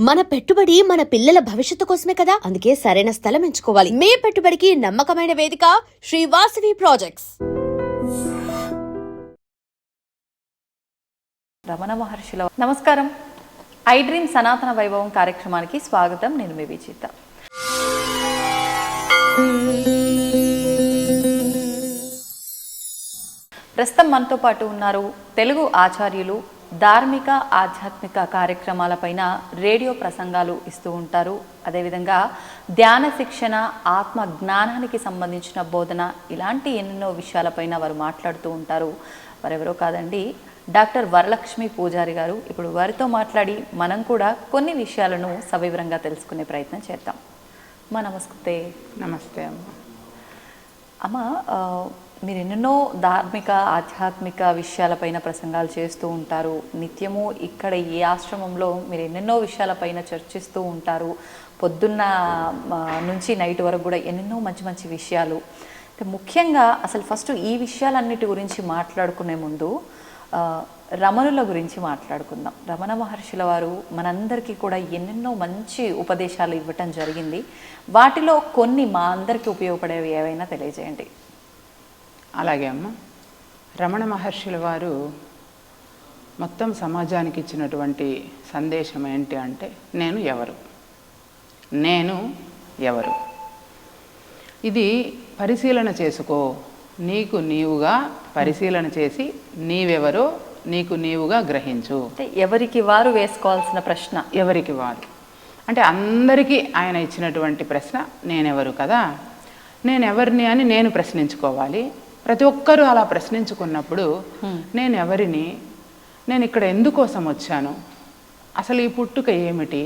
మన పెట్టుబడి మన పిల్లల భవిష్యత్తు కోసమే కదా, అందుకే సరైన స్థలం ఎంచుకోవాలి. మీ పెట్టుబడికి నమ్మకమైన వేదిక శ్రీ వాసవి ప్రాజెక్ట్స్. రమణ మహర్షుల నమస్కారం. ఐ డ్రీమ్ సనాతన వైభవం కార్యక్రమానికి స్వాగతం. నేను మీ విచిత. ప్రస్తుతం మనతో పాటు ఉన్నారు తెలుగు ఆచార్యులు, ధార్మిక ఆధ్యాత్మిక కార్యక్రమాలపైన రేడియో ప్రసంగాలు ఇస్తూ ఉంటారు. అదేవిధంగా ధ్యాన శిక్షణ, ఆత్మ జ్ఞానానికి సంబంధించిన బోధన, ఇలాంటి ఎన్నెన్నో విషయాలపైన వారు మాట్లాడుతూ ఉంటారు. వారెవరో కాదండి, డాక్టర్ వరలక్ష్మి పూజారి గారు. ఇప్పుడు వారితో మాట్లాడి మనం కూడా కొన్ని విషయాలను సవివరంగా తెలుసుకునే ప్రయత్నం చేద్దాం. అమ్మ నమస్తే. నమస్తే అమ్మ. అమ్మ, మీరు ఎన్నెన్నో ధార్మిక ఆధ్యాత్మిక విషయాలపైన ప్రసంగాలు చేస్తూ ఉంటారు. నిత్యము ఇక్కడ ఈ ఆశ్రమంలో మీరు ఎన్నెన్నో విషయాలపైన చర్చిస్తూ ఉంటారు. పొద్దున్న నుంచి నైట్ వరకు కూడా ఎన్నెన్నో మంచి మంచి విషయాలు. ముఖ్యంగా అసలు ఫస్ట్ ఈ విషయాలన్నిటి గురించి మాట్లాడుకునే ముందు రమణుల గురించి మాట్లాడుకుందాం. రమణ మహర్షుల వారు మనందరికీ కూడా ఎన్నెన్నో మంచి ఉపదేశాలు ఇవ్వటం జరిగింది. వాటిలో కొన్ని మా అందరికీ ఉపయోగపడేవి ఏవైనా తెలియజేయండి. అలాగే అమ్మ. రమణ మహర్షుల వారు మొత్తం సమాజానికి ఇచ్చినటువంటి సందేశం ఏంటి అంటే, నేను ఎవరు. ఇది పరిశీలన చేసుకో. నీకు నీవుగా పరిశీలన చేసి నీవెవరో నీకు నీవుగా గ్రహించు. అంటే ఎవరికి వారు వేసుకోవాల్సిన ప్రశ్న. ఎవరికి వారు అంటే అందరికీ ఆయన ఇచ్చినటువంటి ప్రశ్న నేనెవరు కదా, నేనెవరిని అని నేను ప్రశ్నించుకోవాలి. ప్రతి ఒక్కరూ అలా ప్రశ్నించుకున్నప్పుడు నేను ఎవరిని, నేను ఇక్కడ ఎందుకోసం వచ్చాను, అసలు ఈ పుట్టుక ఏమిటి,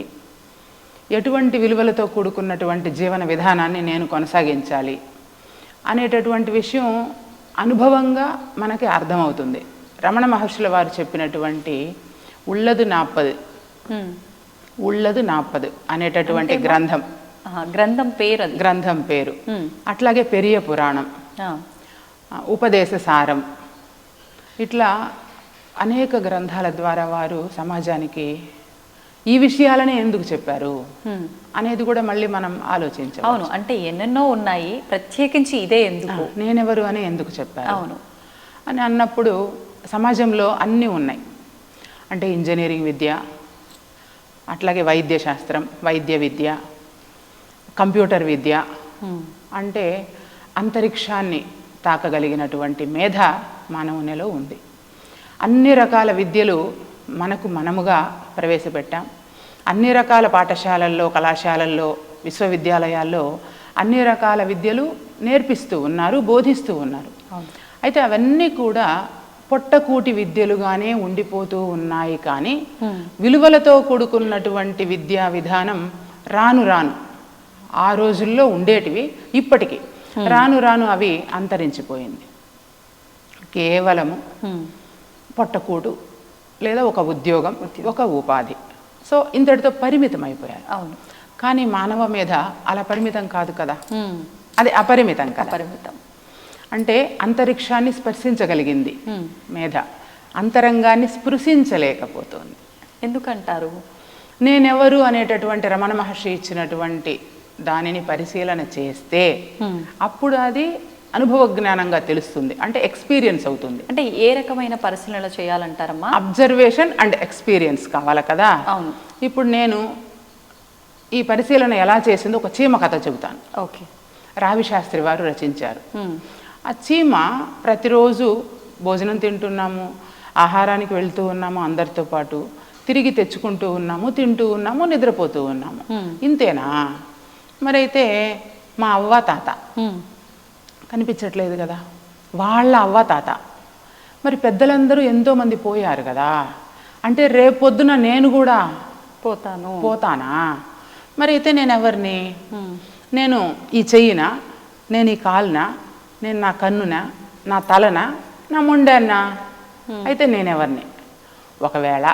ఎటువంటి విలువలతో కూడుకున్నటువంటి జీవన విధానాన్ని నేను కొనసాగించాలి అనేటటువంటి విషయం అనుభవంగా మనకి అర్థమవుతుంది. రమణ మహర్షుల వారు చెప్పినటువంటి ఉళ్ళదు నాప్పదు అనేటటువంటి గ్రంథం పేరు అట్లాగే పెరియ పురాణం, ఉపదేశ సారం, ఇట్లా అనేక గ్రంథాల ద్వారా వారు సమాజానికి ఈ విషయాలనే ఎందుకు చెప్పారు అనేది కూడా మళ్ళీ మనం ఆలోచించాలి. అవును, అంటే ఎన్నెన్నో ఉన్నాయి, ప్రత్యేకించి ఇదే ఎందుకు, నేనెవరు అని ఎందుకు చెప్పారు అవును అని అన్నప్పుడు సమాజంలో అన్నీ ఉన్నాయి. అంటే ఇంజనీరింగ్ విద్య, అట్లాగే వైద్య శాస్త్రం, వైద్య విద్య, కంప్యూటర్ విద్య, అంటే అంతరిక్షాన్ని తాకగలిగినటువంటి మేధ మానవునిలో ఉంది. అన్ని రకాల విద్యలు మనముగా ప్రవేశపెట్టాం. అన్ని రకాల పాఠశాలల్లో, కళాశాలల్లో, విశ్వవిద్యాలయాల్లో అన్ని రకాల విద్యలు నేర్పిస్తూ ఉన్నారు, బోధిస్తూ ఉన్నారు. అయితే అవన్నీ కూడా పొట్టకూటి విద్యలుగానే ఉండిపోతూ ఉన్నాయి. కానీ విలువలతో కూడుకున్నటువంటి విద్యా విధానం రాను ఆ రోజుల్లో ఉండేటివి ఇప్పటికీ రాను అవి అంతరించిపోయింది. కేవలము పొట్టకూడు లేదా ఒక ఉద్యోగం, ఒక ఉపాధి, సో ఇంతటితో పరిమితం అయిపోయారు. అవును, కానీ మానవ మీద అలా పరిమితం కాదు కదా, అది అపరిమితం కదా. పరిమితం అంటే అంతరిక్షాన్ని స్పర్శించగలిగింది మేధ, అంతరంగాన్ని స్పృశించలేకపోతుంది. ఎందుకంటారు? నేనెవరు అనేటటువంటి రమణ మహర్షి ఇచ్చినటువంటి దానిని పరిశీలన చేస్తే అప్పుడు అది అనుభవ జ్ఞానంగా తెలుస్తుంది, అంటే ఎక్స్పీరియన్స్ అవుతుంది. అంటే ఏ రకమైన పరిశీలన చేయాలంటారమ్మా? అబ్జర్వేషన్ అండ్ ఎక్స్పీరియన్స్ కావాలి కదా. అవును. ఇప్పుడు నేను ఈ పరిశీలన ఎలా చేసిందో ఒక చీమ కథ చెబుతాను. ఓకే. రావి శాస్త్రి వారు రచించారు. ఆ చీమ ప్రతిరోజు భోజనం తింటున్నాము, ఆహారానికి వెళ్తూ ఉన్నాము, అందరితో పాటు తిరిగి తెచ్చుకుంటూ ఉన్నాము, తింటూ ఉన్నాము, నిద్రపోతూ ఉన్నాము. ఇంతేనా? మరైతే మా అవ్వ తాత కనిపించట్లేదు కదా, వాళ్ళ అవ్వ తాత, మరి పెద్దలందరూ ఎంతోమంది పోయారు కదా, అంటే రేపొద్దున నేను కూడా పోతానా? మరి అయితే నేను ఎవరిని? నేను ఈ చెయ్యినా, నేను ఈ కాలునా, నేను నా కన్నునా, నా తలనా, నా మొండాన్నా? అయితే నేనెవరిని? ఒకవేళ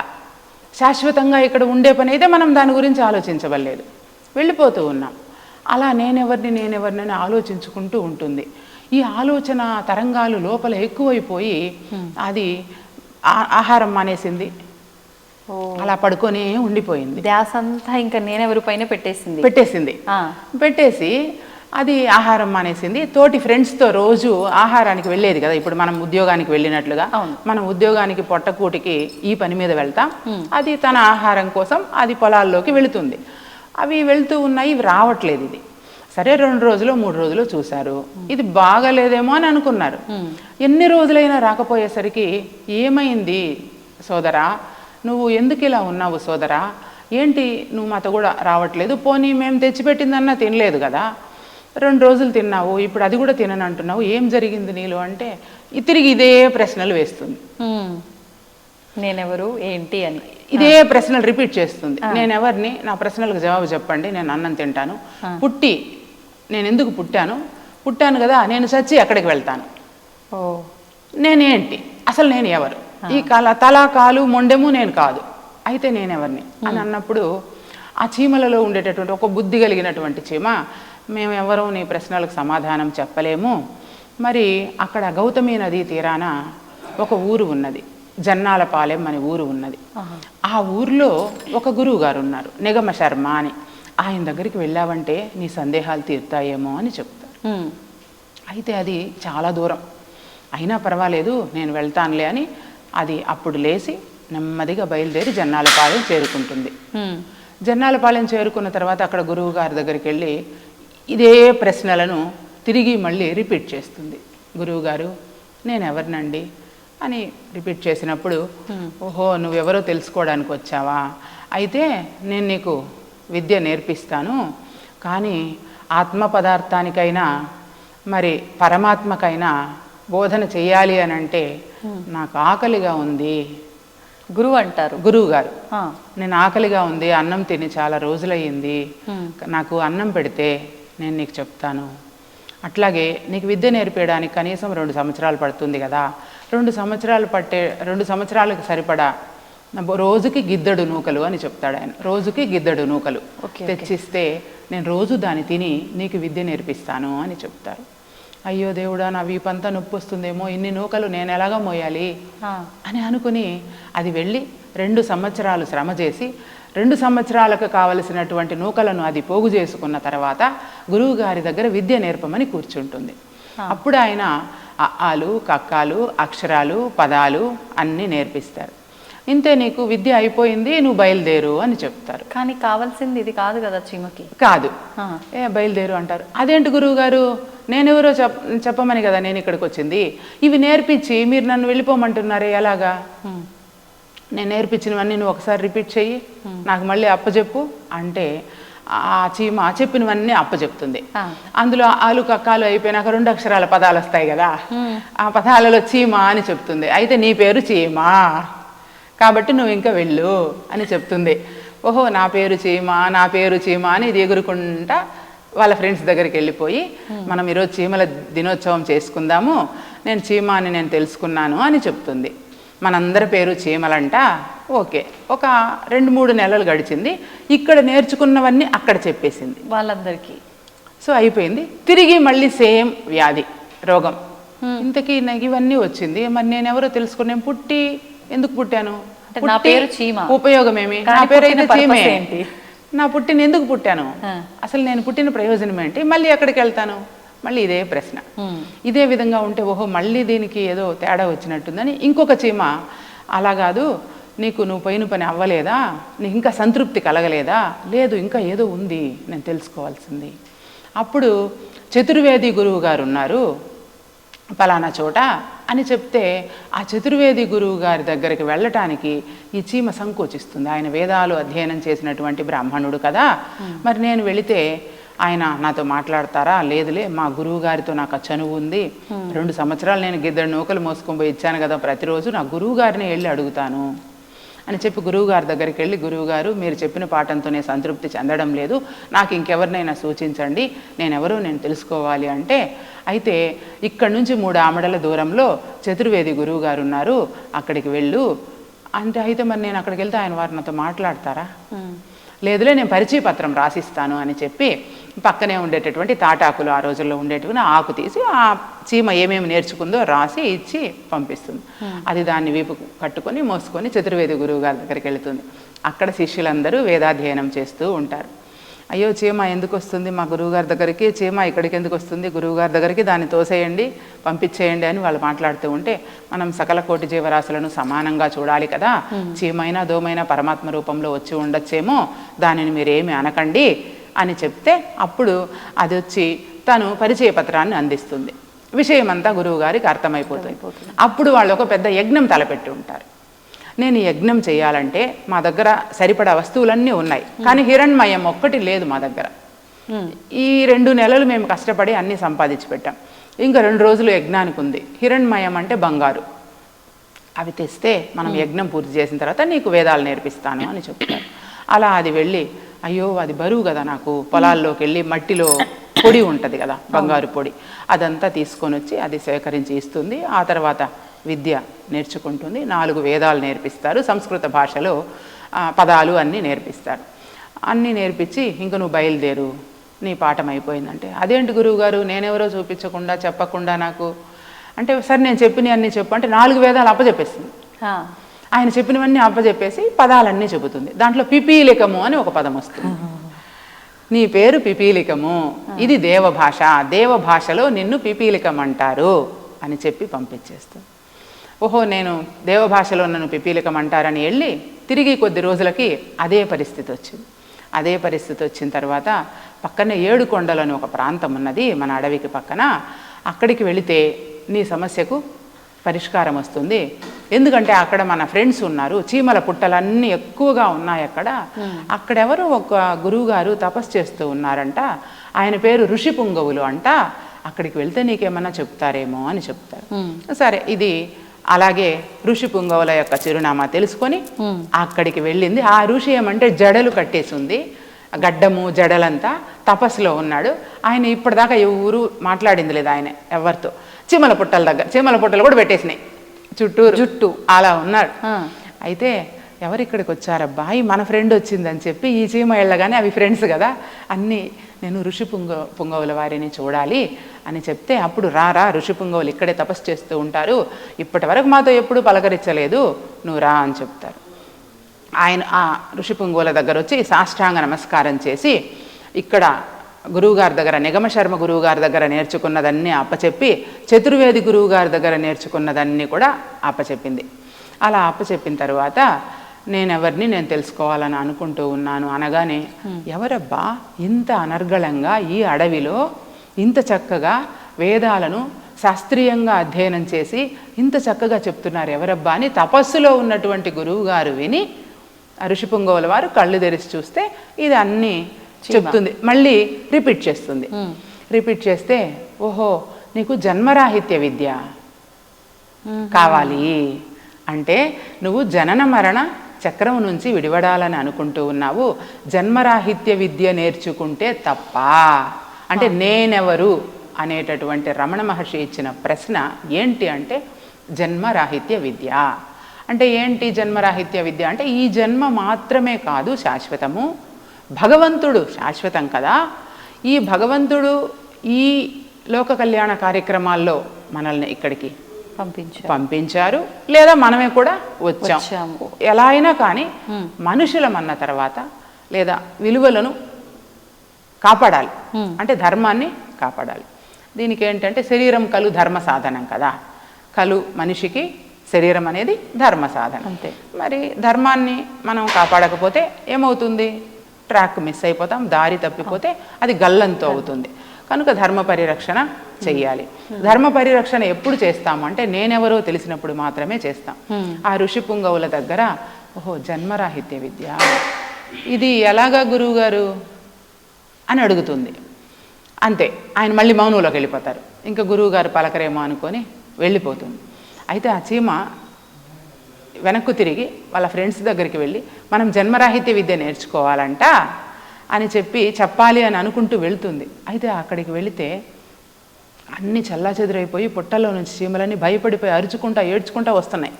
శాశ్వతంగా ఇక్కడ ఉండే పని అయితే మనం దాని గురించి ఆలోచించవలేదు, వెళ్ళిపోతూ ఉన్నాం. అలా నేనెవరిని అని ఆలోచించుకుంటూ ఉంటుంది. ఈ ఆలోచన తరంగాలు లోపల ఎక్కువైపోయి అది ఆహారం మానేసింది, అలా పడుకొని ఉండిపోయింది. ధ్యాస అంతా ఇంకా నేనెవరి పైన పెట్టేసింది. పెట్టేసి అది ఆహారం మానేసింది. తోటి ఫ్రెండ్స్తో రోజు ఆహారానికి వెళ్ళేది కదా, ఇప్పుడు మనం ఉద్యోగానికి వెళ్ళినట్లుగా మనం ఉద్యోగానికి పొట్టకూటికి ఈ పని మీద వెళ్తాం, అది తన ఆహారం కోసం అది పొలాల్లోకి వెళుతుంది. అవి వెళ్తూ ఉన్నాయి, ఇవి రావట్లేదు. ఇది సరే 2 రోజులు 3 రోజులు చూశారు, ఇది బాగలేదేమో అని అనుకున్నారు. ఎన్ని రోజులైనా రాకపోయేసరికి ఏమైంది సోదరా, నువ్వు ఎందుకు ఇలా ఉన్నావు సోదరా, ఏంటి నువ్వు మాతో కూడా రావట్లేదు, పోనీ మేము తెచ్చిపెట్టిందన్నా తినలేదు కదా, 2 రోజులు తిన్నావు, ఇప్పుడు అది కూడా తినను అంటున్నావు, ఏం జరిగింది నీలో అంటే తిరిగి ఇదే ప్రశ్నలు వేస్తుంది. నేనెవరు ఏంటి అని ఇదే ప్రశ్నలు రిపీట్ చేస్తుంది. నేనెవరిని, నా ప్రశ్నలకు జవాబు చెప్పండి, నేను అన్నం తింటాను, పుట్టి నేను ఎందుకు పుట్టాను కదా, నేను చచ్చి ఎక్కడికి వెళ్తాను, నేనేంటి, అసలు నేను ఎవరు, ఈ తల కాలు మొండెము నేను కాదు, అయితే నేనెవరిని అని అన్నప్పుడు ఆ చీమలలో ఉండేటటువంటి ఒక బుద్ధి కలిగినటువంటి చీమ, మేమెవరూ నీ ప్రశ్నలకు సమాధానం చెప్పలేము, మరి అక్కడ గౌతమి నదీ తీరాన ఒక ఊరు ఉన్నది, జన్నాలపాలెం అనే ఊరు ఉన్నది. ఆ ఊరిలో ఒక గురువు గారు ఉన్నారు, నిగమ శర్మ అని. ఆయన దగ్గరికి వెళ్ళావంటే నీ సందేహాలు తీరుతాయేమో అని చెప్తారు. అయితే అది చాలా దూరం, అయినా పర్వాలేదు నేను వెళ్తానులే అని అది అప్పుడు లేచి నెమ్మదిగా బయలుదేరి జన్నాలపాలెం చేరుకుంటుంది. జన్నాలపాలెం చేరుకున్న తర్వాత అక్కడ గురువు గారి దగ్గరికి వెళ్ళి ఇదే ప్రశ్నలను తిరిగి మళ్ళీ రిపీట్ చేస్తుంది. గురువుగారు నేను ఎవరినండి అని రిపీట్ చేసినప్పుడు, ఓహో నువ్వెవరో తెలుసుకోవడానికి వచ్చావా, అయితే నేను నీకు విద్య నేర్పిస్తాను, కానీ ఆత్మ పదార్థానికైనా మరి పరమాత్మకైనా బోధన చెయ్యాలి అని అంటే నాకు ఆకలిగా ఉంది. గురువు అంటారు, గురువు గారు, నేను ఆకలిగా ఉంది, అన్నం తిని చాలా రోజులయ్యింది, నాకు అన్నం పెడితే నేను నీకు చెప్తాను, అట్లాగే నీకు విద్య నేర్పేయడానికి కనీసం 2 సంవత్సరాలు పడుతుంది కదా, 2 సంవత్సరాలకు సరిపడా రోజుకి గిద్దెడు నూకలు అని చెప్తాడు ఆయన. రోజుకి గిద్దెడు నూకలు తెచ్చిస్తే నేను రోజు దాన్ని తిని నీకు విద్య నేర్పిస్తాను అని చెప్తారు. అయ్యో దేవుడా, నా వీపంతా నొప్పి వస్తుందేమో, ఇన్ని నూకలు నేను ఎలాగా మోయాలి అని అనుకుని అది వెళ్ళి 2 సంవత్సరాలు శ్రమ చేసి 2 సంవత్సరాలకు కావలసినటువంటి నూకలను అది పోగు చేసుకున్న తర్వాత గురువు గారి దగ్గర విద్య నేర్పమని కూర్చుంటుంది. అప్పుడు ఆయన అఆలు కక్కాలు అక్షరాలు పదాలు అన్నీ నేర్పిస్తారు. ఇంతే, నీకు విద్య అయిపోయింది, నువ్వు బయలుదేరు అని చెప్తారు. కానీ కావాల్సింది ఇది కాదు కదా చీమకి. కాదు, బయలుదేరు అంటారు. అదేంటి గురువు గారు, నేనెవరో చెప్పమని కదా నేను ఇక్కడికి వచ్చింది, ఇవి నేర్పించి మీరు నన్ను వెళ్ళిపోమంటున్నారే ఎలాగా, నేను నేర్పించినవన్నీ నువ్వు ఒకసారి రిపీట్ చెయ్యి, నాకు మళ్ళీ అప్పచెప్పు అంటే ఆ చీమ చెప్పినవన్నీ అప్పచెప్తుంది. అందులో ఆలు కక్కాలు అయిపోయినాక 2 అక్షరాల పదాలు వస్తాయి కదా, ఆ పదాలలో చీమ అని చెప్తుంది. అయితే నీ పేరు చీమ కాబట్టి నువ్వు ఇంకా వెళ్ళు అని చెప్తుంది. ఓహో నా పేరు చీమ అని ఇది ఎగురుకుంటా వాళ్ళ ఫ్రెండ్స్ దగ్గరికి వెళ్ళిపోయి, మనం ఈరోజు చీమల దినోత్సవం చేసుకుందాము, నేను చీమ అని నేను తెలుసుకున్నాను అని చెప్తుంది. మనందరి పేరు చీమలంట. ఓకే, ఒక 2-3 నెలలు గడిచింది, ఇక్కడ నేర్చుకున్నవన్నీ అక్కడ చెప్పేసింది వాళ్ళందరికీ. సో అయిపోయింది. తిరిగి మళ్ళీ సేమ్ వ్యాధి, రోగం. ఇంతకీ నాకు ఇవన్నీ వచ్చింది, మరి నేను ఎవరో తెలుసుకుని, నేను ఎందుకు పుట్టాను, నా పేరు చీమ, ఉపయోగం ఏమి, నా పేరు అయితే చీమే, నా పుట్టిన ఎందుకు పుట్టాను, అసలు నేను పుట్టిన ప్రయోజనం ఏంటి, మళ్ళీ ఎక్కడికి వెళ్తాను, మళ్ళీ ఇదే ప్రశ్న. ఇదే విధంగా ఉంటే ఓహో మళ్ళీ దీనికి ఏదో తేడా వచ్చినట్టుందని ఇంకొక చీమ, అలా కాదు, నువ్వు పోయిన పని అవ్వలేదా, నీకు ఇంకా సంతృప్తి కలగలేదా, లేదు ఇంకా ఏదో ఉంది నేను తెలుసుకోవాల్సింది. అప్పుడు చతుర్వేది గురువు గారు ఉన్నారు పలానా చోట అని చెప్తే, ఆ చతుర్వేది గురువు గారి దగ్గరికి వెళ్ళటానికి ఈ చీమ సంకోచిస్తుంది. ఆయన వేదాలు అధ్యయనం చేసినటువంటి బ్రాహ్మణుడు కదా, మరి నేను వెళితే ఆయన నాతో మాట్లాడతారా, లేదులే మా గురువు గారితో నాకు ఆ చనువు ఉంది, 2 సంవత్సరాలు నేను గిద్దెడు నూకలు మోసుకొని పోయి ఇచ్చాను కదా ప్రతిరోజు, నా గురువు గారిని వెళ్ళి అడుగుతాను అని చెప్పి గురువుగారి దగ్గరికి వెళ్ళి, గురువుగారు మీరు చెప్పిన పాఠంతో నేను సంతృప్తి చెందడం లేదు, నాకు ఇంకెవరినైనా సూచించండి, నేనెవరో నేను తెలుసుకోవాలి అంటే, అయితే ఇక్కడ నుంచి 3 ఆమడల దూరంలో చతుర్వేది గురువు గారు ఉన్నారు, అక్కడికి వెళ్ళు అంటే, అయితే మరి నేను అక్కడికి వెళ్తే ఆయన వారు నాతో మాట్లాడతారా, లేదులే నేను పరిచయ పత్రం రాసిస్తాను అని చెప్పి పక్కనే ఉండేటటువంటి తాటాకులు ఆ రోజుల్లో ఉండేటువంటి ఆకు తీసి ఆ చీమ ఏమేమి నేర్చుకుందో రాసి ఇచ్చి పంపిస్తుంది. అది దాన్ని వీపు కట్టుకొని మోసుకొని చతుర్వేది గురువు గారి దగ్గరికి వెళుతుంది. అక్కడ శిష్యులందరూ వేదాధ్యయనం చేస్తూ ఉంటారు. అయ్యో చీమ ఎందుకు వస్తుంది మా గురువుగారి దగ్గరికి, చీమ ఇక్కడికి ఎందుకు వస్తుంది, గురువుగారి దగ్గరికి దాన్ని తోసేయండి పంపించేయండి అని వాళ్ళు మాట్లాడుతూ ఉంటే, మనం సకల కోటి జీవరాశులను సమానంగా చూడాలి కదా, చీమైనా దోమైనా పరమాత్మ రూపంలో వచ్చి ఉండొచ్చేమో, దానిని మీరేమి అనకండి అని చెప్తే అప్పుడు అది వచ్చి తను పరిచయ పత్రాన్ని అందిస్తుంది. విషయమంతా గురువుగారికి అర్థమైపోతుంది. అప్పుడు వాళ్ళు ఒక పెద్ద యజ్ఞం తలపెట్టి ఉంటారు. నేను ఈ యజ్ఞం చేయాలంటే మా దగ్గర సరిపడా వస్తువులన్నీ ఉన్నాయి, కానీ హిరణ్మయం ఒక్కటి లేదు మా దగ్గర. ఈ 2 నెలలు మేము కష్టపడి అన్నీ సంపాదించి పెట్టాం. ఇంకా 2 రోజులు యజ్ఞానికి ఉంది. హిరణ్మయం అంటే బంగారు, అవి తెస్తే మనం యజ్ఞం పూర్తి చేసిన తర్వాత నీకు వేదాలు నేర్పిస్తాను అని చెప్తారు. అలా అది వెళ్ళి, అయ్యో అది బరువు కదా, నాకు పొలాల్లోకి వెళ్ళి మట్టిలో పొడి ఉంటుంది కదా బంగారు పొడి, అదంతా తీసుకొని వచ్చి అది సేకరించి ఇస్తుంది. ఆ తర్వాత విద్య నేర్చుకుంటుంది. 4 వేదాలు నేర్పిస్తారు, సంస్కృత భాషలో పదాలు అన్నీ నేర్పిస్తారు. అన్నీ నేర్పించి ఇంక నువ్వు బయలుదేరు, నీ పాఠం అయిపోయిందంటే, అదేంటి గురువుగారు నేనెవరో చూపించకుండా చెప్పకుండా నాకు అంటే, సరే నేను చెప్పినవి అన్నీ చెప్పు అంటే 4 వేదాలు అప్పచెప్పేస్తుంది. ఆయన చెప్పినవన్నీ అప్పచెప్పేసి పదాలన్నీ చెబుతుంది. దాంట్లో పిపీలికము అని ఒక పదం వస్తుంది. నీ పేరు పిపీలికము, ఇది దేవభాష, దేవభాషలో నిన్ను పిపీలికం అంటారు అని చెప్పి పంపించేస్తుంది. ఓహో నేను దేవభాషలో నన్ను పిపీలికం అంటారని వెళ్ళి తిరిగి కొద్ది రోజులకి అదే పరిస్థితి వచ్చింది. అదే పరిస్థితి వచ్చిన తర్వాత పక్కనే 7 కొండలని ఒక ప్రాంతం ఉన్నది మన అడవికి పక్కన, అక్కడికి వెళితే నీ సమస్యకు పరిష్కారం వస్తుంది. ఎందుకంటే అక్కడ మన ఫ్రెండ్స్ ఉన్నారు, చీమల పుట్టలన్నీ ఎక్కువగా ఉన్నాయి అక్కడ. అక్కడెవరు ఒక గురువుగారు తపస్సు చేస్తూ ఉన్నారంట, ఆయన పేరు ఋషి పుంగవులు అంట, అక్కడికి వెళ్తే నీకేమన్నా చెప్తారేమో అని చెప్తారు. సరే ఇది అలాగే ఋషి పుంగవుల యొక్క చిరునామా తెలుసుకొని అక్కడికి వెళ్ళింది. ఆ ఋషి ఏమంటే జడలు కట్టేసి ఉంది, గడ్డము జడలంతా తపస్సులో ఉన్నాడు. ఆయన ఇప్పటిదాకా ఎవరు మాట్లాడింది లేదు ఆయన ఎవరితో. చీమల పుట్టల దగ్గర చీమల పుట్టలు కూడా పెట్టేసినాయి చుట్టూరు, జుట్టు అలా ఉన్నాడు. అయితే ఎవరు ఇక్కడికి వచ్చారబ్బా, మన ఫ్రెండ్ వచ్చిందని చెప్పి ఈ చీమ వెళ్ళగానే అవి ఫ్రెండ్స్ కదా అన్నీ, నేను ఋషి పుంగవుల వారిని చూడాలి అని చెప్తే, అప్పుడు రా ఋషి పుంగవులు ఇక్కడే తపస్సు చేస్తూ ఉంటారు, ఇప్పటి వరకు మాతో ఎప్పుడు పలకరించలేదు, నువ్వు రా అని చెప్తారు. ఆయన ఆ ఋషి పుంగవుల దగ్గర వచ్చి సాష్టాంగ నమస్కారం చేసి ఇక్కడ గురువుగారి దగ్గర నిగమశర్మ గురువుగారి దగ్గర నేర్చుకున్నదన్నీ అప్పచెప్పి చతుర్వేది గురువుగారి దగ్గర నేర్చుకున్నదన్నీ కూడా అప్పచెప్పింది. అలా అప్పచెప్పిన తర్వాత నేనెవరిని నేను తెలుసుకోవాలని అనుకుంటూ ఉన్నాను అనగానే, ఎవరబ్బా ఇంత అనర్గళంగా ఈ అడవిలో ఇంత చక్కగా వేదాలను శాస్త్రీయంగా అధ్యయనం చేసి ఇంత చక్కగా చెప్తున్నారు ఎవరబ్బా అని తపస్సులో ఉన్నటువంటి గురువుగారు విని ఋషిపుంగవుల వారు కళ్ళు తెరిచి చూస్తే ఇది అన్నీ చెప్తుంది. మళ్ళీ రిపీట్ చేస్తుంది. రిపీట్ చేస్తే, ఓహో నీకు జన్మరాహిత్య విద్య కావాలి అంటే నువ్వు జనన మరణ చక్రం నుంచి విడివడాలని అనుకుంటూ ఉన్నావు, జన్మరాహిత్య విద్య నేర్చుకుంటే తప్ప అంటే నేనెవరు అనేటటువంటి రమణ మహర్షి ఇచ్చిన ప్రశ్న ఏంటి అంటే జన్మరాహిత్య విద్య అంటే ఏంటి? జన్మరాహిత్య విద్య అంటే ఈ జన్మ మాత్రమే కాదు శాశ్వతము, భగవంతుడు శాశ్వతం కదా, ఈ భగవంతుడు ఈ లోక కళ్యాణ కార్యక్రమాల్లో మనల్ని ఇక్కడికి పంపించారు, లేదా మనమే కూడా వచ్చాము. ఎలా అయినా కానీ మనుషులమన్న తర్వాత లేదా విలువలను కాపాడాలి అంటే ధర్మాన్ని కాపాడాలి. దీనికి ఏంటంటే శరీరం కలు ధర్మ సాధనం కదా, కలు మనిషికి శరీరం అనేది ధర్మ సాధనం. అంతే. మరి ధర్మాన్ని మనం కాపాడకపోతే ఏమవుతుంది? ట్రాక్ మిస్ అయిపోతాం, దారి తప్పిపోతే అది గల్లంతో అవుతుంది. కనుక ధర్మ పరిరక్షణ చెయ్యాలి. ధర్మ పరిరక్షణ ఎప్పుడు చేస్తాము అంటే నేనెవరో తెలిసినప్పుడు మాత్రమే చేస్తాం. ఆ ఋషి పుంగవుల దగ్గర ఓహో జన్మరాహిత్య విద్య ఇది ఎలాగా గురువుగారు అని అడుగుతుంది. అంతే, ఆయన మళ్ళీ మౌనంలోకి వెళ్ళిపోతారు. ఇంకా గురువుగారు పలకరేమో అనుకొని వెళ్ళిపోతుంది. అయితే ఆ చీమ వెనక్కు తిరిగి వాళ్ళ ఫ్రెండ్స్ దగ్గరికి వెళ్ళి మనం జన్మరాహిత్య విద్య నేర్చుకోవాలంట అని చెప్పాలి అని అనుకుంటూ వెళ్తుంది. అయితే అక్కడికి వెళితే అన్నీ చల్లాచెదురైపోయి పుట్టల్లో నుంచి చీమలన్నీ భయపడిపోయి అరుచుకుంటా ఏడ్చుకుంటా వస్తున్నాయి.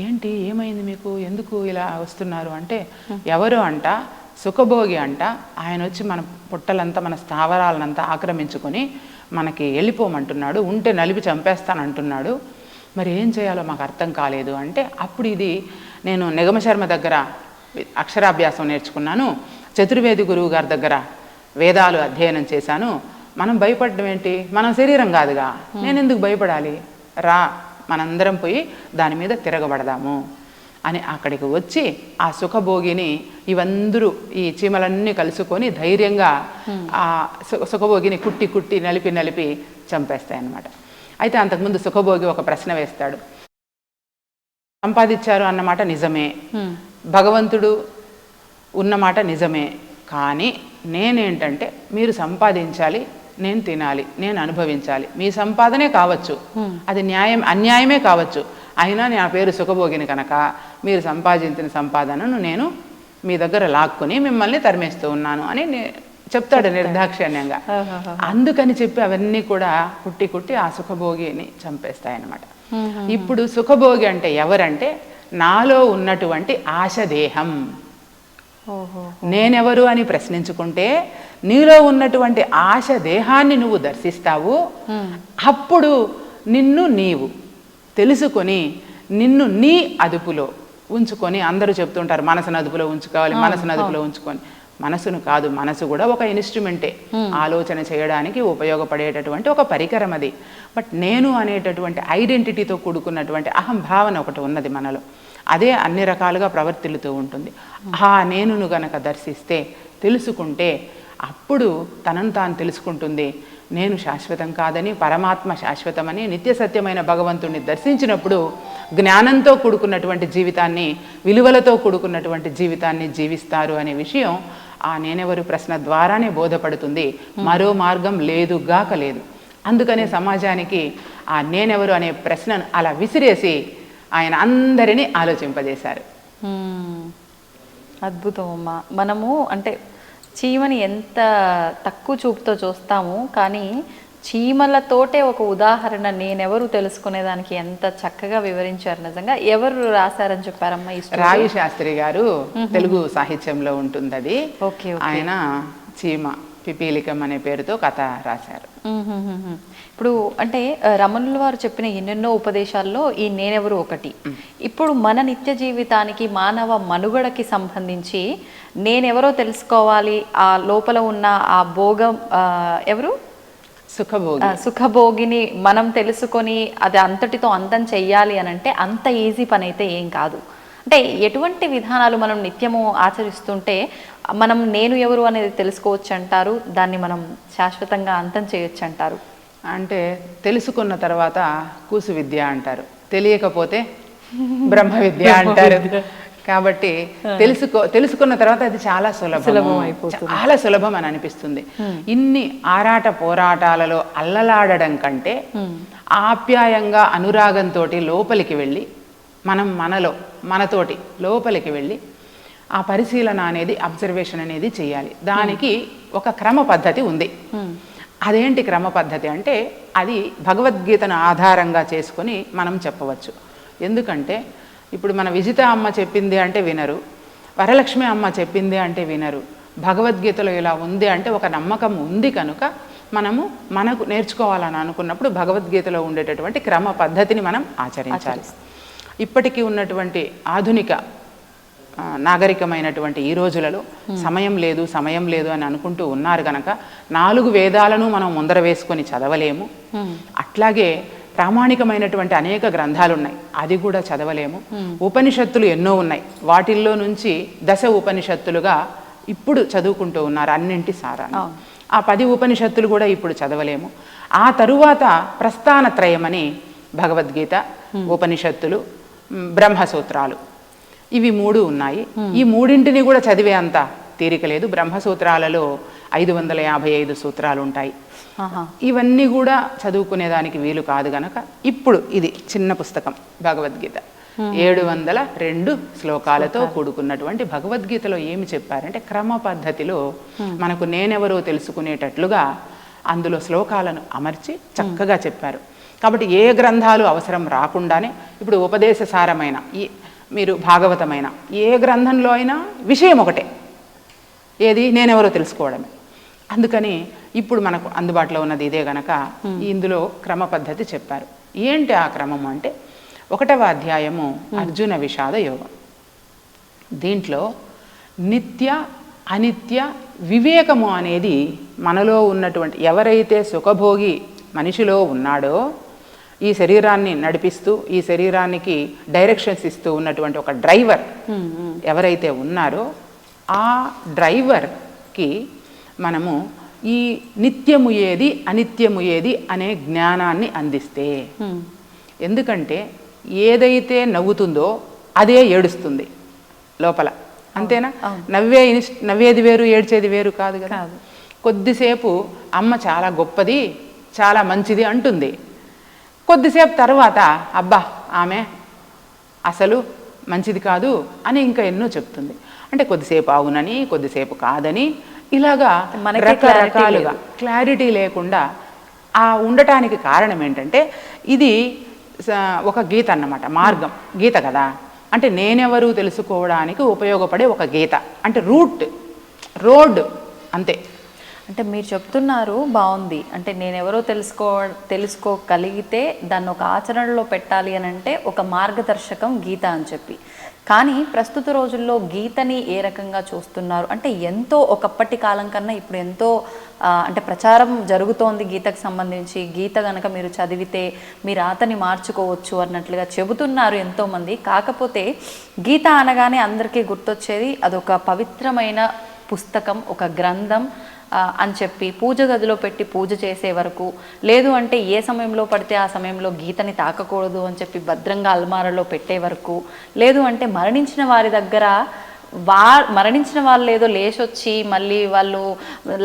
ఏంటి ఏమైంది మీకు, ఎందుకు ఇలా వస్తున్నారు అంటే ఎవరు అంట సుఖభోగి అంట ఆయన వచ్చి మన పుట్టలంతా మన స్థావరాలనంతా ఆక్రమించుకొని మనకి వెళ్ళిపోమంటున్నాడు, ఉంటే నలిపి చంపేస్తానంటున్నాడు, మరి ఏం చేయాలో మాకు అర్థం కాలేదు అంటే అప్పుడు ఇది నేను నిగమశర్మ దగ్గర అక్షరాభ్యాసం నేర్చుకున్నాను, చతుర్వేది గురువు గారి దగ్గర వేదాలు అధ్యయనం చేశాను, మనం భయపడడం ఏంటి, మనం శరీరం కాదుగా, నేను ఎందుకు భయపడాలి, రా మనందరం పోయి దాని మీద తిరగబడదాము అని అక్కడికి వచ్చి ఆ సుఖభోగిని ఇవందరూ ఈ చీమలన్నీ కలుసుకొని ధైర్యంగా ఆ సుఖభోగిని కుట్టి కుట్టి నలిపి నలిపి చంపేస్తాయన్నమాట. అయితే అంతకుముందు సుఖభోగి ఒక ప్రశ్న వేస్తాడు, సంపాదించారు అన్నమాట నిజమే, భగవంతుడు ఉన్నమాట నిజమే, కానీ నేనేంటంటే మీరు సంపాదించాలి, నేను తినాలి, నేను అనుభవించాలి, మీ సంపాదనే కావచ్చు, అది న్యాయం అన్యాయమే కావచ్చు, అయినా నా పేరు సుఖభోగిని కనుక మీరు సంపాదించిన సంపాదనను నేను మీ దగ్గర లాక్కుని మిమ్మల్ని తరిమేస్తూ ఉన్నాను అని చెప్తాడు నిర్దాక్షిణ్యంగా. అందుకని చెప్పి అవన్నీ కూడా కుట్టి కుట్టి ఆ సుఖభోగిని చంపేస్తాయన్నమాట. ఇప్పుడు సుఖభోగి అంటే ఎవరంటే నాలో ఉన్నటువంటి ఆశదేహం. నేనెవరు అని ప్రశ్నించుకుంటే నీలో ఉన్నటువంటి ఆశ దేహాన్ని నువ్వు దర్శిస్తావు. అప్పుడు నిన్ను నీవు తెలుసుకొని నిన్ను నీ అదుపులో ఉంచుకొని, అందరూ చెప్తుంటారు మనసును అదుపులో ఉంచుకోవాలి, మనసును అదుపులో ఉంచుకొని, మనసును కాదు, మనసు కూడా ఒక ఇన్స్ట్రుమెంటే, ఆలోచన చేయడానికి ఉపయోగపడేటటువంటి ఒక పరికరం అది. బట్ నేను అనేటటువంటి ఐడెంటిటీతో కూడుకున్నటువంటి అహంభావన ఒకటి ఉన్నది మనలో, అదే అన్ని రకాలుగా ప్రవర్తిల్లుతూ ఉంటుంది. ఆ నేనును గనక దర్శిస్తే, తెలుసుకుంటే, అప్పుడు తనను తాను తెలుసుకుంటుంది. నేను శాశ్వతం కాదని, పరమాత్మ శాశ్వతమని, నిత్య సత్యమైన భగవంతుడిని దర్శించినప్పుడు జ్ఞానంతో కూడుకున్నటువంటి జీవితాన్ని, విలువలతో కూడుకున్నటువంటి జీవితాన్ని జీవిస్తారు అనే విషయం ఆ నేనెవరు ప్రశ్న ద్వారానే బోధపడుతుంది. మరో మార్గం లేదుగాక లేదు. అందుకనే సమాజానికి ఆ నేనెవరు అనే ప్రశ్నను అలా విసిరేసి ఆయన అందరినీ ఆలోచింపజేశారు. అద్భుతం అమ్మా. మనము అంటే చీమని ఎంత తక్కువ చూపుతో చూస్తాము, కానీ చీమలతోటే ఒక ఉదాహరణ నేనెవరు తెలుసుకునేదానికి ఎంత చక్కగా వివరించారు. నిజంగా ఎవరు రాశారని చెప్పారమ్మా? రావి శాస్త్రి గారు, తెలుగు సాహిత్యంలో ఉంటుంది అది. ఆయన చీమ పిపీలికం అనే పేరుతో కథ రాశారు. ఇప్పుడు అంటే రమణుల వారు చెప్పిన ఎన్నెన్నో ఉపదేశాల్లో ఈ నేనెవరు ఒకటి. ఇప్పుడు మన నిత్య జీవితానికి, మానవ మనుగడకి సంబంధించి నేనెవరో తెలుసుకోవాలి, ఆ లోపల ఉన్న ఆ భోగం ఎవరు సుఖభోగిని మనం తెలుసుకొని అది అంతటితో అంతం చెయ్యాలి అని అంటే అంత ఈజీ పని అయితే ఏం కాదు. అంటే ఎటువంటి విధానాలు మనం నిత్యము ఆచరిస్తుంటే మనం నేను ఎవరు అనేది తెలుసుకోవచ్చు అంటారు, దాన్ని మనం శాశ్వతంగా అంతం చేయొచ్చు అంటారు? అంటే తెలుసుకున్న తర్వాత కూసు విద్య అంటారు, తెలియకపోతే బ్రహ్మ విద్య అంటారు. కాబట్టి తెలుసుకున్న తర్వాత అది చాలా సులభం, చాలా సులభం అని అనిపిస్తుంది. ఇన్ని ఆరాట పోరాటాలలో అల్లలాడడం కంటే ఆప్యాయంగా అనురాగంతో లోపలికి వెళ్ళి మనం మనతోటి లోపలికి వెళ్ళి ఆ పరిశీలన అనేది, అబ్జర్వేషన్ అనేది చేయాలి. దానికి ఒక క్రమ పద్ధతి ఉంది. అదేంటి క్రమ పద్ధతి అంటే అది భగవద్గీతను ఆధారంగా చేసుకొని మనం చెప్పవచ్చు. ఎందుకంటే ఇప్పుడు మన విజిత అమ్మ చెప్పింది అంటే వినరు, వరలక్ష్మి అమ్మ చెప్పింది అంటే వినరు. భగవద్గీతలో ఇలా ఉంది అంటే ఒక నమ్మకం ఉంది కనుక మనకు నేర్చుకోవాలని అనుకున్నప్పుడు భగవద్గీతలో ఉండేటటువంటి క్రమ పద్ధతిని మనం ఆచరించాలి. ఇప్పటికీ ఉన్నటువంటి ఆధునిక నాగరికమైనటువంటి ఈ రోజులలో సమయం లేదు అని అనుకుంటూ ఉన్నారు కనుక 4 వేదాలను మనం ముందర వేసుకొని చదవలేము. అట్లాగే ప్రామాణికమైనటువంటి అనేక గ్రంథాలు ఉన్నాయి, అది కూడా చదవలేము. ఉపనిషత్తులు ఎన్నో ఉన్నాయి, వాటిల్లో నుంచి 10 ఉపనిషత్తులుగా ఇప్పుడు చదువుకుంటూ ఉన్నారు అన్నింటి సారాన్ని. ఆ 10 ఉపనిషత్తులు కూడా ఇప్పుడు చదవలేము. ఆ తరువాత ప్రస్థానత్రయమని భగవద్గీత, ఉపనిషత్తులు, బ్రహ్మసూత్రాలు, ఇవి 3 ఉన్నాయి. ఈ 3ంటిని కూడా చదివే అంత తీరిక లేదు. బ్రహ్మసూత్రాలలో 555 సూత్రాలు ఉంటాయి. ఇవన్నీ కూడా చదువుకునేదానికి వీలు కాదు గనక ఇప్పుడు ఇది చిన్న పుస్తకం భగవద్గీత, 702 శ్లోకాలతో కూడుకున్నటువంటి భగవద్గీతలో ఏమి చెప్పారంటే క్రమ పద్ధతిలో మనకు నేనెవరో తెలుసుకునేటట్లుగా అందులో శ్లోకాలను అమర్చి చక్కగా చెప్పారు. కాబట్టి ఏ గ్రంథాలు అవసరం రాకుండానే ఇప్పుడు ఉపదేశసారమైన మీరు భాగవతమైన ఏ గ్రంథంలో అయినా విషయం ఒకటే, ఏది నేనెవరో తెలుసుకోవడమే. అందుకని ఇప్పుడు మనకు అందుబాటులో ఉన్నది ఇదే గనక ఇందులో క్రమ పద్ధతి చెప్పారు. ఏంటి ఆ క్రమము అంటే 1వ అధ్యాయము అర్జున విషాద యోగం. దీంట్లో నిత్య అనిత్య వివేకము అనేది మనలో ఉన్నటువంటి ఎవరైతే సుఖభోగి మనిషిలో ఉన్నాడో, ఈ శరీరాన్ని నడిపిస్తూ ఈ శరీరానికి డైరెక్షన్స్ ఇస్తూ ఉన్నటువంటి ఒక డ్రైవర్ ఎవరైతే ఉన్నారో ఆ డ్రైవర్కి మనము ఈ నిత్యము ఏది అనిత్యము ఏది అనే జ్ఞానాన్ని అందిస్తే, ఎందుకంటే ఏదైతే నవ్వుతుందో అదే ఏడుస్తుంది లోపల, అంతేనా? నవ్వేది వేరు ఏడ్చేది వేరు కాదు కదా. కొద్దిసేపు అమ్మ చాలా గొప్పది చాలా మంచిది అంటుంది, కొద్దిసేపు తర్వాత అబ్బా ఆమె అసలు మంచిది కాదు అని ఇంకా ఎన్నో చెప్తుంది. అంటే కొద్దిసేపు అవునని కొద్దిసేపు కాదని ఇలాగా రకరకాలుగా క్లారిటీ లేకుండా ఆ ఉండటానికి కారణం ఏంటంటే ఇది ఒక గీత అన్నమాట, మార్గం గీత కదా. అంటే నేనెవరు తెలుసుకోవడానికి ఉపయోగపడే ఒక గీత, అంటే రోడ్ అంతే. అంటే మీరు చెప్తున్నారు బాగుంది, అంటే నేనెవరో తెలుసుకోగలిగితే దాన్ని ఒక ఆచరణలో పెట్టాలి అని అంటే ఒక మార్గదర్శకం గీత అని చెప్పి. కానీ ప్రస్తుత రోజుల్లో గీతని ఏ రకంగా చూస్తున్నారు అంటే ఎంతో ఒకప్పటి కాలం కన్నా ఇప్పుడు ఎంతో అంటే ప్రచారం జరుగుతోంది గీతకు సంబంధించి. గీత కనుక మీరు చదివితే మీ రాతని మార్చుకోవచ్చు అన్నట్లుగా చెబుతున్నారు ఎంతోమంది. కాకపోతే గీత అనగానే అందరికీ గుర్తొచ్చేది అదొక పవిత్రమైన పుస్తకం, ఒక గ్రంథం అని చెప్పి పూజ గదిలో పెట్టి పూజ చేసే వరకు, లేదు అంటే ఏ సమయంలో పడితే ఆ సమయంలో గీతని తాకకూడదు అని చెప్పి భద్రంగా అల్మారాలో పెట్టే వరకు, లేదు అంటే మరణించిన వారి దగ్గర మరణించిన వాళ్ళు ఏదో లేచొచ్చి మళ్ళీ వాళ్ళు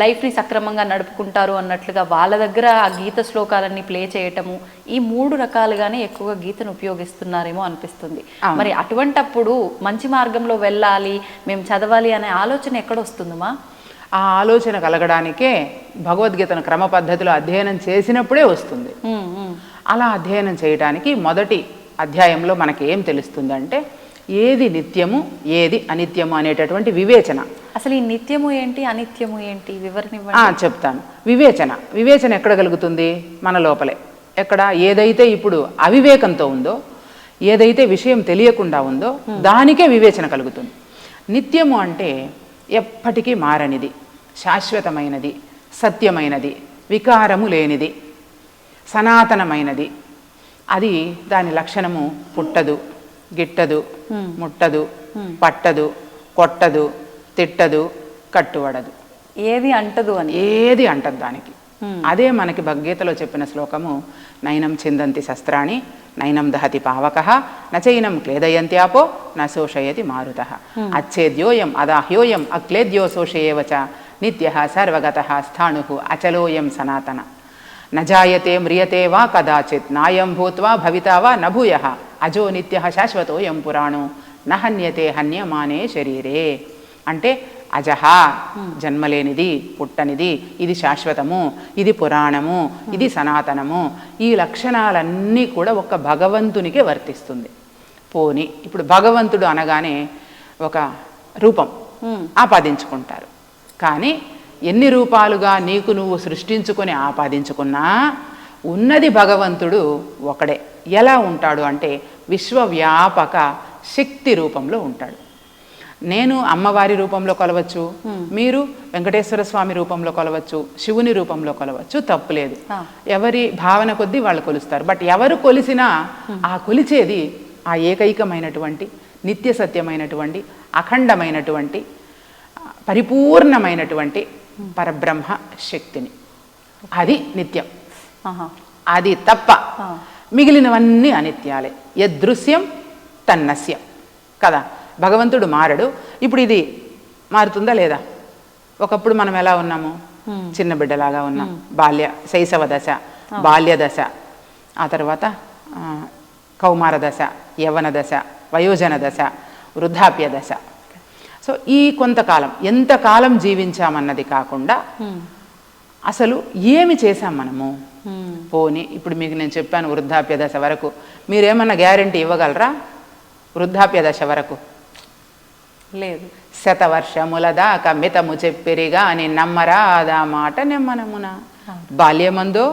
లైఫ్ని సక్రమంగా నడుపుకుంటారు అన్నట్లుగా వాళ్ళ దగ్గర ఆ గీత శ్లోకాలన్నీ ప్లే చేయటము, ఈ 3 రకాలుగానే ఎక్కువగా గీతను ఉపయోగిస్తున్నారేమో అనిపిస్తుంది. మరి అటువంటప్పుడు మంచి మార్గంలో వెళ్ళాలి, మేము చదవాలి అనే ఆలోచన ఎక్కడొస్తుందమ్మా? ఆ ఆలోచన కలగడానికే భగవద్గీతను క్రమ పద్ధతిలో అధ్యయనం చేసినప్పుడే వస్తుంది. అలా అధ్యయనం చేయడానికి మొదటి అధ్యాయంలో మనకి ఏం తెలుస్తుంది అంటే ఏది నిత్యము ఏది అనిత్యము అనేటటువంటి వివేచన. అసలు ఈ నిత్యము ఏంటి అనిత్యము ఏంటి వివరణ చెప్తాను. వివేచన ఎక్కడ కలుగుతుంది? మన లోపలే. ఎక్కడ? ఏదైతే ఇప్పుడు అవివేకంతో ఉందో, ఏదైతే విషయం తెలియకుండా ఉందో దానికే వివేచన కలుగుతుంది. నిత్యము అంటే ఎప్పటికీ మారనిది, శాశ్వతమైనది, సత్యమైనది, వికారము లేనిది, సనాతనమైనది. అది దాని లక్షణము పుట్టదు, గిట్టదు, ముట్టదు, పట్టదు, కొట్టదు, తిట్టదు, కట్టుబడదు, ఏది అంటదు అని, ఏది అంటదు దానికి. అదే మనకి భగవద్గీతలో చెప్పిన శ్లోకము నైనం చిందంతి శస్త్రాణి నైనం దహతి పావకః నచైనం క్లేదయంత్యాపో నశోషయతి మారుతః అచ్చేద్యోయం అదాహ్యోయం అక్లేద్యో శోషయేవచ నిత్యః సర్వగతః స్థాణుః అచలోయం సనాతన నజాయతే మ్రియతే వా కదాచిత్ నాయం భూత్వా భవితా వా నభూయః అజో నిత్యః శాశ్వతోయం పురాణో నహన్యతే హన్యమానే శరీరే. అంటే అజహ జన్మలేనిది, పుట్టనిది, ఇది శాశ్వతము, ఇది పురాణము, ఇది సనాతనము. ఈ లక్షణాలన్నీ కూడా ఒక్క భగవంతునికే వర్తిస్తుంది. పోని ఇప్పుడు భగవంతుడు అనగానే ఒక రూపం ఆపాదించుకుంటారు. కానీ ఎన్ని రూపాలుగా నీకు నువ్వు సృష్టించుకొని ఆపాదించుకున్నా ఉన్నది భగవంతుడు ఒకడే. ఎలా ఉంటాడు అంటే విశ్వవ్యాపక శక్తి రూపంలో ఉంటాడు. నేను అమ్మవారి రూపంలో కొలవచ్చు, మీరు వెంకటేశ్వర స్వామి రూపంలో కొలవచ్చు, శివుని రూపంలో కొలవచ్చు, తప్పులేదు. ఎవరి భావన కొద్దీ వాళ్ళు కొలుస్తారు. బట్ ఎవరు కొలిసినా ఆ కొలిచేది ఆ ఏకైకమైనటువంటి నిత్య సత్యమైనటువంటి అఖండమైనటువంటి పరిపూర్ణమైనటువంటి పరబ్రహ్మ శక్తిని. అది నిత్యం, అది తప్ప మిగిలినవన్నీ అనిత్యాలే. యదృశ్యం తన్నస్యం కదా. భగవంతుడు మారడు. ఇప్పుడు ఇది మారుతుందా లేదా? ఒకప్పుడు మనం ఎలా ఉన్నాము? చిన్న బిడ్డలాగా ఉన్నాం. శైశవ దశ, బాల్య దశ, ఆ తర్వాత కౌమార దశ, యవ్వన దశ, వయోజన దశ, వృద్ధాప్య దశ. సో ఈ కొంతకాలం ఎంతకాలం జీవించామన్నది కాకుండా అసలు ఏమి చేశాం మనము. పోనీ ఇప్పుడు మీకు నేను చెప్పాను వృద్ధాప్య దశ వరకు, మీరేమన్నా గ్యారెంటీ ఇవ్వగలరా? వృద్ధాప్య దశ వరకు లేదు. శతవర్షముల దాకా మితము చెప్పిరిగా అని నమ్మరాదా మాట నెమ్మనమున. బాల్యమందో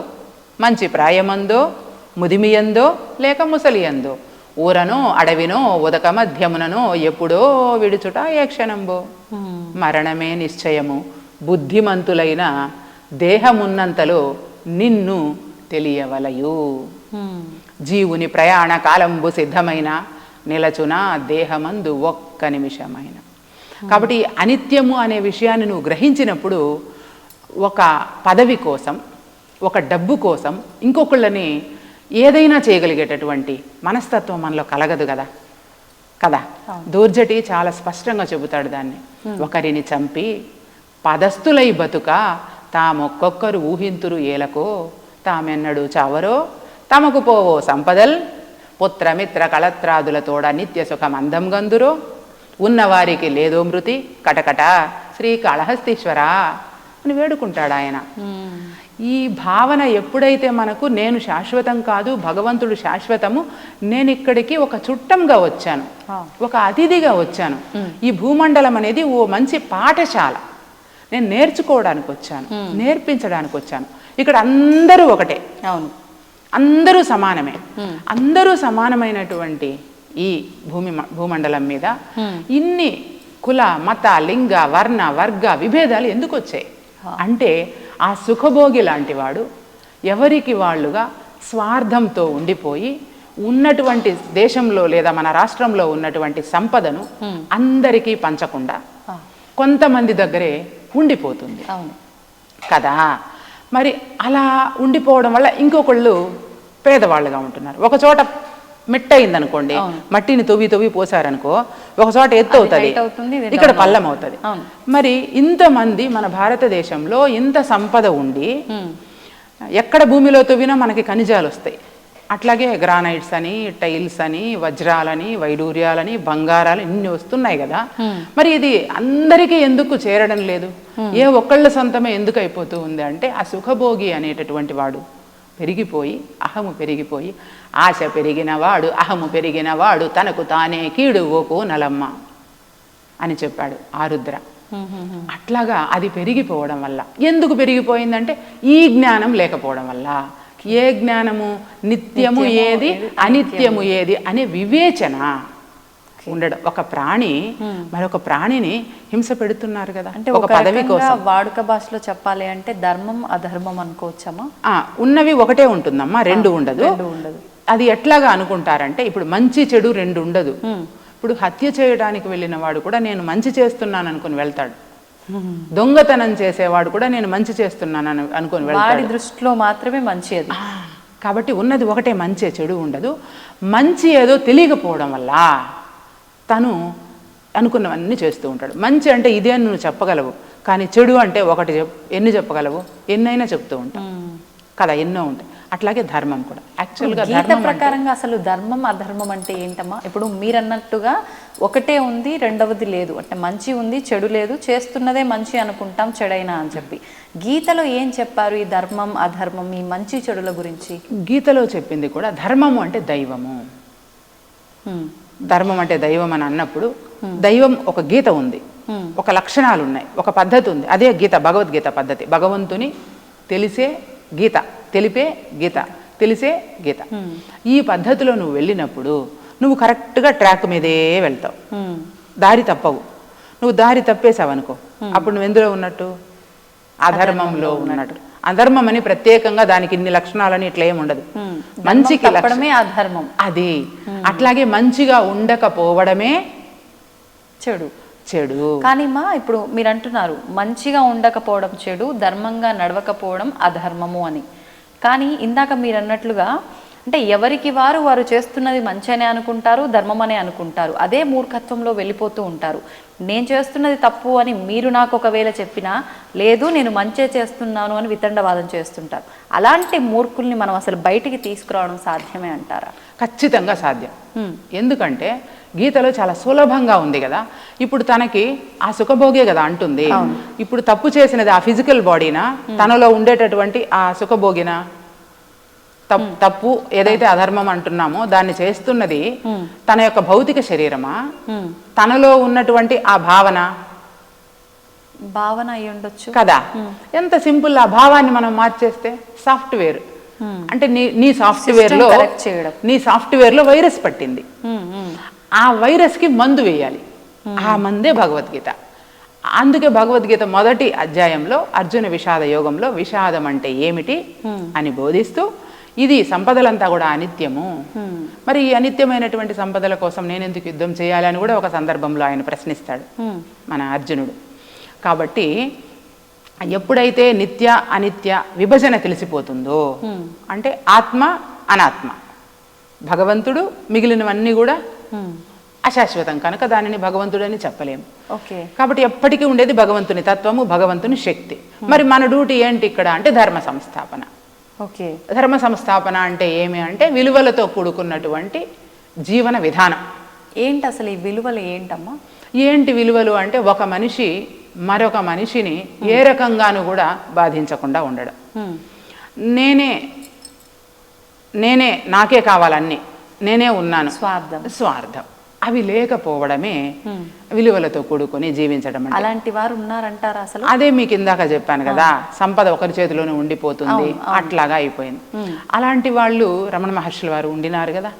మంచి ప్రాయమందో ముదిమియందో లేక ముసలియందో ఊరనో అడవినో ఉదక మధ్యముననో ఎప్పుడో విడుచుట ఏ క్షణంబో. మరణమే నిశ్చయము బుద్ధిమంతులైన దేహమున్నంతలో నిన్ను తెలియవలయు. జీవుని ప్రయాణ కాలంబు సిద్ధమైన నిలచున దేహమందు ఒక్క నిమిషమైన. కాబట్టి అనిత్యము అనే విషయాన్ని నువ్వు గ్రహించినప్పుడు ఒక పదవి కోసం ఒక డబ్బు కోసం ఇంకొకళ్ళని ఏదైనా చేయగలిగేటటువంటి మనస్తత్వం మనలో కలగదు కదా కదా. దూర్జటి చాలా స్పష్టంగా చెబుతాడు దాన్ని. ఒకరిని చంపి పదస్థులై బతుక తామొక్కొక్కరు ఊహింతురు ఏలకో తామెన్నడు చావరో తమకు పోవో సంపదల్ పుత్రమిత్ర కళత్రాదులతోడ నిత్య సుఖం అందం గందురో ఉన్నవారికి లేదో మృతి కటకట శ్రీకాళహస్తీశ్వర అని వేడుకుంటాడు ఆయన. ఈ భావన ఎప్పుడైతే మనకు నేను శాశ్వతం కాదు, భగవంతుడు శాశ్వతము, నేను ఇక్కడికి ఒక చుట్టంగా వచ్చాను, ఒక అతిథిగా వచ్చాను, ఈ భూమండలం అనేది ఓ మంచి పాఠశాల, నేను నేర్చుకోవడానికి వచ్చాను, నేర్పించడానికి వచ్చాను, ఇక్కడ అందరూ ఒకటే, అవును అందరూ సమానమే, అందరూ సమానమైనటువంటి ఈ భూమండలం మీద ఇన్ని కుల మత లింగ వర్ణ వర్గ విభేదాలు ఎందుకు వచ్చాయి అంటే ఆ సుఖభోగి లాంటి వాడు ఎవరికి వాళ్ళుగా స్వార్థంతో ఉండిపోయి ఉన్నటువంటి దేశంలో లేదా మన రాష్ట్రంలో ఉన్నటువంటి సంపదను అందరికీ పంచకుండా కొంతమంది దగ్గరే ఉండిపోతుంది కదా. మరి అలా ఉండిపోవడం వల్ల ఇంకొకళ్ళు పేదవాళ్ళుగా ఉంటున్నారు. ఒక చోట మెట్టయిందనుకోండి, మట్టిని తవ్వి పోసారనుకో, ఒక చోట ఎత్తు అవుతుంది, ఇక్కడ పల్లం అవుతుంది. మరి ఇంతమంది మన భారతదేశంలో ఇంత సంపద ఉండి ఎక్కడ భూమిలో తవ్వినా మనకి ఖనిజాలు వస్తాయి. అట్లాగే గ్రానైట్స్ అని, టైల్స్ అని, వజ్రాలని, వైడూర్యాలని, బంగారాలు ఇన్ని వస్తున్నాయి కదా. మరి ఇది అందరికీ ఎందుకు చేరడం లేదు? ఏ ఒక్కళ్ళ సొంతమే ఎందుకు అయిపోతూ ఉంది అంటే ఆ సుఖభోగి అనేటటువంటి వాడు పెరిగిపోయి, అహము పెరిగిపోయి, ఆశ పెరిగిన వాడు అహము పెరిగిన వాడు తనకు తానే కీడు ఓకో నలమ్మ అని చెప్పాడు ఆరుద్ర. అట్లాగా అది పెరిగిపోవడం వల్ల, ఎందుకు పెరిగిపోయిందంటే ఈ జ్ఞానం లేకపోవడం వల్ల. ఏ జ్ఞానము? నిత్యము ఏది అనిత్యము ఏది అనే వివేచన ఉండడం. ఒక ప్రాణి మరొక ప్రాణిని హింస పెడుతున్నారు కదా, అంటే ఒక పదవి కోసం. వాడుక భాషలో చెప్పాలి అంటే ధర్మం అధర్మం అనుకోవచ్చమ్మా? ఉన్నవి ఒకటే ఉంటుందమ్మా, రెండు ఉండదు. అది ఎట్లాగా అనుకుంటారంటే ఇప్పుడు మంచి చెడు రెండు ఉండదు. ఇప్పుడు హత్య చేయడానికి వెళ్ళిన వాడు కూడా నేను మంచి చేస్తున్నాను అనుకుని వెళ్తాడు, దొంగతనం చేసేవాడు కూడా నేను మంచి చేస్తున్నాను అనుకుని వెళ్తాడు. వాడి దృష్టిలో మాత్రమే మంచి అది. కాబట్టి ఉన్నది ఒకటే, మంచి చెడు ఉండదు. మంచి ఏదో తెలియకపోవడం వల్ల తను అనుకున్నవన్నీ చేస్తూ ఉంటాడు. మంచి అంటే ఇదే నువ్వు చెప్పగలవు, కానీ చెడు అంటే ఒకటి ఎన్ని చెప్పగలవు? ఎన్నైనా చెప్తూ ఉంటాం కదా, ఎన్నో ఉంటాయి. అట్లాగే ధర్మం కూడా. యాక్చువల్గా గీత ప్రకారంగా అసలు ధర్మం అధర్మం అంటే ఏంటమ్మా? ఇప్పుడు మీరు అన్నట్టుగా ఒకటే ఉంది, రెండవది లేదు, అంటే మంచి ఉంది చెడు లేదు, చేస్తున్నదే మంచి అనుకుంటాం చెడైనా అని చెప్పి. గీతలో ఏం చెప్పారు ఈ ధర్మం అధర్మం, ఈ మంచి చెడుల గురించి? గీతలో చెప్పింది కూడా ధర్మము అంటే దైవము. ధర్మం అంటే దైవం అని అన్నప్పుడు దైవం ఒక గీత ఉంది, ఒక లక్షణాలు ఉన్నాయి, ఒక పద్ధతి ఉంది. అదే గీత, భగవద్గీత పద్ధతి. భగవంతుని తెలిసే గీత, తెలిపే గీత, తెలిసే గీత. ఈ పద్ధతిలో నువ్వు వెళ్ళినప్పుడు నువ్వు కరెక్ట్గా ట్రాక్ మీదే వెళ్తావు, దారి తప్పవు. నువ్వు దారి తప్పేసావు అనుకో, అప్పుడు నువ్వు ఎందులో ఉన్నట్టు? అధర్మంలో ఉన్నట్టు. అధర్మం అని ప్రత్యేకంగా దానికి ఇన్ని లక్షణాలని ఇట్లా ఏమి ఉండదు. మంచికి అధర్మం అది. అట్లాగే మంచిగా ఉండకపోవడమే చెడు. చెడు. కానీ మా ఇప్పుడు మీరు అంటున్నారు మంచిగా ఉండకపోవడం చెడు, ధర్మంగా నడవకపోవడం అధర్మము అని. కానీ ఇందాక మీరు అన్నట్లుగా అంటే ఎవరికి వారు చేస్తున్నది మంచి అనే అనుకుంటారు, ధర్మం అనే అనుకుంటారు. అదే మూర్ఖత్వంలో వెళ్ళిపోతూ ఉంటారు. నేను చేస్తున్నది తప్పు అని మీరు నాకు ఒకవేళ చెప్పినా, లేదు నేను మంచే చేస్తున్నాను అని వితండవాదం చేస్తుంటారు. అలాంటి మూర్ఖుల్ని మనం అసలు బయటికి తీసుకురావడం సాధ్యమే అంటారా? ఖచ్చితంగా సాధ్యం. ఎందుకంటే గీతలో చాలా సులభంగా ఉంది కదా. ఇప్పుడు తనకి ఆ సుఖభోగే కదా అంటుంది. ఇప్పుడు తప్పు చేసినది ఆ ఫిజికల్ బాడీనా, తనలో ఉండేటటువంటి ఆ సుఖభోగినా? తప్పు ఏదైతే అధర్మం అంటున్నామో దాన్ని చేస్తున్నది తన యొక్క భౌతిక శరీరమా, తనలో ఉన్నటువంటి ఆ భావన అయి ఉండొచ్చు కదా. ఎంత సింపుల్. ఆ భావాన్ని మనం మార్చేస్తే సాఫ్ట్వేర్ అంటే నీ సాఫ్ట్వేర్ లో వైరస్ పట్టింది. ఆ వైరస్ కి మందు వేయాలి. ఆ మందే భగవద్గీత. అందుకే భగవద్గీత మొదటి అధ్యాయంలో అర్జున విషాద యోగంలో విషాదం అంటే ఏమిటి అని బోధిస్తూ, ఇది సంపదలంతా కూడా అనిత్యము, మరి ఈ అనిత్యమైనటువంటి సంపదల కోసం నేను ఎందుకు యుద్ధం చేయాలి అని కూడా ఒక సందర్భంలో ఆయన ప్రశ్నిస్తాడు మన అర్జునుడు. కాబట్టి ఎప్పుడైతే నిత్య అనిత్య విభజన తెలిసిపోతుందో, అంటే ఆత్మ అనాత్మ, భగవంతుడు మిగిలినవన్నీ కూడా అశాశ్వతం కనుక దానిని భగవంతుడని చెప్పలేము. కాబట్టి ఎప్పటికీ ఉండేది భగవంతుని తత్వము, భగవంతుని శక్తి. మరి మన డ్యూటీ ఏంటి ఇక్కడ అంటే ధర్మ సంస్థాపన. ధర్మ సంస్థాపన అంటే ఏమి అంటే విలువలతో కూడుకున్నటువంటి జీవన విధానం. ఏంటి అసలు ఈ విలువలు ఏంటమ్మా? ఏంటి విలువలు అంటే ఒక మనిషి మరొక మనిషిని ఏ రకంగానూ కూడా బాధించకుండా ఉండడం. నేనే నాకే కావాలన్నీ, నేనే ఉన్నాను, స్వార్థం అవి లేకపోవడమే విలువలతో కూడుకొని జీవించడం. అలాంటి వారు ఉన్నారంటారా అసలు? అదే మీకు ఇందాక చెప్పాను కదా, సంపద ఒకరి చేతిలోనే ఉండిపోతుంది, అట్లాగా అయిపోయింది. అలాంటి వాళ్ళు రమణ మహర్షుల వారు ఉండినారు కదా,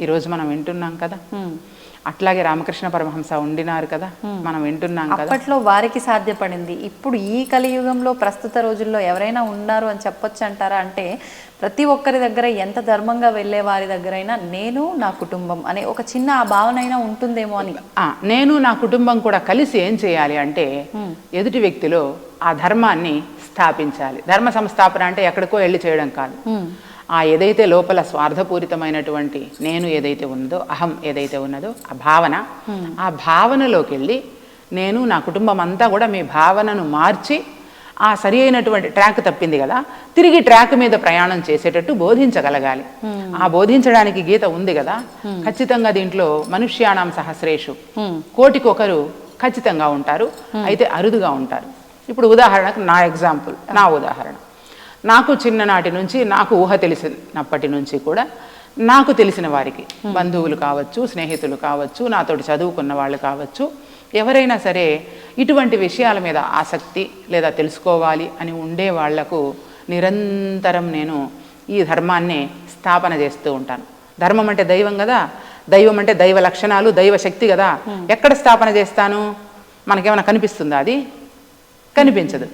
ఈరోజు మనం వింటున్నాం కదా. అట్లాగే రామకృష్ణ పరమహంస ఉండినారు కదా, మనం వింటున్నాం కదా. అప్పట్లో వారికి సాధ్యపడింది. ఇప్పుడు ఈ కలియుగంలో ప్రస్తుత రోజుల్లో ఎవరైనా ఉన్నారు అని చెప్పొచ్చు అంటారా? అంటే ప్రతి ఒక్కరి దగ్గర ఎంత ధర్మంగా వెళ్ళే వారి దగ్గరైనా నేను నా కుటుంబం అనే ఒక చిన్న ఆ భావన అయినా ఉంటుందేమో అని. నేను నా కుటుంబం కూడా కలిసి ఏం చేయాలి అంటే ఎదుటి వ్యక్తిలో ఆ ధర్మాన్ని స్థాపించాలి. ధర్మ సంస్థాపన అంటే ఎక్కడికో వెళ్ళి చేయడం కాదు. ఏదైతే లోపల స్వార్థపూరితమైనటువంటి నేను ఏదైతే ఉన్నదో, అహం ఏదైతే ఉన్నదో ఆ భావనలోకి వెళ్ళి నేను నా కుటుంబం అంతా కూడా మీ భావనను మార్చి ఆ సరి అయినటువంటి ట్రాక్ తప్పింది కదా, తిరిగి ట్రాక్ మీద ప్రయాణం చేసేటట్టు బోధించగలగాలి. ఆ బోధించడానికి గీత ఉంది కదా. ఖచ్చితంగా దీంట్లో మనుష్యాణం సహస్రేషు, కోటికొకరు ఖచ్చితంగా ఉంటారు, అయితే అరుదుగా ఉంటారు. ఇప్పుడు ఉదాహరణకు నా ఉదాహరణ, నాకు చిన్ననాటి నుంచి, నాకు ఊహ తెలిసినప్పటి నుంచి కూడా నాకు తెలిసిన వారికి, బంధువులు కావచ్చు, స్నేహితులు కావచ్చు, నాతోటి చదువుకున్న వాళ్ళు కావచ్చు, ఎవరైనా సరే ఇటువంటి విషయాల మీద ఆసక్తి లేదా తెలుసుకోవాలి అని ఉండే వాళ్లకు నిరంతరం నేను ఈ ధర్మాన్ని స్థాపన చేస్తూ ఉంటాను. ధర్మం అంటే దైవం కదా, దైవం అంటే దైవ లక్షణాలు, దైవ శక్తి కదా. ఎక్కడ స్థాపన చేస్తాను? మనకేమైనా కనిపిస్తుందా? అది కనిపించదు.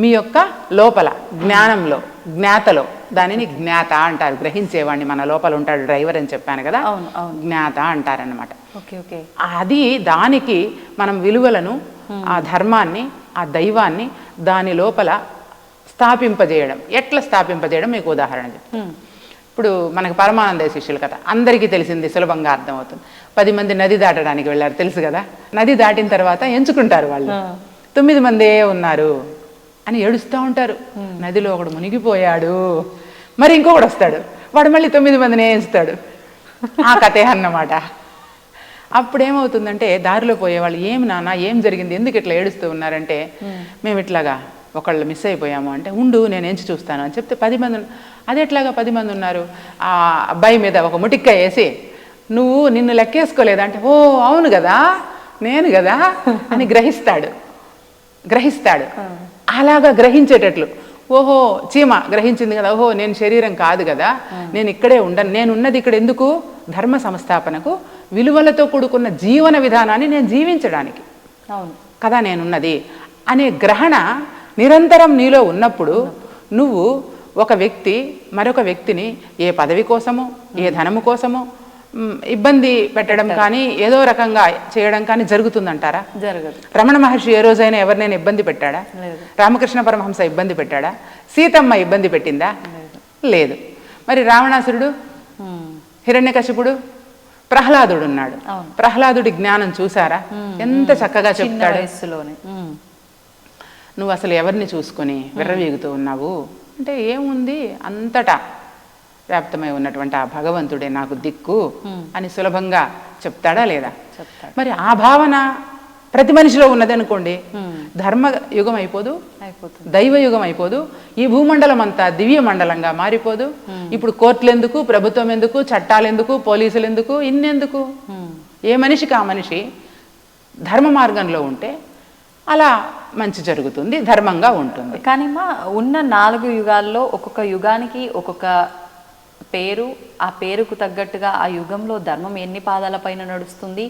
మీ యొక్క లోపల జ్ఞానంలో, జ్ఞాతలో, దానిని జ్ఞాత అంటారు. గ్రహించేవాడిని మన లోపల ఉంటాడు డ్రైవర్ అని చెప్పాను కదా, జ్ఞాత అంటారనమాట. అది దానికి మనం విలువలను, ఆ ధర్మాన్ని, ఆ దైవాన్ని దాని లోపల స్థాపింపజేయడం. ఎట్లా స్థాపింపజేయడం మీకు ఉదాహరణ చెప్తాను. ఇప్పుడు మనకి పరమానంద శిష్యుల కథ అందరికీ తెలిసింది, సులభంగా అర్థమవుతుంది. 10 మంది నది దాటడానికి వెళ్ళారు, తెలుసు కదా. నది దాటిన తర్వాత ఎంచుకుంటారు వాళ్ళు, 9 మందే ఉన్నారు అని ఏడుస్తూ ఉంటారు. నదిలో ఒకడు మునిగిపోయాడు, మరి ఇంకొకడు వస్తాడు, వాడు మళ్ళీ 9 మందిని ఎంచుతాడు. ఆ కథే అన్నమాట. అప్పుడేమవుతుందంటే దారిలో పోయేవాళ్ళు, ఏం నాన్న ఏం జరిగింది, ఎందుకు ఇట్లా ఏడుస్తూ ఉన్నారంటే, మేము ఇట్లాగా ఒకళ్ళు మిస్ అయిపోయాము అంటే, ఉండు నేను ఎంచి చూస్తాను అని చెప్తే 10 మంది. అది ఎట్లాగా 10 మంది ఉన్నారు? ఆ అబ్బాయి మీద ఒక ముటిక్క వేసి, నిన్ను లెక్కేసుకోలేదంటే, ఓ అవును కదా, నేను కదా అని గ్రహిస్తాడు. అలాగా గ్రహించేటట్లు, ఓహో చీమ గ్రహించింది కదా, ఓహో నేను శరీరం కాదు కదా, నేను ఇక్కడే ఉండను, నేను ఉన్నది ఇక్కడ ఎందుకు? ధర్మ సంస్థాపనకు, విలువలతో కూడుకున్న జీవన విధానాన్ని నేను జీవించడానికి కదా నేనున్నది అనే గ్రహణ నిరంతరం నీలో ఉన్నప్పుడు, నువ్వు ఒక వ్యక్తి మరొక వ్యక్తిని ఏ పదవి కోసమో, ఏ ధనము కోసమో ఇబ్బంది పెట్టడం కానీ, ఏదో రకంగా చేయడం కానీ జరుగుతుందంటారా? జరగదు. రమణ మహర్షి ఏ రోజైనా ఎవరినైనా ఇబ్బంది పెట్టాడా? రామకృష్ణ పరమహంస ఇబ్బంది పెట్టాడా? సీతమ్మ ఇబ్బంది పెట్టిందా? లేదు. మరి రావణాసురుడు, హిరణ్యకశిపుడు, ప్రహ్లాదుడు ఉన్నాడు. ప్రహ్లాదుడి జ్ఞానం చూసారా? ఎంత చక్కగా చెప్తాడు. నువ్వు అసలు ఎవరిని చూసుకొని విర్రవీగుతూ ఉన్నావు అంటే, ఏముంది, అంతటా వ్యాప్తమై ఉన్నటువంటి ఆ భగవంతుడే నాకు దిక్కు అని సులభంగా చెప్తాడా లేదా? మరి ఆ భావన ప్రతి మనిషిలో ఉన్నది అనుకోండి, ధర్మ యుగం అయిపోదు, దైవ యుగం అయిపోదు, ఈ భూమండలం అంతా దివ్య మండలంగా మారిపోదు. ఇప్పుడు కోర్టులు ఎందుకు, ప్రభుత్వం ఎందుకు, చట్టాలు ఎందుకు, పోలీసులు ఎందుకు, ఇన్నెందుకు? ఏ మనిషికి ఆ మనిషి ధర్మ మార్గంలో ఉంటే అలా మంచి జరుగుతుంది, ధర్మంగా ఉంటుంది. కానీ మా ఉన్న 4 యుగాల్లో ఒక్కొక్క యుగానికి ఒక్కొక్క పేరు, ఆ పేరుకు తగ్గట్టుగా ఆ యుగంలో ధర్మం ఎన్ని పాదాల పైన నడుస్తుంది,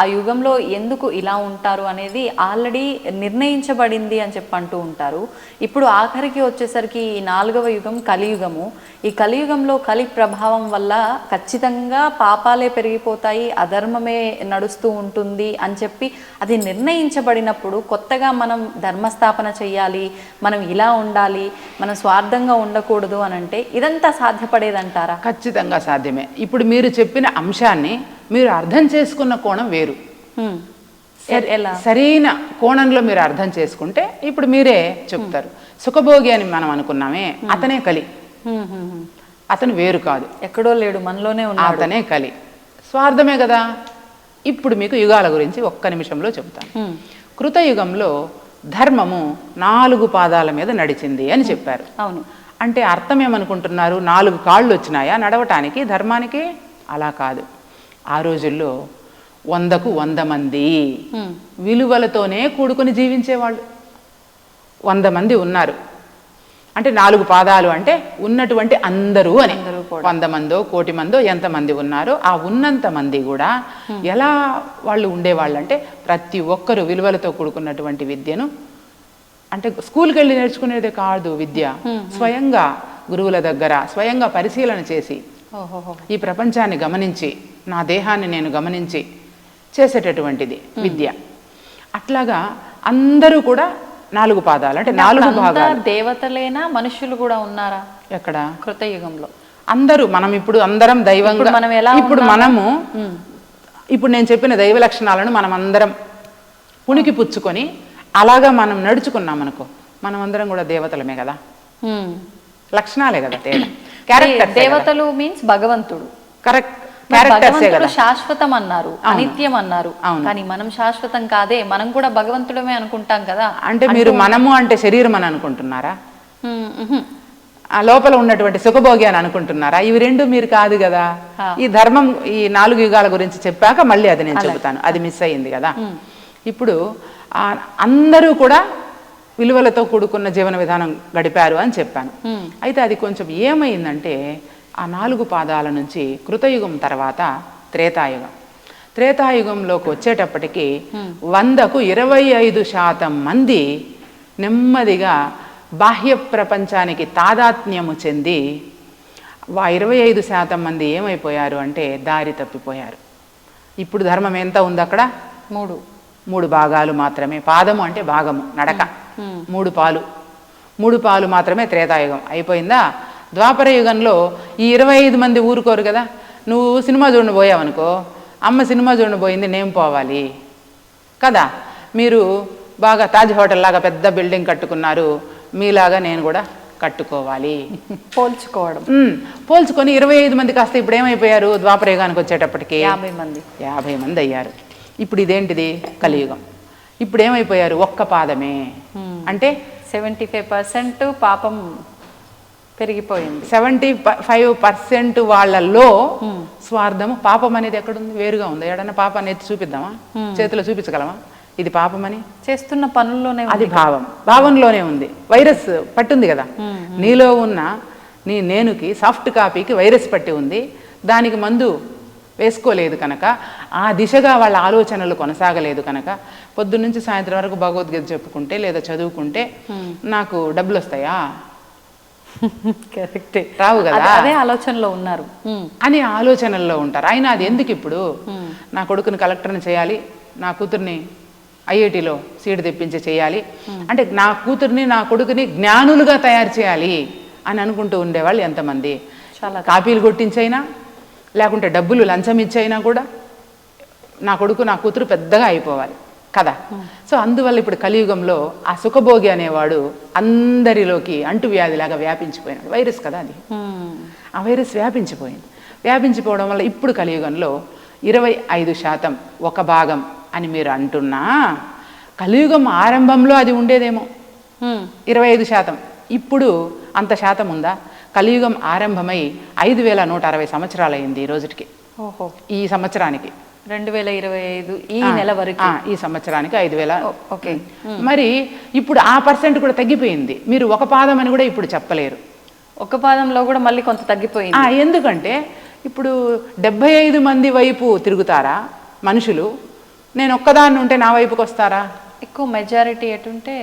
ఆ యుగంలో ఎందుకు ఇలా ఉంటారు అనేది ఆల్రెడీ నిర్ణయించబడింది అని చెప్పి అంటూ ఉంటారు. ఇప్పుడు ఆఖరికి వచ్చేసరికి ఈ 4వ యుగం కలియుగము. ఈ కలియుగంలో కలి ప్రభావం వల్ల ఖచ్చితంగా పాపాలే పెరిగిపోతాయి, అధర్మమే నడుస్తూ ఉంటుంది అని చెప్పి అది నిర్ణయించబడినప్పుడు కొత్తగా మనం ధర్మస్థాపన చెయ్యాలి, మనం ఇలా ఉండాలి, మనం స్వార్థంగా ఉండకూడదు అని అంటే ఇదంతా సాధ్యపడేదంటారా? ఖచ్చితంగా సాధ్యమే. ఇప్పుడు మీరు చెప్పిన అంశాన్ని మీరు అర్థం చేసుకున్న కోణం వేరు. సరైన కోణంలో మీరు అర్థం చేసుకుంటే ఇప్పుడు మీరే చెప్తారు. సుఖభోగి అని మనం అనుకున్నామే, అతనే కలి, అతను వేరు కాదు, ఎక్కడో లేడు, మనలోనే ఉన్నాడు, అతనే కలి. స్వార్థమే కదా. ఇప్పుడు మీకు యుగాల గురించి ఒక్క నిమిషంలో చెప్తాను. కృతయుగంలో ధర్మము 4 పాదాల మీద నడిచింది అని చెప్పారు. అవును. అంటే అర్థం ఏమనుకుంటున్నారు? 4 కాళ్ళు వచ్చినాయా నడవటానికి, ధర్మానికి? అలా కాదు. ఆ రోజుల్లో 100కు 100 మంది విలువలతోనే కూడుకొని జీవించేవాళ్ళు. 100 మంది ఉన్నారు అంటే 4 పాదాలు అంటే ఉన్నటువంటి అందరూ అని. 100 మందో 1,00,00,000 మందో ఎంతమంది ఉన్నారో ఆ ఉన్నంత మంది కూడా ఎలా వాళ్ళు ఉండేవాళ్ళు అంటే ప్రతి ఒక్కరూ విలువలతో కూడుకున్నటువంటి విద్యను, అంటే స్కూల్కి వెళ్ళి నేర్చుకునేదే కాదు విద్య, స్వయంగా గురువుల దగ్గర స్వయంగా పరిశీలన చేసి ఈ ప్రపంచాన్ని గమనించి నా దేహాన్ని నేను గమనించి చేసేటటువంటిది విద్య. అట్లాగా అందరూ కూడా 4 పాదాలు అంటే 4 భాగాలు. దేవతలేనా, మనుషులు కూడా ఉన్నారా ఎక్కడ? కృతయుగంలో అందరూ. మనం ఇప్పుడు అందరం దైవంగా, ఇప్పుడు మనము ఇప్పుడు నేను చెప్పిన దైవ లక్షణాలను మనం అందరం పుణికి పుచ్చుకొని అలాగా మనం నడుచుకున్నాం అనుకో, మనం అందరం కూడా దేవతలమే కదా. లక్షణాలే కదా తేడా. క్యారెక్టర్. దేవతలు మీన్స్ భగవంతుడు. కరెక్ట్. శాశ్వతం అన్నారు, అనిత్యం అన్నారు. కానీ మనం శాశ్వతం కాదే, మనం కూడా భగవంతుడమే అనుకుంటాం కదా. అంటే మీరు మనము అంటే శరీరం అని అనుకుంటున్నారా? ఆ లోపల ఉన్నటువంటి సుఖభోగి అని అనుకుంటున్నారా? ఇవి 2 మీరు కాదు కదా. ఈ ధర్మం ఈ 4 యుగాల గురించి చెప్పాక మళ్ళీ అది నేను చెబుతాను, అది మిస్ అయ్యింది కదా. ఇప్పుడు అందరూ కూడా విలువలతో కూడుకున్న జీవన విధానం గడిపారు అని చెప్పాను. అయితే అది కొంచెం ఏమైందంటే ఆ 4 పాదాల నుంచి కృతయుగం తర్వాత త్రేతాయుగం. త్రేతాయుగంలోకి వచ్చేటప్పటికి 100కు 25% మంది నెమ్మదిగా బాహ్య ప్రపంచానికి తాదాత్మ్యము చెంది 25% మంది ఏమైపోయారు అంటే దారి తప్పిపోయారు. ఇప్పుడు ధర్మం ఎంత ఉంది అక్కడ? 3 భాగాలు మాత్రమే. పాదము అంటే భాగము, నడక. 3 పాలు మాత్రమే త్రేతాయుగం అయిపోయిందా. ద్వాపర యుగంలో ఈ 25 మంది ఊరుకోరు కదా. నువ్వు సినిమా చూడని పోయావనుకో, అమ్మ సినిమా చూడని పోయింది, నేను పోవాలి కదా. మీరు బాగా తాజ్ హోటల్ లాగా పెద్ద బిల్డింగ్ కట్టుకున్నారు, మీలాగా నేను కూడా కట్టుకోవాలి. పోల్చుకొని 25 మంది కాస్త ఇప్పుడు ఏమైపోయారు? ద్వాపర యుగానికి వచ్చేటప్పటికి 50 మంది అయ్యారు. ఇప్పుడు ఇదేంటిది? కలియుగం. ఇప్పుడు ఏమైపోయారు? 1 పాదమే. అంటే 75% పాపం పెరిగిపోయింది. 75% వాళ్ళలో స్వార్థము, పాపం అనేది ఎక్కడుంది? వేరుగా ఉంది. ఎడన్నా పాపాన్ని ఎత్తి చూపిద్దామా? చేతిలో చూపించగలమా ఇది పాపమని? చేస్తున్న పనుల్లోనే అది భావంలోనే ఉంది. వైరస్ పట్టుంది కదా నీలో ఉన్న నేనుకి, సాఫ్ట్ కాపీకి వైరస్ పట్టి ఉంది. దానికి మందు వేసుకోలేదు కనుక, ఆ దిశగా వాళ్ళ ఆలోచనలు కొనసాగలేదు కనుక, పొద్దున్నుంచి సాయంత్రం వరకు భగవద్గీత చెప్పుకుంటే లేదా చదువుకుంటే నాకు డబ్బులు వస్తాయా? కరెక్టే, రావు కదా. అదే ఆలోచనలో ఉన్నారు అని ఆలోచనల్లో ఉంటారు. అయినా అది ఎందుకు? ఇప్పుడు నా కొడుకుని కలెక్టర్ని చేయాలి, నా కూతుర్ని ఐఐటిలో సీటు తెప్పించి చేయాలి అంటే, నా కూతుర్ని నా కొడుకుని జ్ఞానులుగా తయారు చేయాలి అని అనుకుంటూ ఉండేవాళ్ళు ఎంతమంది. కాపీలు కొట్టించైనా లేకుంటే డబ్బులు లంచం ఇచ్చైనా కూడా నా కొడుకు నా కూతురు పెద్దగా అయిపోవాలి కదా. సో అందువల్ల ఇప్పుడు కలియుగంలో ఆ సుఖభోగి అనేవాడు అందరిలోకి అంటువ్యాధిలాగా వ్యాపించిపోయినాడు. వైరస్ కదా అది. ఆ వైరస్ వ్యాపించిపోయింది. వ్యాపించిపోవడం వల్ల ఇప్పుడు కలియుగంలో 25% 1 భాగం అని మీరు అంటున్నా, కలియుగం ఆరంభంలో అది ఉండేదేమో 25%. ఇప్పుడు అంత శాతం ఉందా? కలియుగం ఆరంభమై 5160 సంవత్సరాలు అయింది ఈ రోజుకి. ఓహో, ఈ సంవత్సరానికి 2025 ఈ నెల వరకు, ఈ సంవత్సరానికి 5000. ఓకే. మరి ఇప్పుడు ఆ పర్సెంట్ కూడా తగ్గిపోయింది. మీరు ఒక పాదం అని కూడా ఇప్పుడు చెప్పలేరు. ఒక పాదంలో కూడా మళ్ళీ కొంత తగ్గిపోయింది. ఎందుకంటే ఇప్పుడు 75 మంది వైపు తిరుగుతారా మనుషులు? నేను ఒక్కదాన్ని ఉంటే నా వైపుకి వస్తారా? ఎక్కువ మెజారిటీ ఎటుంటే.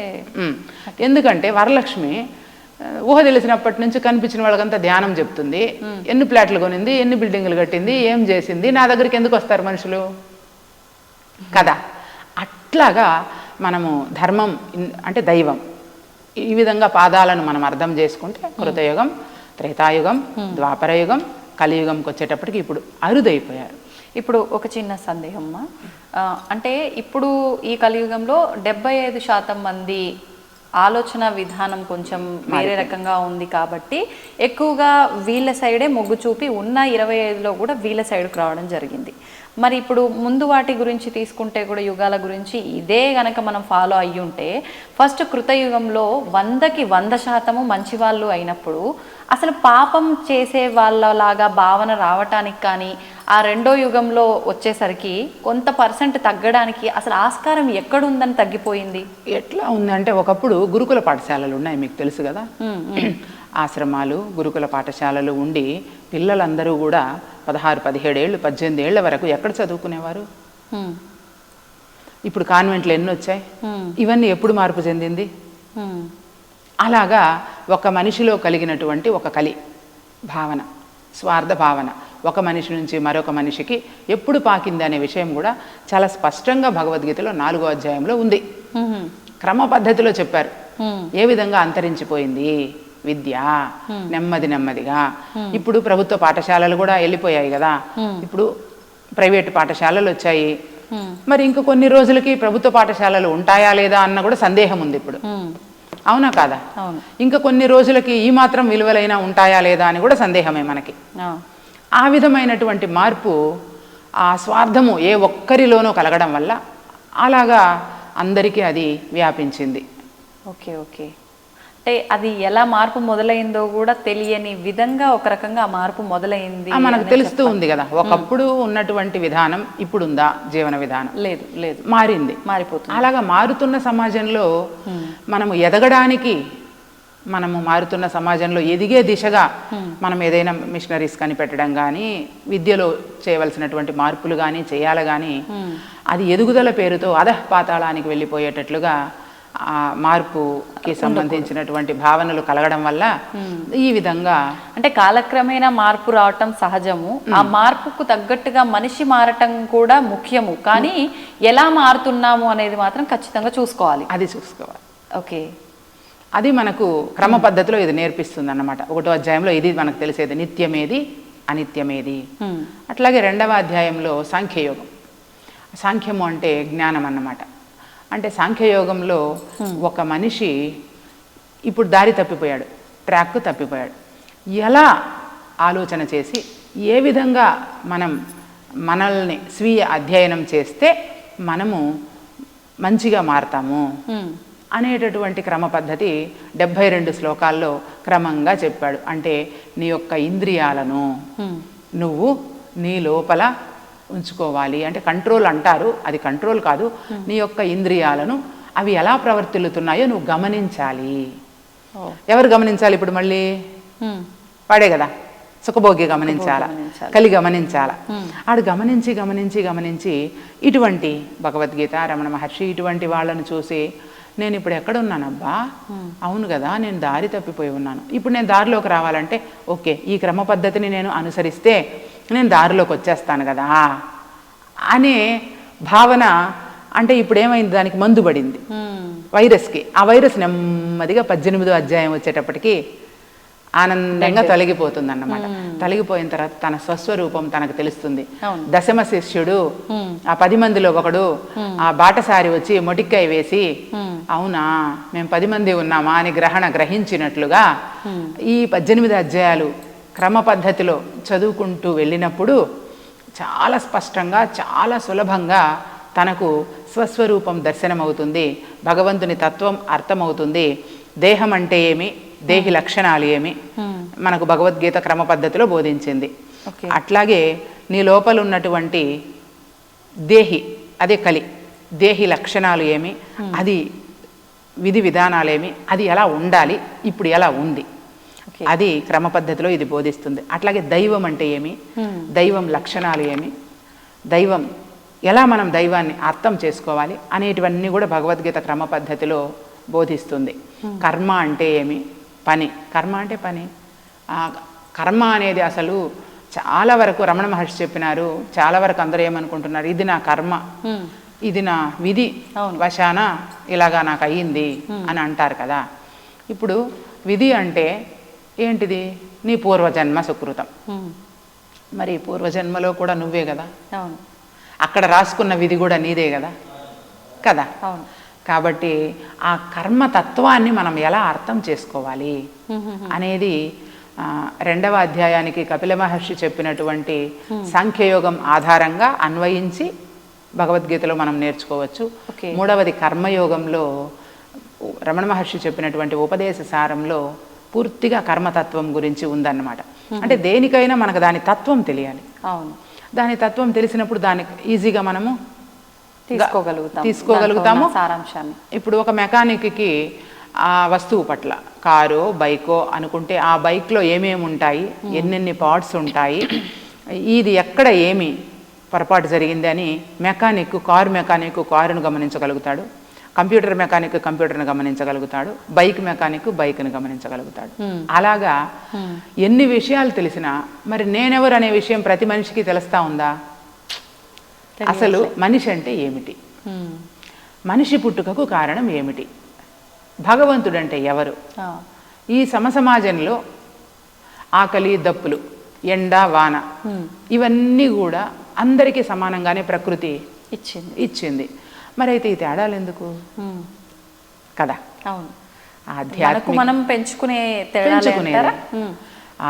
ఎందుకంటే వరలక్ష్మి ఊహ తెలిసినప్పటి నుంచి కనిపించిన వాళ్ళకంతా ధ్యానం చెప్తుంది. ఎన్ని ప్లాట్లు కొనింది, ఎన్ని బిల్డింగులు కట్టింది, ఏం చేసింది, నా దగ్గరికి ఎందుకు వస్తారు మనుషులు కదా? అట్లాగా మనము ధర్మం అంటే దైవం, ఈ విధంగా పాదాలను మనం అర్థం చేసుకుంటే కృతయుగం, త్రేతాయుగం, ద్వాపరయుగం, కలియుగంకి వచ్చేటప్పటికి ఇప్పుడు అరుదైపోయారు. ఇప్పుడు ఒక చిన్న సందేహం అమ్మా, అంటే ఇప్పుడు ఈ కలియుగంలో 75% మంది ఆలోచన విధానం కొంచెం వేరే రకంగా ఉంది కాబట్టి ఎక్కువగా వీళ్ళ సైడే మొగ్గు చూపి ఉన్న 25లో కూడా వీళ్ళ సైడ్కి రావడం జరిగింది. మరి ఇప్పుడు ముందు వాటి గురించి తీసుకుంటే కూడా యుగాల గురించి ఇదే గనక మనం ఫాలో అయ్యి ఉంటే ఫస్ట్ కృతయుగంలో 100కి 100% మంచి వాళ్ళు అయినప్పుడు అసలు పాపం చేసే వాళ్ళలాగా భావన రావటానికి కానీ ఆ రెండో యుగంలో వచ్చేసరికి కొంత పర్సెంట్ తగ్గడానికి అసలు ఆస్కారం ఎక్కడుందని తగ్గిపోయింది? ఎట్లా ఉందంటే ఒకప్పుడు గురుకుల పాఠశాలలు ఉన్నాయి, మీకు తెలుసు కదా. ఆశ్రమాలు, గురుకుల పాఠశాలలు ఉండి పిల్లలందరూ కూడా 16, 17 ఏళ్ళు, 18 ఏళ్ల వరకు ఎక్కడ చదువుకునేవారు? ఇప్పుడు కాన్వెంట్లు ఎన్ని వచ్చాయి? ఇవన్నీ ఎప్పుడు మార్పు చెందింది? అలాగా ఒక మనిషిలో కలిగినటువంటి ఒక కలి భావన, స్వార్థ భావన ఒక మనిషి నుంచి మరొక మనిషికి ఎప్పుడు పాకింది అనే విషయం కూడా చాలా స్పష్టంగా భగవద్గీతలో 4వ అధ్యాయంలో ఉంది. క్రమ పద్ధతిలో చెప్పారు ఏ విధంగా అంతరించిపోయింది విద్య నెమ్మదిగా. ఇప్పుడు ప్రభుత్వ పాఠశాలలు కూడా వెళ్ళిపోయాయి కదా, ఇప్పుడు ప్రైవేటు పాఠశాలలు వచ్చాయి. మరి ఇంక కొన్ని రోజులకి ప్రభుత్వ పాఠశాలలు ఉంటాయా లేదా అన్న కూడా సందేహం ఉంది ఇప్పుడు, అవునా కాదా? ఇంకా కొన్ని రోజులకి ఈ మాత్రం విలువలైనా ఉంటాయా లేదా అని కూడా సందేహమే మనకి. ఆ విధమైనటువంటి మార్పు, ఆ స్వార్థము ఏ ఒక్కరిలోనో కలగడం వల్ల అలాగా అందరికీ అది వ్యాపించింది. ఓకే ఓకే, అంటే అది ఎలా మార్పు మొదలైందో కూడా తెలియని విధంగా ఒక రకంగా మార్పు మొదలైంది మనకు తెలుస్తూ ఉంది కదా. ఒకప్పుడు ఉన్నటువంటి విధానం ఇప్పుడు ఉందా? జీవన విధానం లేదు లేదు, మారింది, మారిపోతుంది. అలాగా మారుతున్న సమాజంలో మనము ఎదగడానికి, మనము మారుతున్న సమాజంలో ఎదిగే దిశగా మనం ఏదైనా మిషనరీస్ కనిపెట్టడం కానీ, విద్యలో చేయవలసినటువంటి మార్పులు కానీ చేయాలి కానీ, అది ఎదుగుదల పేరుతో అధఃపాతాళానికి వెళ్ళిపోయేటట్లుగా ఆ మార్పుకి సంబంధించినటువంటి భావనలు కలగడం వల్ల ఈ విధంగా, అంటే కాలక్రమేణా మార్పు రావటం సహజము, ఆ మార్పుకు తగ్గట్టుగా మనిషి మారటం కూడా ముఖ్యము, కానీ ఎలా మారుతున్నాము అనేది మాత్రం ఖచ్చితంగా చూసుకోవాలి. అది చూసుకోవాలి. ఓకే, అది మనకు క్రమ పద్ధతిలో ఇది నేర్పిస్తుంది అన్నమాట. 1వ అధ్యాయంలో ఇది మనకు తెలిసేది, నిత్యమేది అనిత్యమేది. అట్లాగే 2వ అధ్యాయంలో సాంఖ్యయోగం. సాంఖ్యము అంటే జ్ఞానం అన్నమాట. అంటే సాంఖ్యయోగంలో ఒక మనిషి ఇప్పుడు దారి తప్పిపోయాడు, ట్రాక్ తప్పిపోయాడు. ఎలా ఆలోచన చేసి ఏ విధంగా మనల్ని స్వీయ అధ్యయనం చేస్తే మనము మంచిగా మారతాము అనేటటువంటి క్రమ పద్ధతి 72 శ్లోకాల్లో క్రమంగా చెప్పాడు. అంటే నీ యొక్క ఇంద్రియాలను నువ్వు నీ లోపల ఉంచుకోవాలి. అంటే కంట్రోల్ అంటారు, అది కంట్రోల్ కాదు. నీ యొక్క ఇంద్రియాలను అవి ఎలా ప్రవర్తిల్లుతున్నాయో నువ్వు గమనించాలి. ఎవరు గమనించాలి? ఇప్పుడు మళ్ళీ వాడే కదా, సుఖభోగి గమనించాలా, కలి గమనించాలా. ఆడు గమనించి గమనించి గమనించి ఇటువంటి భగవద్గీత, రమణ మహర్షి ఇటువంటి వాళ్ళను చూసి నేను ఇప్పుడు ఎక్కడున్నానబ్బా, అవును కదా నేను దారి తప్పిపోయి ఉన్నాను, ఇప్పుడు నేను దారిలోకి రావాలంటే ఓకే ఈ క్రమ పద్ధతిని నేను అనుసరిస్తే నేను దారిలోకి వచ్చేస్తాను కదా అనే భావన. అంటే ఇప్పుడు ఏమైంది, దానికి మందు పడింది వైరస్కి. ఆ వైరస్ నెమ్మదిగా 18వ అధ్యాయం వచ్చేటప్పటికి ఆనందంగా తొలగిపోతుంది అన్నమాట. తొలగిపోయిన తర్వాత తన స్వస్వరూపం తనకు తెలుస్తుంది. దశమ శిష్యుడు, ఆ 10 మందిలో ఒకడు, ఆ బాటసారి వచ్చి మొటిక్కాయ వేసి అవునా మేము 10 మంది ఉన్నామా అని గ్రహించినట్లుగా ఈ 18 అధ్యాయాలు క్రమ పద్ధతిలో చదువుకుంటూ వెళ్ళినప్పుడు చాలా స్పష్టంగా చాలా సులభంగా తనకు స్వస్వరూపం దర్శనమవుతుంది, భగవంతుని తత్వం అర్థమవుతుంది. దేహం అంటే ఏమి, దేహి లక్షణాలు ఏమి మనకు భగవద్గీత క్రమ పద్ధతిలో బోధించింది. అట్లాగే నీ లోపల ఉన్నటువంటి దేహి, అదే కలి, దేహి లక్షణాలు ఏమి, అది విధి విధానాలేమి, అది ఎలా ఉండాలి, ఇప్పుడు ఎలా ఉంది, అది క్రమ పద్ధతిలో ఇది బోధిస్తుంది. అట్లాగే దైవం అంటే ఏమి, దైవం లక్షణాలు ఏమి, దైవం ఎలా మనం దైవాన్ని అర్థం చేసుకోవాలి అనేటివన్నీ కూడా భగవద్గీత క్రమ పద్ధతిలో బోధిస్తుంది. కర్మ అంటే ఏమి, పని, కర్మ అంటే పని. కర్మ అనేది అసలు చాలా వరకు రమణ మహర్షి చెప్పినారు, చాలా వరకు అందరూ ఏమనుకుంటున్నారు, ఇది నా కర్మ, ఇది నా విధి వశాన ఇలాగా నాకు అయ్యింది అని అంటారు కదా. ఇప్పుడు విధి అంటే ఏంటిది, నీ పూర్వజన్మ సుకృతం. మరి పూర్వజన్మలో కూడా నువ్వే కదా, అక్కడ రాసుకున్న విధి కూడా నీదే కదా కదా. కాబట్టి ఆ కర్మతత్వాన్ని మనం ఎలా అర్థం చేసుకోవాలి అనేది 2వ అధ్యాయానికి కపిల మహర్షి చెప్పినటువంటి సాంఖ్యయోగం ఆధారంగా అన్వయించి భగవద్గీతలో మనం నేర్చుకోవచ్చు. 3వది కర్మయోగంలో రమణ మహర్షి చెప్పినటువంటి ఉపదేశ సారంలో పూర్తిగా కర్మతత్వం గురించి ఉందన్నమాట. అంటే దేనికైనా మనకు దాని తత్వం తెలియాలి. దాని తత్వం తెలిసినప్పుడు దాన్ని ఈజీగా మనము తీసుకోగలుగుతాము సారాంశాన్ని. ఇప్పుడు ఒక మెకానిక్కి ఆ వస్తువు పట్ల, కారో బైకో అనుకుంటే ఆ బైక్లో ఏమేమి ఉంటాయి, ఎన్నెన్ని పార్ట్స్ ఉంటాయి, ఇది ఎక్కడ ఏమి పొరపాటు జరిగింది అని కారు మెకానిక్ కారును గమనించగలుగుతాడు, కంప్యూటర్ మెకానిక్ కంప్యూటర్ను గమనించగలుగుతాడు, బైక్ మెకానిక్ బైక్ను గమనించగలుగుతాడు. అలాగా ఎన్ని విషయాలు తెలిసినా మరి నేనెవరు అనే విషయం ప్రతి మనిషికి తెలుస్తా ఉందా? అసలు మనిషి అంటే ఏమిటి, మనిషి పుట్టుకకు కారణం ఏమిటి, భగవంతుడంటే ఎవరు, ఈ సమసమాజంలో ఆకలి దప్పులు, ఎండ వాన ఇవన్నీ కూడా అందరికీ సమానంగానే ప్రకృతి ఇచ్చింది. మరి అయితే ఈ తేడాలు ఎందుకు కదా? మనం పెంచుకునేది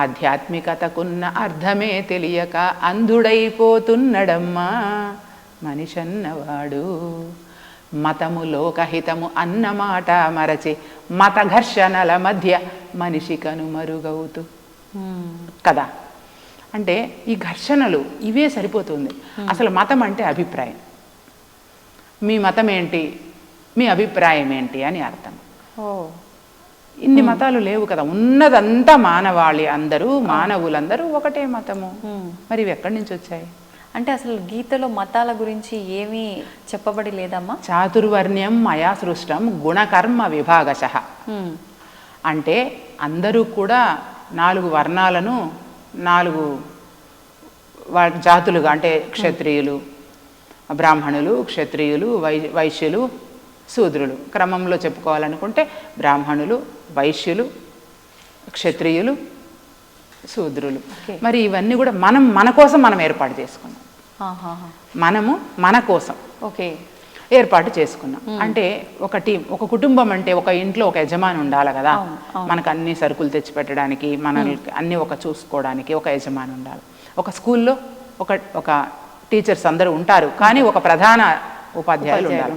ఆధ్యాత్మికతకున్న అర్థమే తెలియక అంధుడైపోతున్నడమ్మా మనిషన్నవాడు. మతము లోకహితము అన్నమాట మరచి మత ఘర్షణల మధ్య మనిషి కనుమరుగవుతూ కదా. అంటే ఈ ఘర్షణలు ఇవే సరిపోతుంది. అసలు మతం అంటే అభిప్రాయం. మీ మతం ఏంటి, మీ అభిప్రాయం ఏంటి అని అర్థం. ఇన్ని మతాలు లేవు కదా, ఉన్నదంతా మానవాళి, అందరూ మానవులందరూ ఒకటే మతము. మరి ఇవి ఎక్కడి నుంచి వచ్చాయి? అంటే అసలు గీతలో మతాల గురించి ఏమీ చెప్పబడి లేదమ్మా. చాతుర్వర్ణ్యం మయా సృష్టం గుణకర్మ విభాగశః. అంటే అందరూ కూడా 4 వర్ణాలను 4 జాతులుగా, అంటే క్షత్రియులు, బ్రాహ్మణులు, క్షత్రియులు, వైశ్యులు, శూద్రులు క్రమంలో చెప్పుకోవాలనుకుంటే బ్రాహ్మణులు, వైశ్యులు, క్షత్రియులు, శూద్రులు. మరి ఇవన్నీ కూడా మన కోసం మనం ఏర్పాటు చేసుకున్నాం. మనము మన కోసం ఏర్పాటు చేసుకున్నాం. అంటే ఒక టీం, ఒక కుటుంబం అంటే ఒక ఇంట్లో ఒక యజమాని ఉండాలి కదా. మనకు అన్ని సరుకులు తెచ్చిపెట్టడానికి, మనల్ని అన్ని చూసుకోవడానికి ఒక యజమాని ఉండాలి. ఒక స్కూల్లో ఒక టీచర్స్ అందరూ ఉంటారు, కానీ ఒక ప్రధాన ఉపాధ్యాయులు ఉండాలి.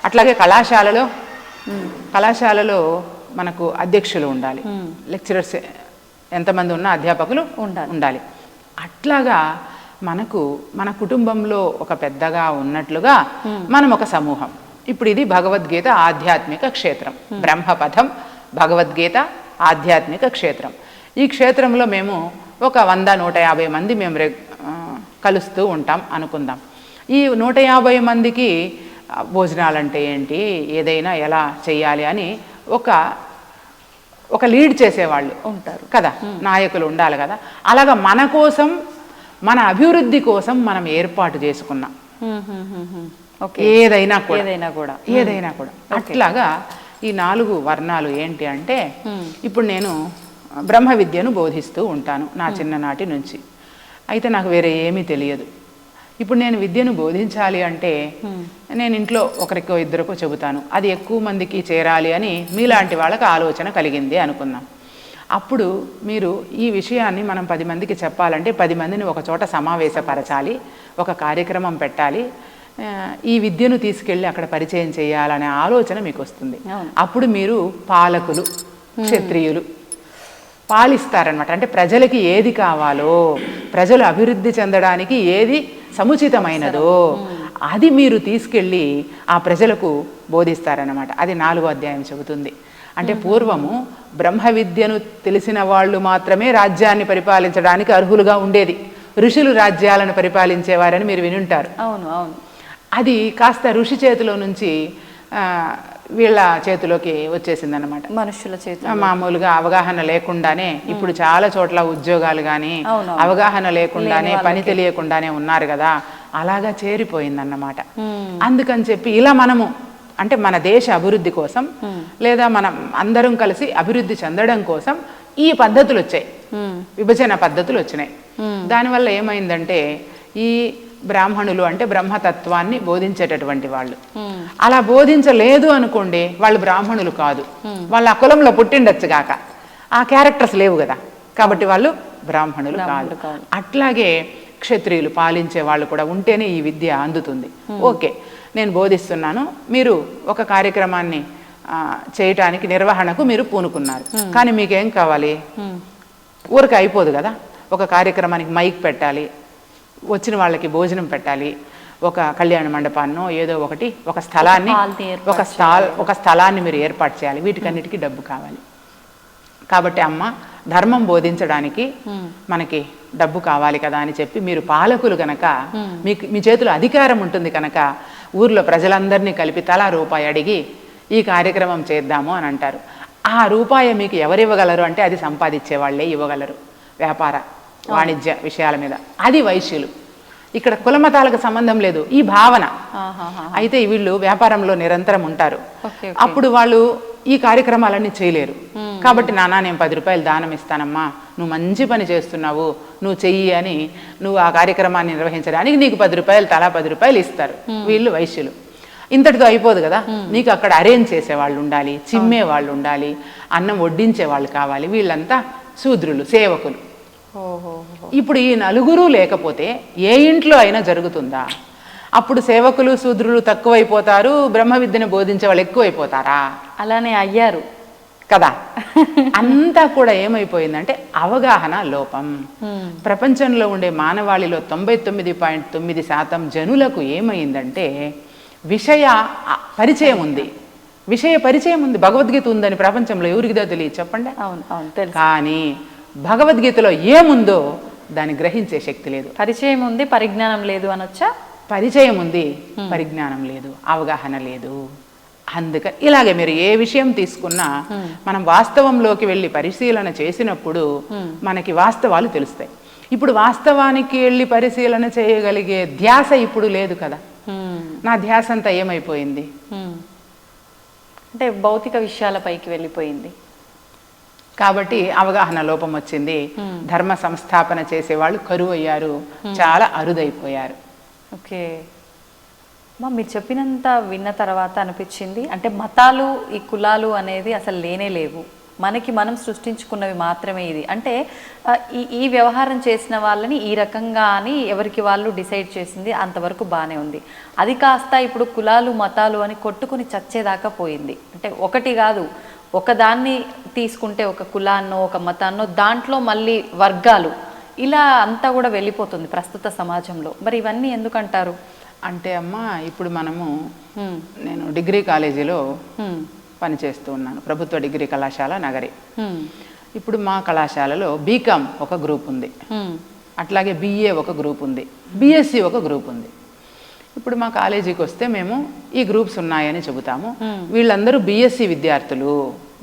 అట్లాగే కళాశాలలో మనకు అధ్యక్షులు ఉండాలి, లెక్చరర్స్ ఎంతమంది ఉన్నా అధ్యాపకులు ఉండాలి. అట్లాగా మనకు మన కుటుంబంలో ఒక పెద్దగా ఉన్నట్లుగా మనం ఒక సమూహం. ఇప్పుడు ఇది భగవద్గీత ఆధ్యాత్మిక క్షేత్రం, బ్రహ్మపథం భగవద్గీత ఆధ్యాత్మిక క్షేత్రం. ఈ క్షేత్రంలో మేము ఒక 100-150 మంది మేము కలుస్తూ ఉంటాం అనుకుందాం. ఈ 150 మందికి భోజనాలంటే ఏంటి, ఏదైనా ఎలా చేయాలి అని ఒక లీడ్ చేసేవాళ్ళు ఉంటారు కదా, నాయకులు ఉండాలి కదా. అలాగా మన కోసం, మన అభివృద్ధి కోసం మనం ఏర్పాటు చేసుకున్నాం ఏదైనా కూడా. అట్లాగా ఈ 4 వర్ణాలు ఏంటి అంటే, ఇప్పుడు నేను బ్రహ్మ విద్యను బోధిస్తూ ఉంటాను నా చిన్ననాటి నుంచి. అయితే నాకు వేరే ఏమీ తెలియదు. ఇప్పుడు నేను విద్యను బోధించాలి అంటే నేను ఇంట్లో ఒకరికో ఇద్దరికో చెబుతాను, అది ఎక్కువ మందికి చేరాలి అని మీలాంటి వాళ్ళకి ఆలోచన కలిగింది అనుకుందాం. అప్పుడు మీరు ఈ విషయాన్ని మనం 10 మందికి చెప్పాలంటే 10 మందిని ఒక చోట సమావేశపరచాలి, ఒక కార్యక్రమం పెట్టాలి, ఈ విద్యను తీసుకెళ్ళి అక్కడ పరిచయం చేయాలనే ఆలోచన మీకు వస్తుంది. అప్పుడు మీరు పాలకులు, క్షత్రియులు పాలిస్తారనమాట. అంటే ప్రజలకి ఏది కావాలో, ప్రజలు అభివృద్ధి చెందడానికి ఏది సముచితమైనదో అది మీరు తీసుకెళ్ళి ఆ ప్రజలకు బోధిస్తారనమాట. అది 4వ అధ్యాయం చెబుతుంది. అంటే పూర్వము బ్రహ్మ విద్యను తెలిసిన వాళ్ళు మాత్రమే రాజ్యాన్ని పరిపాలించడానికి అర్హులుగా ఉండేది. ఋషులు రాజ్యాలను పరిపాలించేవారని మీరు వినుంటారు. అవును అవును. అది కాస్త ఋషి చేతిలో నుంచి వీళ్ళ చేతిలోకి వచ్చేసింది అనమాట. మనుషుల చేతిలో మామూలుగా అవగాహన లేకుండానే ఇప్పుడు చాలా చోట్ల ఉద్యోగాలు కానీ అవగాహన లేకుండానే పని తెలియకుండానే ఉన్నారు కదా, అలాగా చేరిపోయిందన్నమాట. అందుకని చెప్పి ఇలా మనము అంటే మన దేశ అభివృద్ధి కోసం లేదా మనం అందరం కలిసి అభివృద్ధి చెందడం కోసం ఈ పద్ధతులు వచ్చాయి, విభజన పద్ధతులు వచ్చినాయి. దానివల్ల ఏమైందంటే ఈ బ్రాహ్మణులు అంటే బ్రహ్మతత్వాన్ని బోధించేటటువంటి వాళ్ళు అలా బోధించలేదు అనుకోండి, వాళ్ళు బ్రాహ్మణులు కాదు, వాళ్ళు ఆ కులంలో పుట్టిండొచ్చు కాక ఆ క్యారెక్టర్స్ లేవు కదా, కాబట్టి వాళ్ళు బ్రాహ్మణులు కాదు. అట్లాగే క్షత్రియులు పాలించే వాళ్ళు కూడా ఉంటేనే ఈ విద్య అందుతుంది. ఓకే, నేను బోధిస్తున్నాను, మీరు ఒక కార్యక్రమాన్ని చేయటానికి నిర్వహణకు మీరు పూనుకున్నారు, కానీ మీకేం కావాలి? ఊరికి అయిపోదు కదా, ఒక కార్యక్రమానికి మైక్ పెట్టాలి, వచ్చిన వాళ్ళకి భోజనం పెట్టాలి, ఒక కళ్యాణ మండపాన్నో ఏదో ఒకటి ఒక స్థలాన్ని మీరు ఏర్పాటు చేయాలి. వీటికన్నిటికీ డబ్బు కావాలి. కాబట్టి అమ్మ ధర్మం బోధించడానికి మనకి డబ్బు కావాలి కదా అని చెప్పి మీరు పాలకులు కనుక మీ చేతిలో అధికారం ఉంటుంది కనుక ఊర్లో ప్రజలందరినీ కలిపి తలా రూపాయి అడిగి ఈ కార్యక్రమం చేద్దాము అని అంటారు. ఆ రూపాయి మీకు ఎవరివ్వగలరు అంటే అది సంపాదించే వాళ్ళే ఇవ్వగలరు, వ్యాపార వాణిజ్య విషయాల మీద. అది వైశ్యులు. ఇక్కడ కులమతాలకు సంబంధం లేదు, ఈ భావన. అయితే వీళ్ళు వ్యాపారంలో నిరంతరం ఉంటారు. అప్పుడు వాళ్ళు ఈ కార్యక్రమాలన్నీ చేయలేరు. కాబట్టి నాన్న నేను 10 రూపాయలు దానం ఇస్తానమ్మా, నువ్వు మంచి పని చేస్తున్నావు, నువ్వు చెయ్యి అని నువ్వు ఆ కార్యక్రమాన్ని నిర్వహించడానికి నీకు 10 రూపాయలు, తలా 10 రూపాయలు ఇస్తారు. వీళ్ళు వైశ్యులు. ఇంతటితో అయిపోదు కదా, నీకు అక్కడ అరేంజ్ చేసే వాళ్ళు ఉండాలి, చిమ్మే వాళ్ళు ఉండాలి, అన్నం వడ్డించే వాళ్ళు కావాలి. వీళ్ళంతా శూద్రులు, సేవకులు. ఇప్పుడు ఈ నలుగురు లేకపోతే ఏ ఇంట్లో అయినా జరుగుతుందా? అప్పుడు సేవకులు శూద్రులు తక్కువైపోతారు, బ్రహ్మ విద్యను బోధించే వాళ్ళు ఎక్కువైపోతారా? అలానే అయ్యారు కదా. అంతా కూడా ఏమైపోయిందంటే అవగాహన లోపం. ప్రపంచంలో ఉండే మానవాళిలో 99.9% జనులకు ఏమైందంటే విషయ పరిచయం ఉంది, భగవద్గీత ఉందని ప్రపంచంలో ఎవరికిదో తెలియదు చెప్పండి. కానీ భగవద్గీతలో ఏముందో దాన్ని గ్రహించే శక్తి లేదు. పరిచయం ఉంది, పరిజ్ఞానం లేదు అనొచ్చా? పరిచయం ఉంది, పరిజ్ఞానం లేదు, అవగాహన లేదు. అందుకని ఇలాగే మీరు ఏ విషయం తీసుకున్నా మనం వాస్తవంలోకి వెళ్ళి పరిశీలన చేసినప్పుడు మనకి వాస్తవాలు తెలుస్తాయి. ఇప్పుడు వాస్తవానికి వెళ్ళి పరిశీలన చేయగలిగే ధ్యాస ఇప్పుడు లేదు కదా. నా ధ్యాస అంతా ఏమైపోయింది అంటే భౌతిక విషయాలపైకి వెళ్ళిపోయింది. కాబట్టి అవగాహన లోపం వచ్చింది. ధర్మ సంస్థాపన చేసేవాళ్ళు కరువు అయ్యారు, చాలా అరుదైపోయారు. ఓకే మీరు చెప్పినంత విన్న తర్వాత అనిపించింది అంటే మతాలు, ఈ కులాలు అనేది అసలు లేనే లేవు, మనకి మనం సృష్టించుకున్నవి మాత్రమే. ఇది అంటే ఈ వ్యవహారం చేసిన వాళ్ళని ఈ రకంగా అని ఎవరికి వాళ్ళు డిసైడ్ చేసింది, అంతవరకు బాగానే ఉంది. అది కాస్త ఇప్పుడు కులాలు మతాలు అని కొట్టుకుని చచ్చేదాకా పోయింది. అంటే ఒకటి కాదు, ఒకదాన్ని తీసుకుంటే ఒక కులాన్నో ఒక మతాన్నో దాంట్లో మళ్ళీ వర్గాలు, ఇలా అంతా కూడా వెళ్ళిపోతుంది ప్రస్తుత సమాజంలో. మరి ఇవన్నీ ఎందుకంటారు? అంటే అమ్మ ఇప్పుడు మనము నేను డిగ్రీ కాలేజీలో పనిచేస్తూ ఉన్నాను, ప్రభుత్వ డిగ్రీ కళాశాల నగరి. ఇప్పుడు మా కళాశాలలో బీకామ్ ఒక గ్రూప్ ఉంది, అట్లాగే బిఏ ఒక గ్రూప్ ఉంది, బిఎస్సి ఒక గ్రూప్ ఉంది. ఇప్పుడు మా కాలేజీకి వస్తే మేము ఈ గ్రూప్స్ ఉన్నాయని చెబుతాము. వీళ్ళందరూ బిఎస్సి విద్యార్థులు,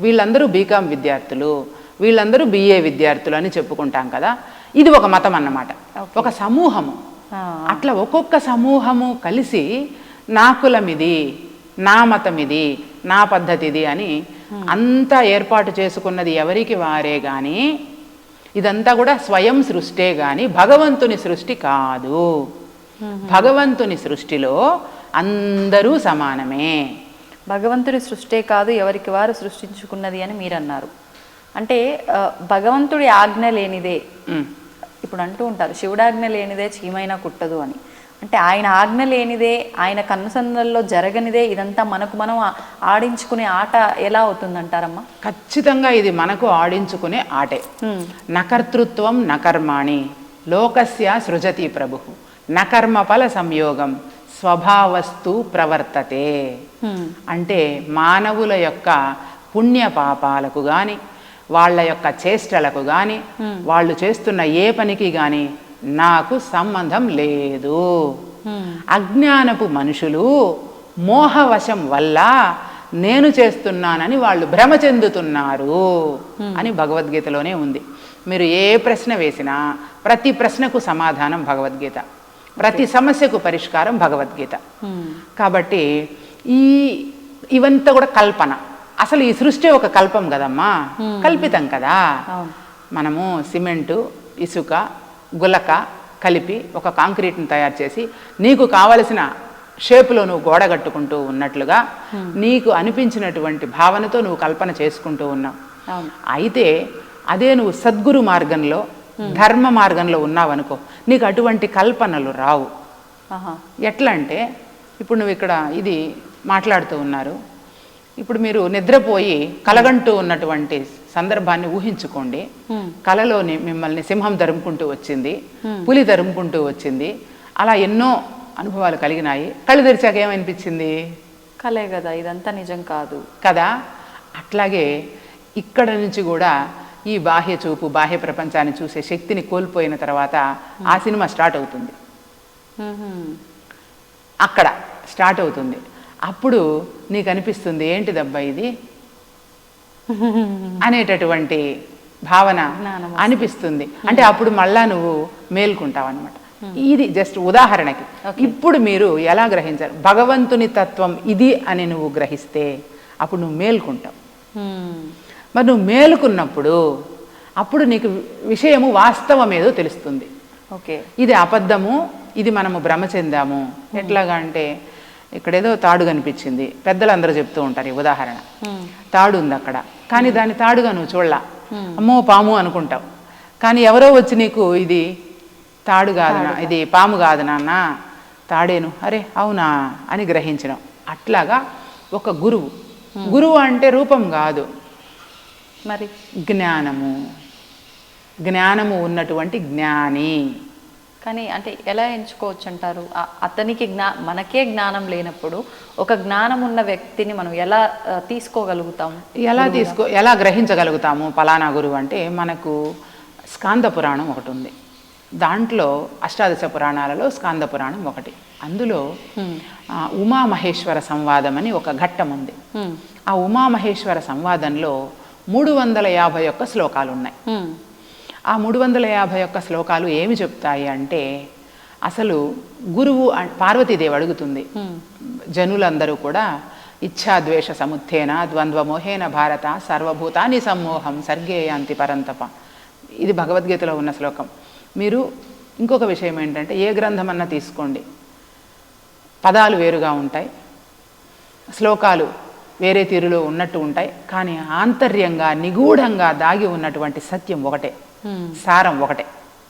వీళ్ళందరూ బీకామ్ విద్యార్థులు, వీళ్ళందరూ బిఏ విద్యార్థులు అని చెప్పుకుంటాం కదా. ఇది ఒక మతం అన్నమాట, ఒక సమూహము. అట్లా ఒక్కొక్క సమూహము కలిసి నా కులం ఇది, నా మతం ఇది, నా పద్ధతి ఇది అని అంతా ఏర్పాటు చేసుకున్నది ఎవరికి వారే కానీ ఇదంతా కూడా స్వయం సృష్టే కానీ భగవంతుని సృష్టి కాదు. భగవంతుని సృష్టిలో అందరూ సమానమే. భగవంతుని సృష్టే కాదు, ఎవరికి వారు సృష్టించుకున్నది అని మీరు అన్నారు. అంటే భగవంతుడి ఆజ్ఞ లేనిదే, ఇప్పుడు అంటూ ఉంటారు శివుడాజ్ఞ లేనిదే చీమైనా కుట్టదు అని. అంటే ఆయన ఆజ్ఞ లేనిదే, ఆయన కన్నుసన్నల్లో జరగనిదే ఇదంతా మనకు మనం ఆడించుకునే ఆట ఎలా అవుతుందంటారమ్మా? ఖచ్చితంగా ఇది మనకు ఆడించుకునే ఆటే. నకర్తృత్వం నకర్మాణి లోకస్య సృజతి ప్రభు నకర్మఫల సంయోగం స్వభావస్తు ప్రవర్తతే. అంటే మానవుల యొక్క పుణ్య పాపాలకు కానీ, వాళ్ళ యొక్క చేష్టలకు కానీ, వాళ్ళు చేస్తున్న ఏ పనికి కానీ నాకు సంబంధం లేదు. అజ్ఞానపు మనుషులు మోహవశం వల్ల నేను చేస్తున్నానని వాళ్ళు భ్రమ చెందుతున్నారు అని భగవద్గీతలోనే ఉంది. మీరు ఏ ప్రశ్న వేసినా ప్రతి ప్రశ్నకు సమాధానం భగవద్గీత, ప్రతి సమస్యకు పరిష్కారం భగవద్గీత. కాబట్టి ఇవంతా కూడా కల్పన. అసలు ఈ సృష్టి ఒక కల్పం కదమ్మా, కల్పితం కదా. మనము సిమెంటు, ఇసుక, గులక కలిపి ఒక కాంక్రీట్ని తయారు చేసి నీకు కావలసిన షేపులో నువ్వు గోడ కట్టుకుంటూ ఉన్నట్లుగా నీకు అనిపించినటువంటి భావనతో నువ్వు కల్పన చేసుకుంటూ ఉన్నావు. అయితే అదే నువ్వు సద్గురు మార్గంలో, ధర్మ మార్గంలో ఉన్నావనుకో, నీకు అటువంటి కల్పనలు రావు. ఎట్లా అంటే ఇప్పుడు నువ్వు ఇక్కడ ఇది మాట్లాడుతూ ఉన్నారు, ఇప్పుడు మీరు నిద్రపోయి కలగంటూ ఉన్నటువంటి సందర్భాన్ని ఊహించుకోండి. కలలోని మిమ్మల్ని సింహం తరుముకుంటూ వచ్చింది, పులి తరుముకుంటూ వచ్చింది, అలా ఎన్నో అనుభవాలు కలిగినాయి. కళ్ళు తెరిచాక ఏమనిపించింది? కలే కదా, ఇదంతా నిజం కాదు కదా. అట్లాగే ఇక్కడ నుంచి కూడా ఈ బాహ్య చూపు, బాహ్య ప్రపంచాన్ని చూసే శక్తిని కోల్పోయిన తర్వాత ఆ సినిమా స్టార్ట్ అవుతుంది. అక్కడ స్టార్ట్ అవుతుంది. అప్పుడు నీకు అనిపిస్తుంది ఏంటిదబ్బా ఇది అనేటటువంటి భావన అనిపిస్తుంది. అంటే అప్పుడు మళ్ళా నువ్వు మేల్కుంటావు అనమాట. ఇది జస్ట్ ఉదాహరణకి. ఇప్పుడు మీరు ఎలా గ్రహించారు? భగవంతుని తత్వం ఇది అని నువ్వు గ్రహిస్తే అప్పుడు నువ్వు మేల్కుంటావు. మరి నువ్వు మేలుకున్నప్పుడు అప్పుడు నీకు విషయము వాస్తవం ఏదో తెలుస్తుంది. ఓకే, ఇది అబద్ధము, ఇది మనము భ్రమ చెందాము. ఎట్లాగా అంటే ఇక్కడేదో తాడు కనిపించింది, పెద్దలందరూ చెప్తూ ఉంటారు ఈ ఉదాహరణ. తాడు ఉంది అక్కడ, కానీ దాని తాడుగా నువ్వు చూడలా, అమ్మో పాము అనుకుంటావు. కానీ ఎవరో వచ్చి నీకు ఇది తాడు కాదు, ఇది పాము కాదు నాన్న, తాడేను, అరే అవునా అని గ్రహించడం. అట్లాగా ఒక గురువు, గురువు అంటే రూపం కాదు, మరి జ్ఞానము, జ్ఞానము ఉన్నటువంటి జ్ఞాని. కానీ అంటే ఎలా ఎంచుకోవచ్చు అంటారు? అతనికి మనకే జ్ఞానం లేనప్పుడు ఒక జ్ఞానం ఉన్న వ్యక్తిని మనం ఎలా తీసుకోగలుగుతాము? ఎలా గ్రహించగలుగుతాము పలానా గురువు అంటే? మనకు స్కాంద పురాణం ఒకటి ఉంది. దాంట్లో అష్టాదశ పురాణాలలో స్కాంద పురాణం ఒకటి. అందులో ఉమామహేశ్వర సంవాదం అని ఒక ఘట్టం ఉంది. ఆ ఉమామహేశ్వర సంవాదంలో 351 శ్లోకాలు ఉన్నాయి. ఆ 351 శ్లోకాలు ఏమి చెప్తాయి అంటే, అసలు గురువు పార్వతీదేవి అడుగుతుంది, జనులందరూ కూడా ఇచ్ఛాద్వేష సముత్థేన ద్వంద్వమోహేన భారత సర్వభూతాని సమ్మోహం సర్గేయాంతి పరంతప. ఇది భగవద్గీతలో ఉన్న శ్లోకం. మీరు ఇంకొక విషయం ఏంటంటే, ఏ గ్రంథమన్నా తీసుకోండి, పదాలు వేరుగా ఉంటాయి, శ్లోకాలు వేరే తీరులో ఉన్నట్టు ఉంటాయి, కానీ ఆంతర్యంగా నిగూఢంగా దాగి ఉన్నటువంటి సత్యం ఒకటే, సారం ఒకటే.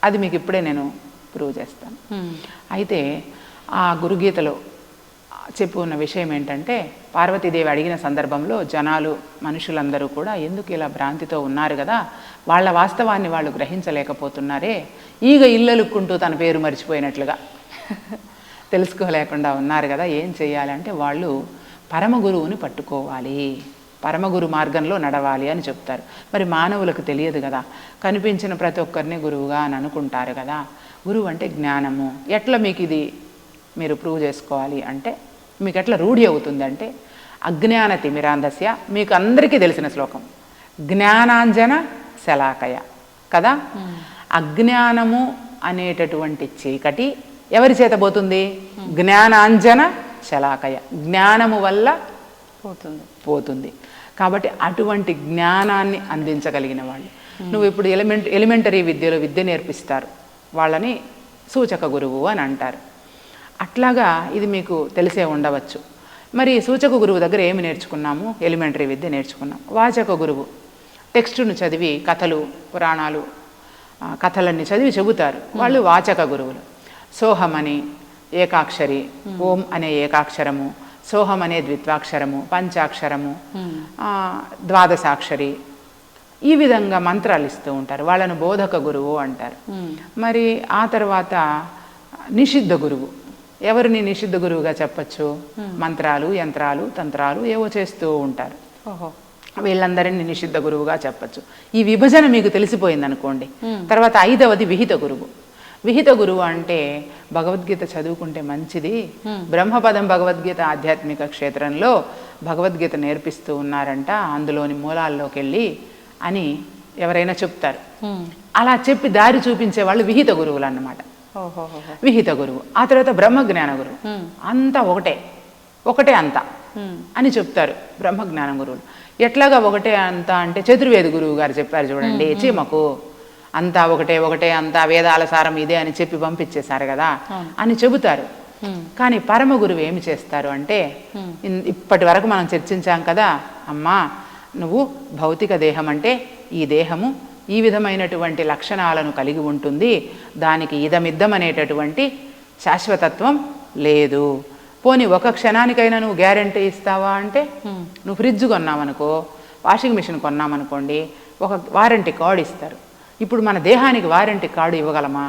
అది మీకు ఇప్పుడే నేను ప్రూవ్ చేస్తాను. అయితే ఆ గురుగీతలో చెప్పు ఉన్న విషయం ఏంటంటే, పార్వతీదేవి అడిగిన సందర్భంలో జనాలు, మనుషులందరూ కూడా ఎందుకు ఇలా భ్రాంతితో ఉన్నారు కదా, వాళ్ళ వాస్తవాన్ని వాళ్ళు గ్రహించలేకపోతున్నారే, ఈగ ఇల్లలుక్కుంటూ తన పేరు మర్చిపోయినట్లుగా తెలుసుకోలేకుండా ఉన్నారు కదా, ఏం చేయాలంటే వాళ్ళు పరమ గురువుని పట్టుకోవాలి, పరమగురు మార్గంలో నడవాలి అని చెప్తారు. మరి మానవులకు తెలియదు కదా, కనిపించిన ప్రతి ఒక్కరిని గురువుగా అని అనుకుంటారు కదా. గురువు అంటే జ్ఞానము. ఎట్లా మీకు ఇది మీరు ప్రూవ్ చేసుకోవాలి అంటే, మీకు ఎట్లా రూఢి అవుతుంది అంటే, అజ్ఞాన తిమిరాంధస్య, మీకు అందరికీ తెలిసిన శ్లోకం, జ్ఞానాంజన శలాకయ కదా. అజ్ఞానము అనేటటువంటి చీకటి ఎవరి చేత పోతుంది? జ్ఞానాంజన శలాకయ, జ్ఞానము వల్ల పోతుంది. కాబట్టి అటువంటి జ్ఞానాన్ని అందించగలిగిన వాళ్ళు. నువ్వు ఇప్పుడు ఎలిమెంటరీ విద్యలో విద్య నేర్పిస్తారు, వాళ్ళని సూచక గురువు అని అంటారు. అట్లాగా ఇది మీకు తెలిసే ఉండవచ్చు. మరి సూచక గురువు దగ్గర ఏమి నేర్చుకున్నాము? ఎలిమెంటరీ విద్య నేర్చుకున్నాం. వాచక గురువు టెక్స్టును చదివి, కథలు, పురాణాలు, కథలన్నీ చదివి చెబుతారు, వాళ్ళు వాచక గురువులు. సోహమని, ఏకాక్షరి, ఓం అనే ఏకాక్షరము, సోహం అనే ద్విత్వాక్షరము, పంచాక్షరము, ద్వాదశాక్షరి, ఈ విధంగా మంత్రాలు ఇస్తూ ఉంటారు. వాళ్ళను బోధక గురువు అంటారు. మరి ఆ తర్వాత నిషిద్ధ గురువు. ఎవరిని నిషిద్ధ గురువుగా చెప్పచ్చు? మంత్రాలు, యంత్రాలు, తంత్రాలు ఏవో చేస్తూ ఉంటారు. వీళ్ళందరినీ నిషిద్ధ గురువుగా చెప్పచ్చు. ఈ విభజన మీకు తెలిసిపోయింది అనుకోండి. తర్వాత 5వది విహిత గురువు. విహిత గురువు అంటే భగవద్గీత చదువుకుంటే మంచిది, బ్రహ్మపదం భగవద్గీత ఆధ్యాత్మిక క్షేత్రంలో భగవద్గీత నేర్పిస్తూ ఉన్నారంట, అందులోని మూలాల్లోకి వెళ్ళి అని ఎవరైనా చెప్తారు. అలా చెప్పి దారి చూపించే వాళ్ళు విహిత గురువులు అన్నమాట. విహిత గురువు. ఆ తర్వాత బ్రహ్మజ్ఞాన గురువు. అంతా ఒకటే అంతా అని చెప్తారు బ్రహ్మజ్ఞాన గురువులు. ఎట్లాగా ఒకటే అంతా అంటే చతుర్వేద గురువు గారు చెప్పారు చూడండి, చీమకు అంతా ఒకటే అంతా వేదాల సారం ఇదే అని చెప్పి పంపించేశారు కదా అని చెబుతారు. కానీ పరమ గురువు ఏమి చేస్తారు అంటే, ఇప్పటి వరకు మనం చర్చించాం కదా, అమ్మా నువ్వు భౌతిక దేహం అంటే ఈ దేహము ఈ విధమైనటువంటి లక్షణాలను కలిగి ఉంటుంది, దానికి ఇదమిద్దం అనేటటువంటి శాశ్వతత్వం లేదు. పోనీ ఒక క్షణానికైనా నువ్వు గ్యారెంటీ ఇస్తావా అంటే, నువ్వు ఫ్రిడ్జ్ కొన్నామనుకో, వాషింగ్ మిషన్ కొన్నామనుకోండి, ఒక వారంటీ కార్డు ఇస్తారు. ఇప్పుడు మన దేహానికి వారంటీ కార్డు ఇవ్వగలమా?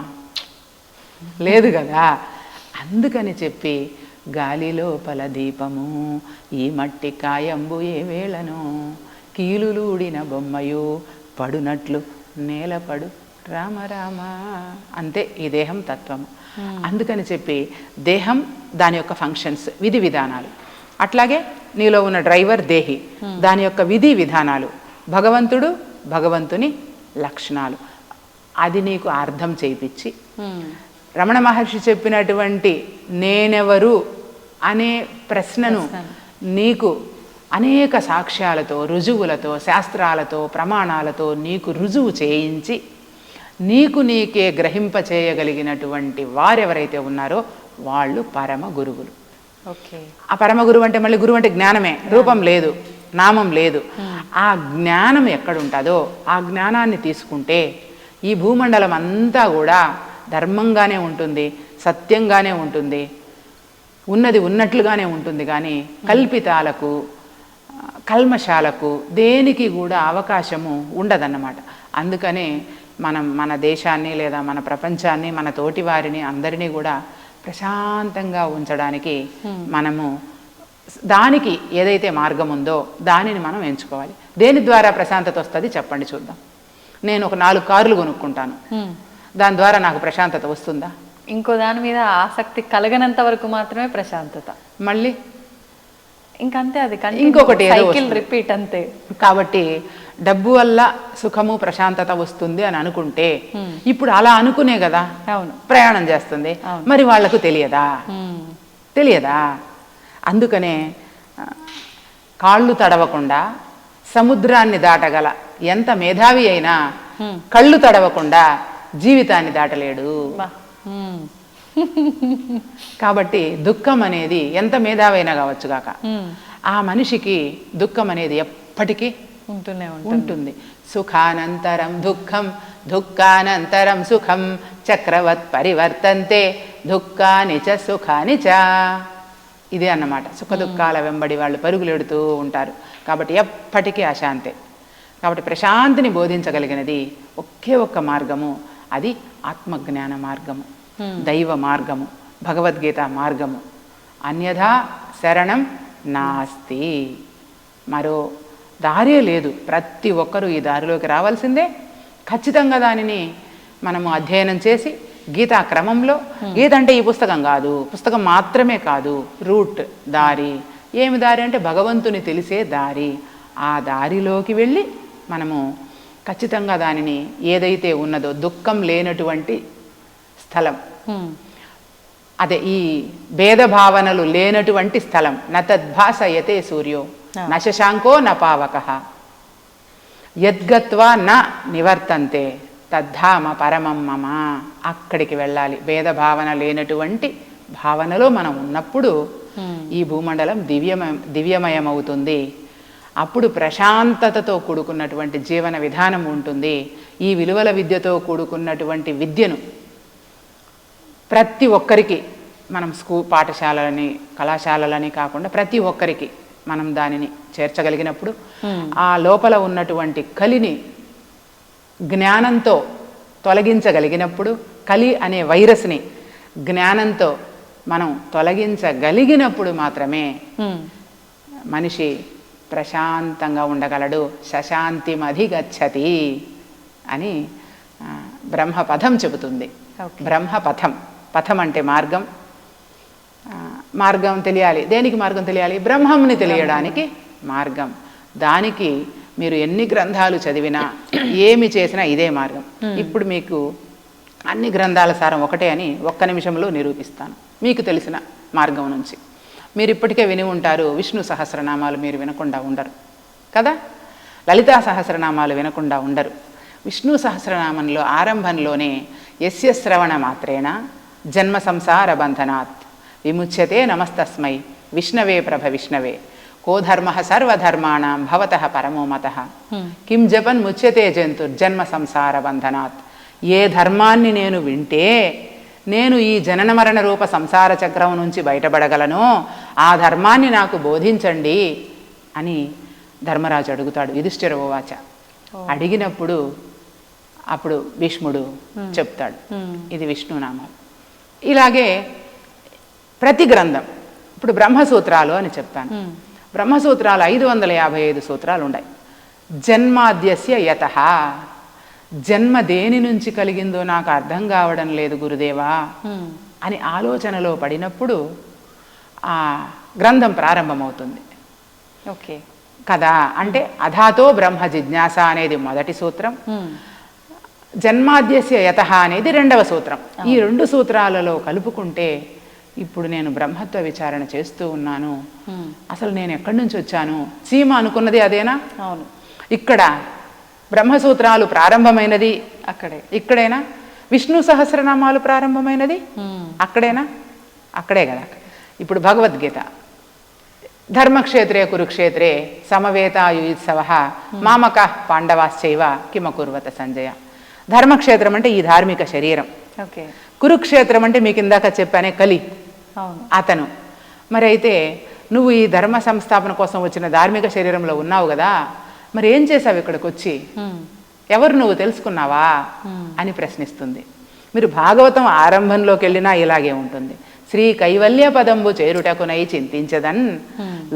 లేదు కదా. అందుకని చెప్పి గాలి లోపల దీపము ఈ మట్టి కాయంబు ఏ వేళను కీలులూడిన బొమ్మయు పడునట్లు నేలపడు రామ రామ, అంతే ఈ దేహం తత్వము. అందుకని చెప్పి దేహం దాని యొక్క ఫంక్షన్స్, విధి విధానాలు, అట్లాగే నీలో ఉన్న డ్రైవర్ దేహి, దాని యొక్క విధి విధానాలు, భగవంతుడు భగవంతుని లక్షణాలు, అది నీకు అర్థం చేయించి రమణ మహర్షి చెప్పినటువంటి నేనెవరు అనే ప్రశ్నను నీకు అనేక సాక్ష్యాలతో, రుజువులతో, శాస్త్రాలతో, ప్రమాణాలతో నీకు రుజువు చేయించి నీకే గ్రహింపచేయగలిగినటువంటి వారెవరైతే ఉన్నారో వాళ్ళు పరమ గురువులు. ఆ పరమ గురువు అంటే మళ్ళీ గురువు అంటే జ్ఞానమే, రూపం లేదు, నామం లేదు. ఆ జ్ఞానం ఎక్కడుంటుందో ఆ జ్ఞానాన్ని తీసుకుంటే ఈ భూమండలం అంతా కూడా ధర్మంగానే ఉంటుంది, సత్యంగానే ఉంటుంది, ఉన్నది ఉన్నట్లుగానే ఉంటుంది. కానీ కల్పితాలకు, కల్మషాలకు దేనికి కూడా అవకాశము ఉండదన్నమాట. అందుకనే మన దేశాన్ని లేదా మన ప్రపంచాన్ని, మన తోటి వారిని అందరినీ కూడా ప్రశాంతంగా ఉంచడానికి మనము దానికి ఏదైతే మార్గం ఉందో దానిని మనం ఎంచుకోవాలి. దేని ద్వారా ప్రశాంతత వస్తుంది చెప్పండి చూద్దాం. నేను ఒక 4 కార్లు కొనుక్కుంటాను, దాని ద్వారా నాకు ప్రశాంతత వస్తుందా? ఇంకో దాని మీద ఆసక్తి కలగనంత వరకు మాత్రమే ప్రశాంతత. మళ్ళీ ఇంకంతే, అది ఇంకొకటి సైకిల్ రిపీట్ అంతే. కాబట్టి డబ్బు వల్ల సుఖము ప్రశాంతత వస్తుంది అని అనుకుంటే ఇప్పుడు అలా అనుకునే కదా ప్రయాణం చేస్తుంది. మరి వాళ్లకు తెలియదా? అందుకనే కాళ్ళు తడవకుండా సముద్రాన్ని దాటగల ఎంత మేధావి అయినా కళ్ళు తడవకుండా జీవితాన్ని దాటలేడు. కాబట్టి దుఃఖం అనేది ఎంత మేధావైనా కావచ్చు కాక ఆ మనిషికి దుఃఖం అనేది ఎప్పటికీ ఉంటుంది. సుఖానంతరం దుఃఖం, దుఃఖానంతరం సుఖం, చక్రవత్ పరివర్తంతే దుఃఖాని చ సుఖాని చ. ఇదే అన్నమాట. సుఖ దుఃఖాల వెంబడి వాళ్ళు పరుగులెడుతూ ఉంటారు. కాబట్టి ఎప్పటికీ అశాంతే. కాబట్టి ప్రశాంతిని బోధించగలిగినది ఒకే ఒక్క మార్గము, అది ఆత్మజ్ఞాన మార్గము, దైవ మార్గము, భగవద్గీత మార్గము. అన్యథా శరణం నాస్తి. మరో దారే లేదు. ప్రతి ఒక్కరూ ఈ దారిలోకి రావాల్సిందే. ఖచ్చితంగా దానిని మనము అధ్యయనం చేసి గీతా క్రమంలో, గీత అంటే ఈ పుస్తకం కాదు, పుస్తకం మాత్రమే కాదు, రూట్, దారి. ఏమి దారి అంటే భగవంతుని తెలిసే దారి. ఆ దారిలోకి వెళ్ళి మనము ఖచ్చితంగా దానిని ఏదైతే ఉన్నదో దుఃఖం లేనటువంటి స్థలం, అదే ఈ భేదభావనలు లేనటువంటి స్థలం. నతద్భాసయతే సూర్యో న శశాంకో న పావకః యద్గత్వా న నివర్తంతే తద్ధామ పరమం మమ. అక్కడికి వెళ్ళాలి. భేదభావన లేనటువంటి భావనలో మనం ఉన్నప్పుడు ఈ భూమండలం దివ్యమయమవుతుంది. అప్పుడు ప్రశాంతతతో కూడుకున్నటువంటి జీవన విధానం ఉంటుంది. ఈ విలువల విద్యతో కూడుకున్నటువంటి విద్యను ప్రతి ఒక్కరికి మనం పాఠశాలని కళాశాలలని కాకుండా ప్రతి ఒక్కరికి మనం దానిని చేర్చగలిగినప్పుడు ఆ లోపల ఉన్నటువంటి కలిని జ్ఞానంతో తొలగించగలిగినప్పుడు, కలి అనే వైరస్ని జ్ఞానంతో మనం తొలగించగలిగినప్పుడు మాత్రమే మనిషి ప్రశాంతంగా ఉండగలడు. శశాంతిమధిగచ్చతి అని బ్రహ్మపథం చెబుతుంది. బ్రహ్మపథం, పథం అంటే మార్గం. మార్గం తెలియాలి. దేనికి మార్గం తెలియాలి? బ్రహ్మంని తెలియడానికి మార్గం. దానికి మీరు ఎన్ని గ్రంథాలు చదివినా ఏమి చేసినా ఇదే మార్గం. ఇప్పుడు మీకు అన్ని గ్రంథాల సారం ఒకటే అని ఒక్క నిమిషంలో నిరూపిస్తాను మీకు తెలిసిన మార్గం నుంచి. మీరు ఇప్పటికే విని ఉంటారు, విష్ణు సహస్రనామాలు మీరు వినకుండా ఉండరు కదా, లలితా సహస్రనామాలు వినకుండా ఉండరు. విష్ణు సహస్రనామంలో ఆరంభంలోనే యస్య శ్రవణ మాత్రేణ జన్మ సంసార బంధనాత్ విముచ్యతే నమస్తస్మై విష్ణవే ప్రభ విష్ణవే కో ధర్మ సర్వధర్మాణం భవతః పరమో మతః కిం జపన్ ముచ్యతే జంతుర్జన్మ సంసార బంధనాత్. ఏ ధర్మాన్ని నేను వింటే నేను ఈ జనన మరణ రూప సంసార చక్రం నుంచి బయటపడగలను, ఆ ధర్మాన్ని నాకు బోధించండి అని ధర్మరాజు అడుగుతాడు. యుధిష్ఠిర ఉవాచ. అడిగినప్పుడు అప్పుడు భీష్ముడు చెప్తాడు, ఇది విష్ణునామాలు. ఇలాగే ప్రతి గ్రంథం, ఇప్పుడు బ్రహ్మసూత్రాలు అని చెప్పాను. బ్రహ్మసూత్రాలు 555 సూత్రాలు ఉన్నాయి. జన్మాద్యస్య యతః, జన్మ దేని నుంచి కలిగిందో నాకు అర్థం కావడం లేదు గురుదేవా అని ఆలోచనలో పడినప్పుడు ఆ గ్రంథం ప్రారంభమవుతుంది. ఓకే కదా, అంటే అధాతో బ్రహ్మ జిజ్ఞాస అనేది మొదటి సూత్రం, జన్మాద్యస్య యతః అనేది రెండవ సూత్రం. ఈ రెండు సూత్రాలలో కలుపుకుంటే ఇప్పుడు నేను బ్రహ్మత్వ విచారణ చేస్తూ ఉన్నాను, అసలు నేను ఎక్కడి నుంచి వచ్చాను, చీమ అనుకున్నది అదేనా? అవును. ఇక్కడ బ్రహ్మసూత్రాలు ప్రారంభమైనది ఇక్కడేనా? విష్ణు సహస్రనామాలు ప్రారంభమైనది అక్కడేనా? అక్కడే కదా. ఇప్పుడు భగవద్గీత, ధర్మక్షేత్రే కురుక్షేత్రే సమవేతాయుత్సవ మామక పాండవాశ్చైవ కిమకుర్వత సంజయ. ధర్మక్షేత్రం అంటే ఈ ధార్మిక శరీరం, కురుక్షేత్రం అంటే మీకు ఇందాక చెప్పానే కలి అతను. మరి అయితే నువ్వు ఈ ధర్మ సంస్థాపన కోసం వచ్చిన ధార్మిక శరీరంలో ఉన్నావు కదా, మరి ఏం చేసావు ఇక్కడికి వచ్చి, ఎవరు నువ్వు తెలుసుకున్నావా అని ప్రశ్నిస్తుంది. మీరు భాగవతం ఆరంభంలోకి వెళ్ళినా ఇలాగే ఉంటుంది. శ్రీ కైవల్య పదంబు చేరుటకునై చింతించదన్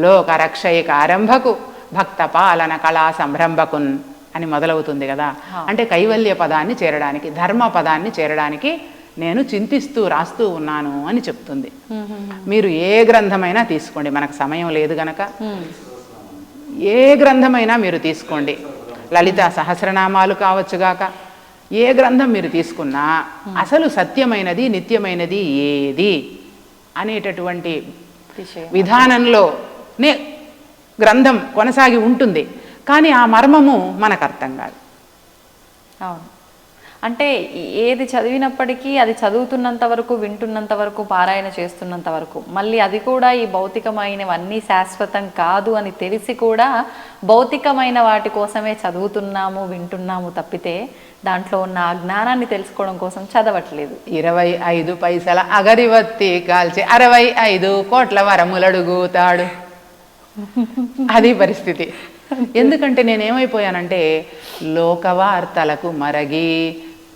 లోక రక్షయిక ఆరంభకు భక్త పాలన కళా సంరంభకున్ అని మొదలవుతుంది కదా. అంటే కైవల్య పదాన్ని చేరడానికి, ధర్మ పదాన్ని చేరడానికి నేను చింతిస్తూ రాస్తూ ఉన్నాను అని చెప్తుంది. మీరు ఏ గ్రంథమైనా తీసుకోండి, మనకు సమయం లేదు గనక ఏ గ్రంథమైనా మీరు తీసుకోండి, లలిత సహస్రనామాలు కావచ్చుగాక, ఏ గ్రంథం మీరు తీసుకున్నా అసలు సత్యమైనది నిత్యమైనది ఏది అనేటటువంటి విధానంలోనే గ్రంథం కొనసాగి ఉంటుంది. కానీ ఆ మర్మము మనకు అర్థం కాదు. అవును, అంటే ఏది చదివినప్పటికీ అది చదువుతున్నంత వరకు, వింటున్నంత వరకు, పారాయణ చేస్తున్నంత వరకు, మళ్ళీ అది కూడా ఈ భౌతికమైనవన్నీ శాశ్వతం కాదు అని తెలిసి కూడా భౌతికమైన వాటి కోసమే చదువుతున్నాము, వింటున్నాము తప్పితే దాంట్లో ఉన్న ఆ జ్ఞానాన్ని తెలుసుకోవడం కోసం చదవట్లేదు. 25 పైసల అగరివత్తి కాల్చి 65 కోట్ల వరములడుగుతాడు, అది పరిస్థితి. ఎందుకంటే నేనేమైపోయానంటే లోకవార్తలకు మరగి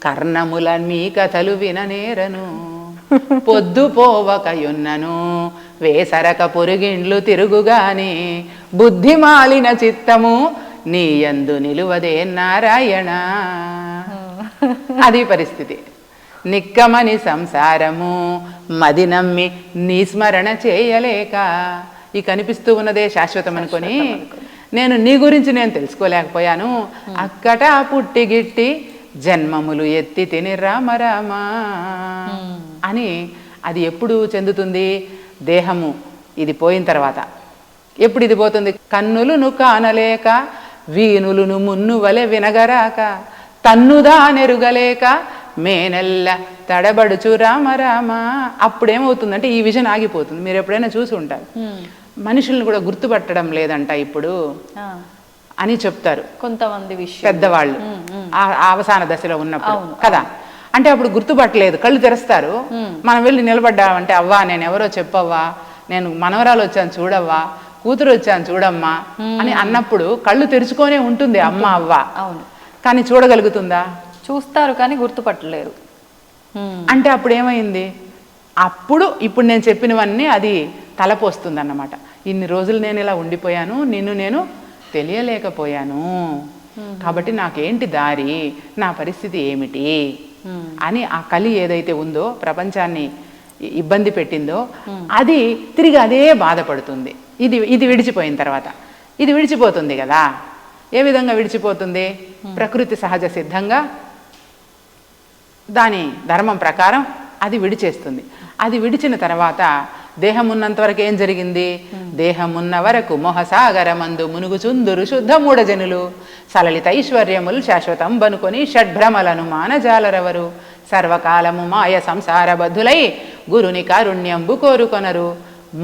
కర్ణముల మీ కథలు విననేరను, పొద్దు పోవకయున్నను వేసరక పొరుగిండ్లు తిరుగుగాని బుద్ధి మాలిన చిత్తము నీ యందు నిలువదే నారాయణ. అది పరిస్థితి. నిక్కమని సంసారము మది నమ్మి నీ స్మరణ చేయలేక, ఈ కనిపిస్తూ ఉన్నదే శాశ్వతం అనుకొని నేను నీ గురించి నేను తెలుసుకోలేకపోయాను. అక్కట పుట్టిగిట్టి జన్మములు ఎత్తి తిని రామ రామ అని. అది ఎప్పుడు చెందుతుంది? దేహము ఇది పోయిన తర్వాత. ఎప్పుడు ఇది పోతుంది? కన్నులును కానలేక వీనులును మున్ను వలె వినగరాక తన్నుదా నెరుగలేక మేనెల్ల తడబడుచు రామ రామ. అప్పుడేమవుతుందంటే ఈ విజన్ ఆగిపోతుంది. మీరు ఎప్పుడైనా చూసి ఉంటారు, మనుషుల్ని కూడా గుర్తుపట్టడం లేదంట ఇప్పుడు అని చెప్తారు కొంతమంది పెద్దవాళ్ళు అవసాన దశలో ఉన్నప్పుడు కదా. అంటే అప్పుడు గుర్తుపట్టలేదు, కళ్ళు తెరుస్తారు. మనం వెళ్ళి నిలబడ్డామంటే అవ్వా నేను ఎవరో చెప్పవ్వా, నేను మనవరాలు వచ్చాను చూడవ్వా, కూతురు వచ్చాను చూడమ్మా అని అన్నప్పుడు కళ్ళు తెరుచుకొనే ఉంటుంది అమ్మ అవ్వ. అవును. కానీ చూడగలుగుతుందా? చూస్తారు కానీ గుర్తుపట్టలేరు. అంటే అప్పుడు ఏమైంది? అప్పుడు ఇప్పుడు నేను చెప్పినవన్నీ అది తలపోస్తుంది అన్నమాట. ఇన్ని రోజులు నేను ఇలా ఉండిపోయాను, నిన్ను నేను తెలియలేకపోయాను, కాబట్టి నాకేంటి దారి, నా పరిస్థితి ఏమిటి అని ఆ కలి ఏదైతే ఉందో ప్రపంచాన్ని ఇబ్బంది పెట్టిందో అది తిరిగి అదే బాధపడుతుంది. ఇది విడిచిపోయిన తర్వాత ఇది విడిచిపోతుంది కదా. ఏ విధంగా విడిచిపోతుంది? ప్రకృతి సహజ సిద్ధంగా దాని ధర్మం ప్రకారం అది విడిచేస్తుంది. అది విడిచిన తర్వాత దేహం ఉన్నంత వరకు ఏం జరిగింది? దేహం ఉన్న వరకు మొహసాగరమందు మునుగుచుందురు శుద్ధ మూఢజనులు, సలలిత ఐశ్వర్యములు శాశ్వతం బనుకొని షడ్భ్రమలను మానజాలరవరు, సర్వకాలము మాయ సంసార బద్ధులై గురుని కారుణ్యంబు కోరుకొనరు,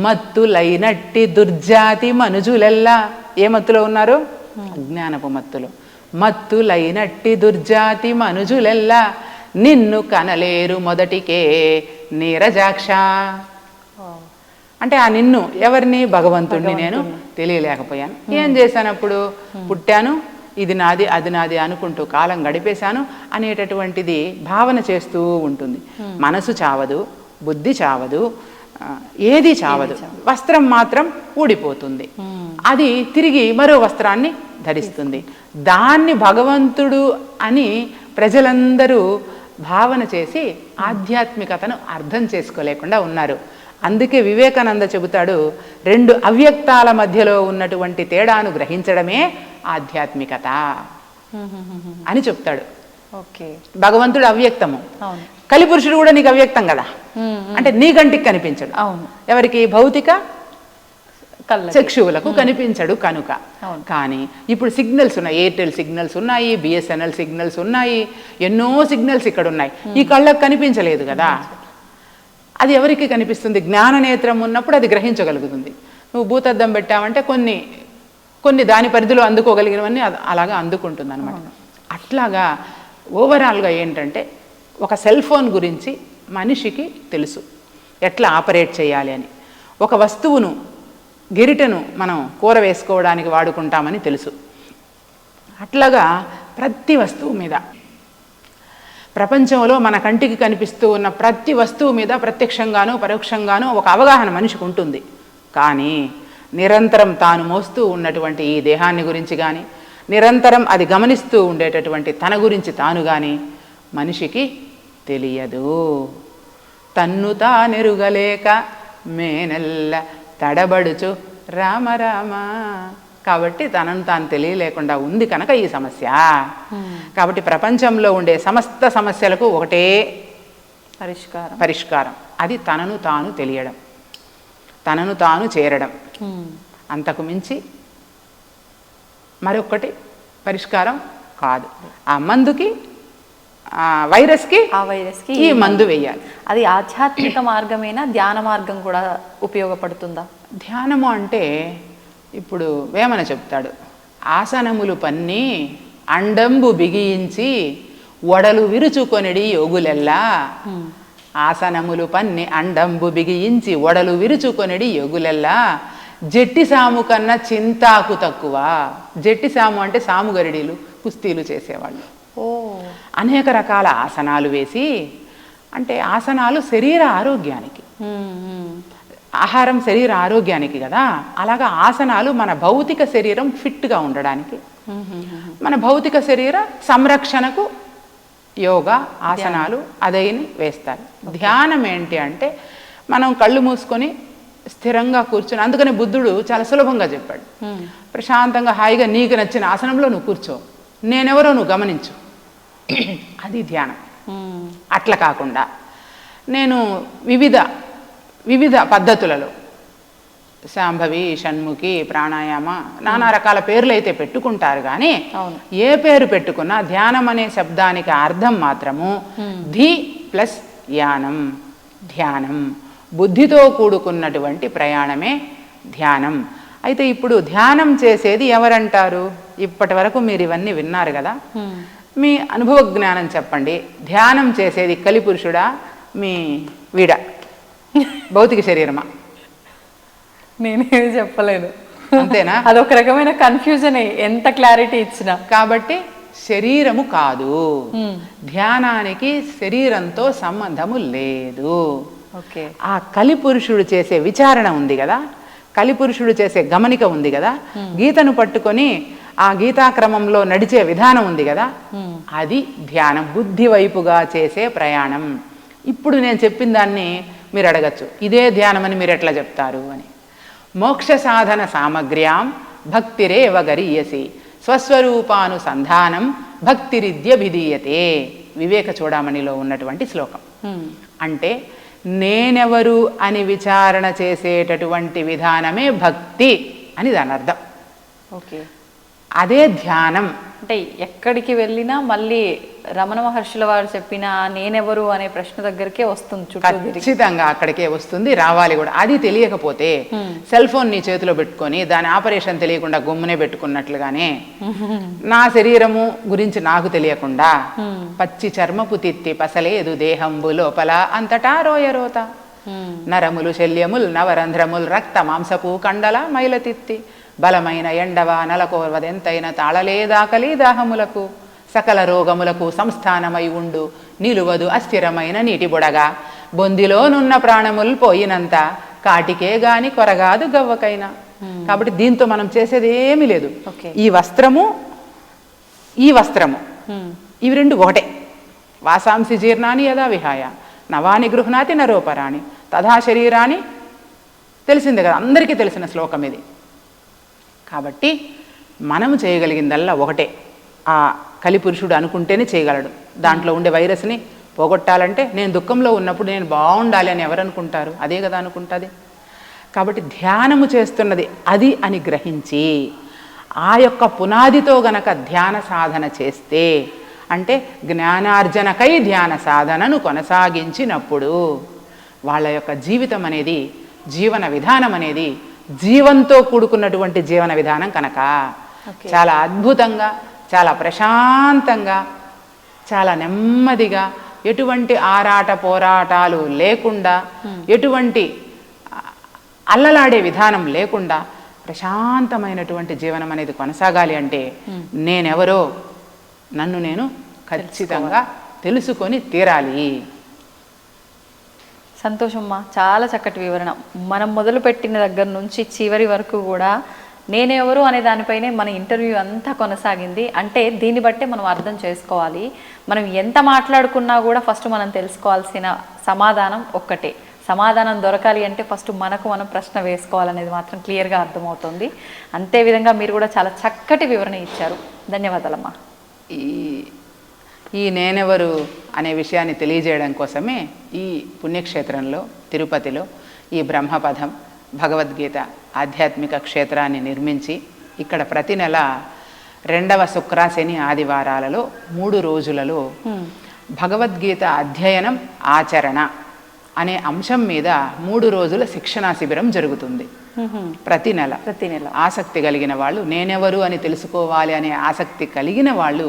మత్తులైనట్టి దుర్జాతి మనుజులెల్లా. ఏ మత్తులో ఉన్నారు? అజ్ఞానపు మత్తులు. మత్తులైనట్టి దుర్జాతి మనుజులెల్లా నిన్ను కనలేరు మొదటికే నీరజాక్ష. అంటే ఆ నిన్ను ఎవరిని? భగవంతుడిని నేను తెలియలేకపోయాను. ఏం చేశాను? అప్పుడు పుట్టాను, ఇది నాది అది నాది అనుకుంటూ కాలం గడిపేశాను అనేటటువంటిది భావన చేస్తూ ఉంటుంది. మనసు చావదు, బుద్ధి చావదు, ఏది చావదు, వస్త్రం మాత్రం ఊడిపోతుంది. అది తిరిగి మరో వస్త్రాన్ని ధరిస్తుంది. దాన్ని భగవంతుడు అని ప్రజలందరూ భావన చేసి ఆధ్యాత్మికతను అర్థం చేసుకోలేకుండా ఉన్నారు. అందుకే వివేకానంద చెబుతాడు, రెండు అవ్యక్తాల మధ్యలో ఉన్నటువంటి తేడాను గ్రహించడమే ఆధ్యాత్మికత అని చెప్తాడు. భగవంతుడు అవ్యక్తము, కలిపురుషుడు కూడా నీకు అవ్యక్తం కదా. అంటే నీ కంటికి కనిపించడు. ఎవరికి? భౌతిక చక్షువులకు కనిపించడు కనుక. కానీ ఇప్పుడు సిగ్నల్స్ ఉన్నాయి, ఎయిర్టెల్ సిగ్నల్స్ ఉన్నాయి, బిఎస్ఎన్ఎల్ సిగ్నల్స్ ఉన్నాయి, ఎన్నో సిగ్నల్స్ ఇక్కడ ఉన్నాయి. ఈ కళ్ళకు కనిపించలేదు కదా. అది ఎవరికి కనిపిస్తుంది? జ్ఞాననేత్రం ఉన్నప్పుడు అది గ్రహించగలుగుతుంది. నువ్వు భూతద్దం పెట్టావంటే కొన్ని దాని పరిధిలో అందుకోగలిగినవన్నీ అలాగా అందుకుంటుంది అనమాట. అట్లాగా ఓవరాల్గా ఏంటంటే ఒక సెల్ ఫోన్ గురించి మనిషికి తెలుసు ఎట్లా ఆపరేట్ చేయాలి అని. ఒక వస్తువును, గెరిటెను మనం కూర వేసుకోవడానికి వాడుకుంటామని తెలుసు. అట్లాగా ప్రతి వస్తువు మీద, ప్రపంచంలో మన కంటికి కనిపిస్తూ ఉన్న ప్రతి వస్తువు మీద ప్రత్యక్షంగానూ పరోక్షంగానూ ఒక అవగాహన మనిషికి ఉంటుంది. కానీ నిరంతరం తాను మోస్తూ ఉన్నటువంటి ఈ దేహాన్ని గురించి కానీ, నిరంతరం అది గమనిస్తూ ఉండేటటువంటి తన గురించి తాను కానీ మనిషికి తెలియదు. తన్ను తానెరుగలేక మేనెల్ల తడబడుచు రామ రామ. కాబట్టి తనను తాను తెలియలేకుండా ఉంది కనుక ఈ సమస్య. కాబట్టి ప్రపంచంలో ఉండే సమస్త సమస్యలకు ఒకటే పరిష్కారం, అది తనను తాను తెలియడం, తనను తాను చేరడం. అంతకు మించి మరొకటి పరిష్కారం కాదు. ఆ మందుకి, ఆ వైరస్కి ఈ మందు వేయాలి. అది ఆధ్యాత్మిక మార్గమేనా, ధ్యాన మార్గం కూడా ఉపయోగపడుతుందా? ధ్యానము అంటే ఇప్పుడు వేమన చెప్తాడు, ఆసనములు పన్ని అండంబు బిగించి వడలు విరుచుకొనిడి యోగులెల్లా. ఆసనములు పన్ని అండంబు బిగించి వడలు విరుచుకొనిడి యోగులెల్లా జట్టి సాము కన్నా చింతాకు తక్కువ. జట్టి సాము అంటే సాము గరిడీలు, కుస్తీలు చేసేవాళ్ళు. అనేక రకాల ఆసనాలు వేసి, అంటే ఆసనాలు శరీర ఆరోగ్యానికి, ఆహారం శరీర ఆరోగ్యానికి కదా. అలాగా ఆసనాలు మన భౌతిక శరీరం ఫిట్గా ఉండడానికి, మన భౌతిక శరీర సంరక్షణకు యోగా ఆసనాలు అదైని వేస్తారు. ధ్యానం ఏంటి అంటే మనం కళ్ళు మూసుకొని స్థిరంగా కూర్చొని, అందుకని బుద్ధుడు చాలా సులభంగా చెప్పాడు, ప్రశాంతంగా హాయిగా నీకు నచ్చిన ఆసనంలో నువ్వు కూర్చో, నేనెవరో నువ్వు గమనించు, అది ధ్యానం. అట్లా కాకుండా నేను వివిధ పద్ధతులలో శాంభవి, షణ్ముఖి, ప్రాణాయామ, నానా రకాల పేర్లు అయితే పెట్టుకుంటారు. కానీ ఏ పేరు పెట్టుకున్నా ధ్యానం అనే శబ్దానికి అర్థం మాత్రము ధి ప్లస్ యానం, ధ్యానం. బుద్ధితో కూడుకున్నటువంటి ప్రయాణమే ధ్యానం. అయితే ఇప్పుడు ధ్యానం చేసేది ఎవరంటారు? ఇప్పటి వరకు మీరు ఇవన్నీ విన్నారు కదా. మీ అనుభవ జ్ఞానం చెప్పండి. ధ్యానం చేసేది కలిపురుషుడా మీ వీడ భౌతిక శరీరమా? నేనేమి చెప్పలేను. అంతేనా? అదొక రకమైన కన్ఫ్యూజన్ ఎంత క్లారిటీ ఇచ్చినా. కాబట్టి శరీరము కాదు, ధ్యానానికి శరీరంతో సంబంధము లేదు. ఓకే. ఆ కలిపురుషుడు చేసే విచారణ ఉంది కదా, కలిపురుషుడు చేసే గమనిక ఉంది కదా, గీతను పట్టుకొని ఆ గీతాక్రమంలో నడిచే విధానం ఉంది కదా, అది ధ్యానం. బుద్ధి వైపుగా చేసే ప్రయాణం. ఇప్పుడు నేను చెప్పిన దాన్ని మీరు అడగచ్చు, ఇదే ధ్యానమని మీరు ఎట్లా చెప్తారు అని. మోక్ష సాధన సామగ్ర్యాం భక్తిరేవ గరీయసి స్వస్వరూపానుసంధానం భక్తిరిద్యభిధీయతే. వివేక చూడామణిలో ఉన్నటువంటి శ్లోకం. అంటే నేనెవరు అని విచారణ చేసేటటువంటి విధానమే భక్తి అని దాని అర్థం. ఓకే. అదే ధ్యానం. అంటే ఎక్కడికి వెళ్ళినా మళ్ళీ రమణ మహర్షుల వారు చెప్పిన నేనెవరు అనే ప్రశ్న దగ్గరికే వస్తుంది. ఖచ్చితంగా అక్కడికే వస్తుంది, రావాలి కూడా. అది తెలియకపోతే సెల్ ఫోన్ నీ చేతిలో పెట్టుకొని దాని ఆపరేషన్ తెలియకుండా గుమ్మనే పెట్టుకున్నట్లుగానే నా శరీరము గురించి నాకు తెలియకుండా పచ్చి చర్మపు తిత్తి పసలేదు దేహంబు లోపల అంతటా రోయరోత నరములు శల్యముల్ నవరంధ్రముల్ రక్త మాంసపు కండల మైలతిత్తి బలమైన ఎండవ నలకోర్వదెంతైన తాళలేదాకలి దాహములకు సకల రోగములకు సంస్థానమై ఉండు నిలువదు అస్థిరమైన నీటి బుడగా బొందిలోనున్న ప్రాణములు పోయినంత కాటికే గాని కొరగాదు గవ్వకైనా. కాబట్టి దీంతో మనం చేసేది ఏమీ లేదు. ఈ వస్త్రము ఈ వస్త్రము ఇవి రెండు ఒకటే. వాసాంసి జీర్ణాన్ని యదా విహాయ నవాని గృహ్ణాతి నరోపరాణి తథా శరీరాన్ని. తెలిసిందే కదా, అందరికీ తెలిసిన శ్లోకం ఇది. కాబట్టి మనము చేయగలిగిందల్లా ఒకటే. ఆ కలిపురుషుడు అనుకుంటేనే చేయగలడు. దాంట్లో ఉండే వైరస్ని పోగొట్టాలంటే నేను దుఃఖంలో ఉన్నప్పుడు నేను బాగుండాలి అని ఎవరు అనుకుంటారు? అదే కదా అనుకుంటుంది. కాబట్టి ధ్యానము చేస్తున్నది అది అని గ్రహించి ఆ యొక్క పునాదితో గనక ధ్యాన సాధన చేస్తే, అంటే జ్ఞానార్జనకై ధ్యాన సాధనను కొనసాగించినప్పుడు వాళ్ళ యొక్క జీవితం అనేది, జీవన విధానం అనేది జీవంతో కూడుకున్నటువంటి జీవన విధానం కనుక చాలా అద్భుతంగా, చాలా ప్రశాంతంగా, చాలా నెమ్మదిగా, ఎటువంటి ఆరాట పోరాటాలు లేకుండా, ఎటువంటి అల్లలాడే విధానం లేకుండా ప్రశాంతమైనటువంటి జీవనం అనేది కొనసాగాలి అంటే నేనెవరో నన్ను నేను ఖచ్చితంగా తెలుసుకొని తీరాలి. సంతోషమ్మా, చాలా చక్కటి వివరణ. మనం మొదలుపెట్టిన దగ్గర నుంచి చివరి వరకు కూడా నేనెవరు అనే దానిపైనే మన ఇంటర్వ్యూ అంతా కొనసాగింది. అంటే దీన్ని బట్టే మనం అర్థం చేసుకోవాలి, మనం ఎంత మాట్లాడుకున్నా కూడా ఫస్ట్ మనం తెలుసుకోవాల్సిన సమాధానం ఒక్కటే. సమాధానం దొరకాలి అంటే ఫస్ట్ మనకు మనం ప్రశ్న వేసుకోవాలనేది మాత్రం క్లియర్గా అర్థమవుతుంది. అంతే విధంగా మీరు కూడా చాలా చక్కటి వివరణ ఇచ్చారు. ధన్యవాదాలమ్మా. ఈ నేనెవరు అనే విషయాన్ని తెలియజేయడం కోసమే ఈ పుణ్యక్షేత్రంలో తిరుపతిలో ఈ బ్రహ్మపథం భగవద్గీత ఆధ్యాత్మిక క్షేత్రాన్ని నిర్మించి ఇక్కడ ప్రతి నెల 2వ శుక్ర శని ఆదివారాలలో 3 రోజులలో భగవద్గీత అధ్యయనం ఆచరణ అనే అంశం మీద 3 రోజుల శిక్షణా శిబిరం జరుగుతుంది. ప్రతి నెల ఆసక్తి కలిగిన వాళ్ళు, నేనెవరు అని తెలుసుకోవాలి అనే ఆసక్తి కలిగిన వాళ్ళు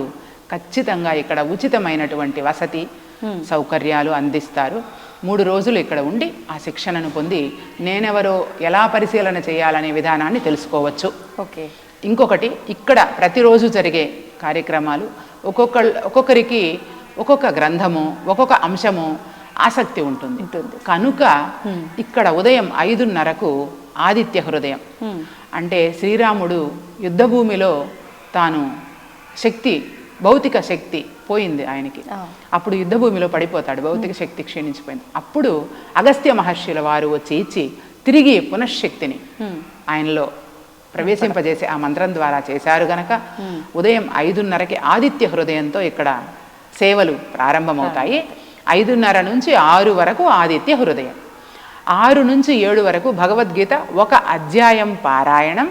ఖచ్చితంగా ఇక్కడ ఉచితమైనటువంటి వసతి సౌకర్యాలు అందిస్తారు. 3 రోజులు ఇక్కడ ఉండి ఆ శిక్షణను పొంది నేనెవరో ఎలా పరిశీలన చేయాలనే విధానాన్ని తెలుసుకోవచ్చు. ఓకే. ఇంకొకటి, ఇక్కడ ప్రతిరోజు జరిగే కార్యక్రమాలు ఒక్కొక్కరికి ఒక్కొక్క గ్రంథము, ఒక్కొక్క అంశము ఆసక్తి ఉంటుంది కనుక ఇక్కడ ఉదయం 5:30కు ఆదిత్య హృదయం, అంటే శ్రీరాముడు యుద్ధభూమిలో తాను భౌతిక శక్తి పోయింది ఆయనకి, అప్పుడు యుద్ధభూమిలో పడిపోతాడు, భౌతిక శక్తి క్షీణించిపోయింది. అప్పుడు అగస్త్య మహర్షుల వారు వచ్చి ఇచ్చి తిరిగి పునఃశక్తిని ఆయనలో ప్రవేశింపజేసి ఆ మంత్రం ద్వారా చేశారు గనక ఉదయం 5:30కి ఆదిత్య హృదయంతో ఇక్కడ సేవలు ప్రారంభమవుతాయి. 5:30 నుంచి 6 వరకు ఆదిత్య హృదయం, 6 నుంచి 7 వరకు భగవద్గీత ఒక అధ్యాయం పారాయణం,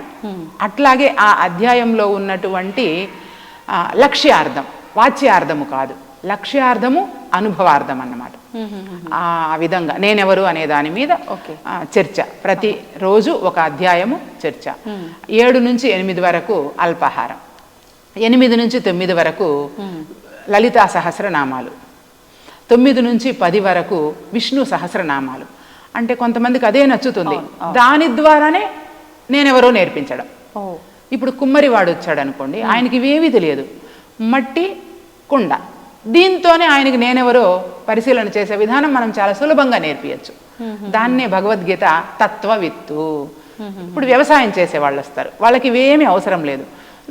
అట్లాగే ఆ అధ్యాయంలో ఉన్నటువంటి లక్ష్యార్థం, వాచ్యార్థము కాదు, లక్ష్యార్థము అనుభవార్థం అన్నమాట. ఆ విధంగా నేనెవరు అనే దాని మీద చర్చ, ప్రతి రోజు ఒక అధ్యాయము చర్చ. 7 నుంచి 8 వరకు అల్పాహారం, 8 నుంచి 9 వరకు లలితా సహస్రనామాలు, 9 నుంచి 10 వరకు విష్ణు సహస్రనామాలు. అంటే కొంతమందికి అదే నచ్చుతుంది, దాని ద్వారానే నేనెవరో నేర్పించడం. ఇప్పుడు కుమ్మరివాడు వచ్చాడు అనుకోండి, ఆయనకి ఇవేమీ తెలియదు, మట్టి కుండ, దీంతోనే ఆయనకి నేనెవరో పరిశీలన చేసే విధానం మనం చాలా సులభంగా నేర్పించచ్చు. దాన్నే భగవద్గీత తత్వవిత్తు. ఇప్పుడు వ్యవసాయం చేసే వాళ్ళు వస్తారు, వాళ్ళకి ఇవేమీ అవసరం లేదు.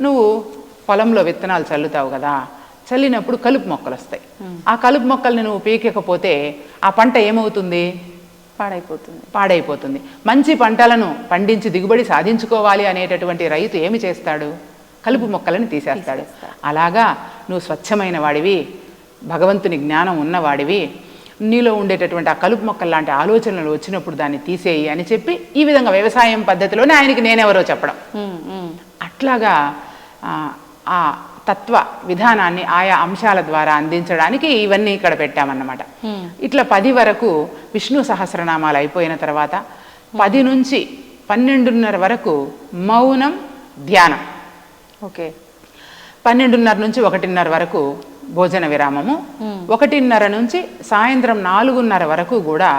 నువ్వు పొలంలో విత్తనాలు చల్లుతావు కదా, చల్లినప్పుడు కలుపు మొక్కలు వస్తాయి. ఆ కలుపు మొక్కల్ని నువ్వు పీకకపోతే ఆ పంట ఏమవుతుంది? పాడైపోతుంది. మంచి పంటలను పండించి దిగుబడి సాధించుకోవాలి అనేటటువంటి రైతు ఏమి చేస్తాడు? కలుపు మొక్కలను తీసేస్తాడు. అలాగా నువ్వు స్వచ్ఛమైన వాడివి, భగవంతుని జ్ఞానం ఉన్నవాడివి, నీలో ఉండేటటువంటి ఆ కలుపు మొక్కలు లాంటి ఆలోచనలు వచ్చినప్పుడు దాన్ని తీసేయి అని చెప్పి ఈ విధంగా వ్యవసాయం పద్ధతిలోనే ఆయనకి నేనెవరో చెప్పడం. అట్లాగా ఆ తత్వ విధానాన్ని ఆయా అంశాల ద్వారా అందించడానికి ఇవన్నీ ఇక్కడ పెట్టామన్నమాట. ఇట్లా 10 వరకు విష్ణు సహస్రనామాలు అయిపోయిన తర్వాత 10 నుంచి 12:30 వరకు మౌనం, ధ్యానం. 12:30 నుంచి 1:30 వరకు భోజన విరామము. 1:30 నుంచి సాయంత్రం 4:30 వరకు కూడా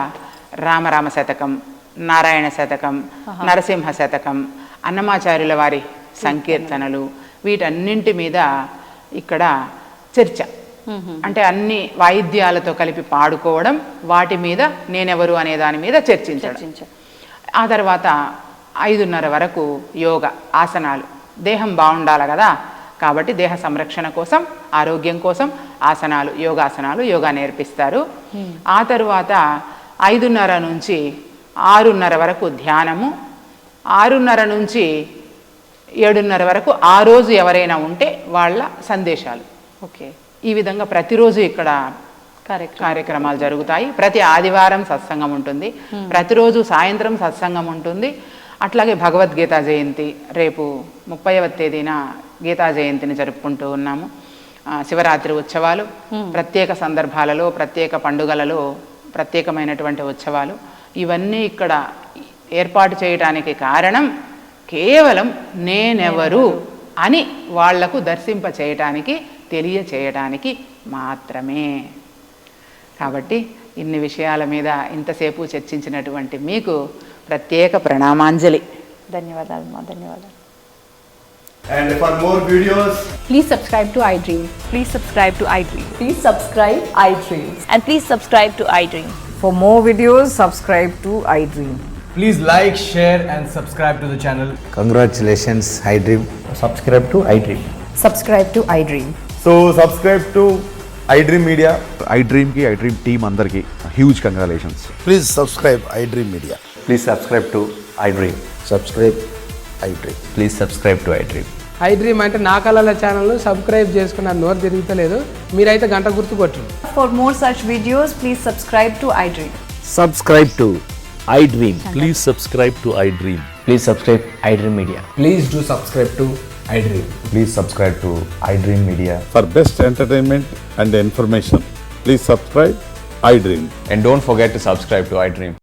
రామరామ శతకం, నారాయణ శతకం, నరసింహ శతకం, అన్నమాచార్యుల వారి సంకీర్తనలు, వీటన్నింటి మీద ఇక్కడ చర్చ. అంటే అన్ని వాయిద్యాలతో కలిపి పాడుకోవడం, వాటి మీద నేనెవరు అనే దాని మీద చర్చించడం. ఆ తర్వాత 5:30 వరకు యోగ ఆసనాలు. దేహం బాగుండాలి కదా, కాబట్టి దేహ సంరక్షణ కోసం, ఆరోగ్యం కోసం ఆసనాలు, యోగాసనాలు, యోగా నేర్పిస్తారు. ఆ తరువాత 5:30 నుంచి 6:30 వరకు ధ్యానము. 6:30 నుంచి 7:30 వరకు ఆ రోజు ఎవరైనా ఉంటే వాళ్ళ సందేశాలు. ఈ విధంగా ప్రతిరోజు ఇక్కడ కార్యక్రమాలు జరుగుతాయి. ప్రతి ఆదివారం సత్సంగం ఉంటుంది, ప్రతిరోజు సాయంత్రం సత్సంగం ఉంటుంది. అట్లాగే భగవద్గీత జయంతి, రేపు 30వ తేదీన గీతా జయంతిని జరుపుకుంటూ ఉన్నాము. శివరాత్రి ఉత్సవాలు, ప్రత్యేక సందర్భాలలో, ప్రత్యేక పండుగలలో ప్రత్యేకమైనటువంటి ఉత్సవాలు, ఇవన్నీ ఇక్కడ ఏర్పాటు చేయడానికి కారణం కేవలం నేనెవరు అని వాళ్లకు దర్శింప చేయటానికి, తెలియచేయటానికి మాత్రమే. కాబట్టి ఇన్ని విషయాల మీద ఇంతసేపు చర్చించినటువంటి మీకు ప్రత్యేక ప్రణామాంజలి. ధన్యవాదాలు మా, ధన్యవాదాలు. And for more videos, Please subscribe to iDream. Please subscribe to iDream. Please subscribe iDream. And please subscribe to iDream. For more videos, subscribe to iDream. please like, share and subscribe to the channel. Congratulations, iDream. Subscribe to iDream. Subscribe to iDream. So subscribe to iDream Media. iDream ki iDream team andarki huge congratulations. Please subscribe iDream Media. Please subscribe to iDream. Subscribe iDream. Please subscribe to iDream. iDream అంటే నా కళల ఛానల్ను subscribe చేసుకున్న నోరు తిరుగుతలేదు, మీరైతే గంట గుర్తు కొట్టండి. For more such videos, please subscribe to iDream. Subscribe to iDream. Please subscribe to iDream. Please subscribe iDream Media. Please do subscribe to iDream. Please subscribe to iDream Media. For best entertainment and information, please subscribe iDream. And don't forget to subscribe to iDream.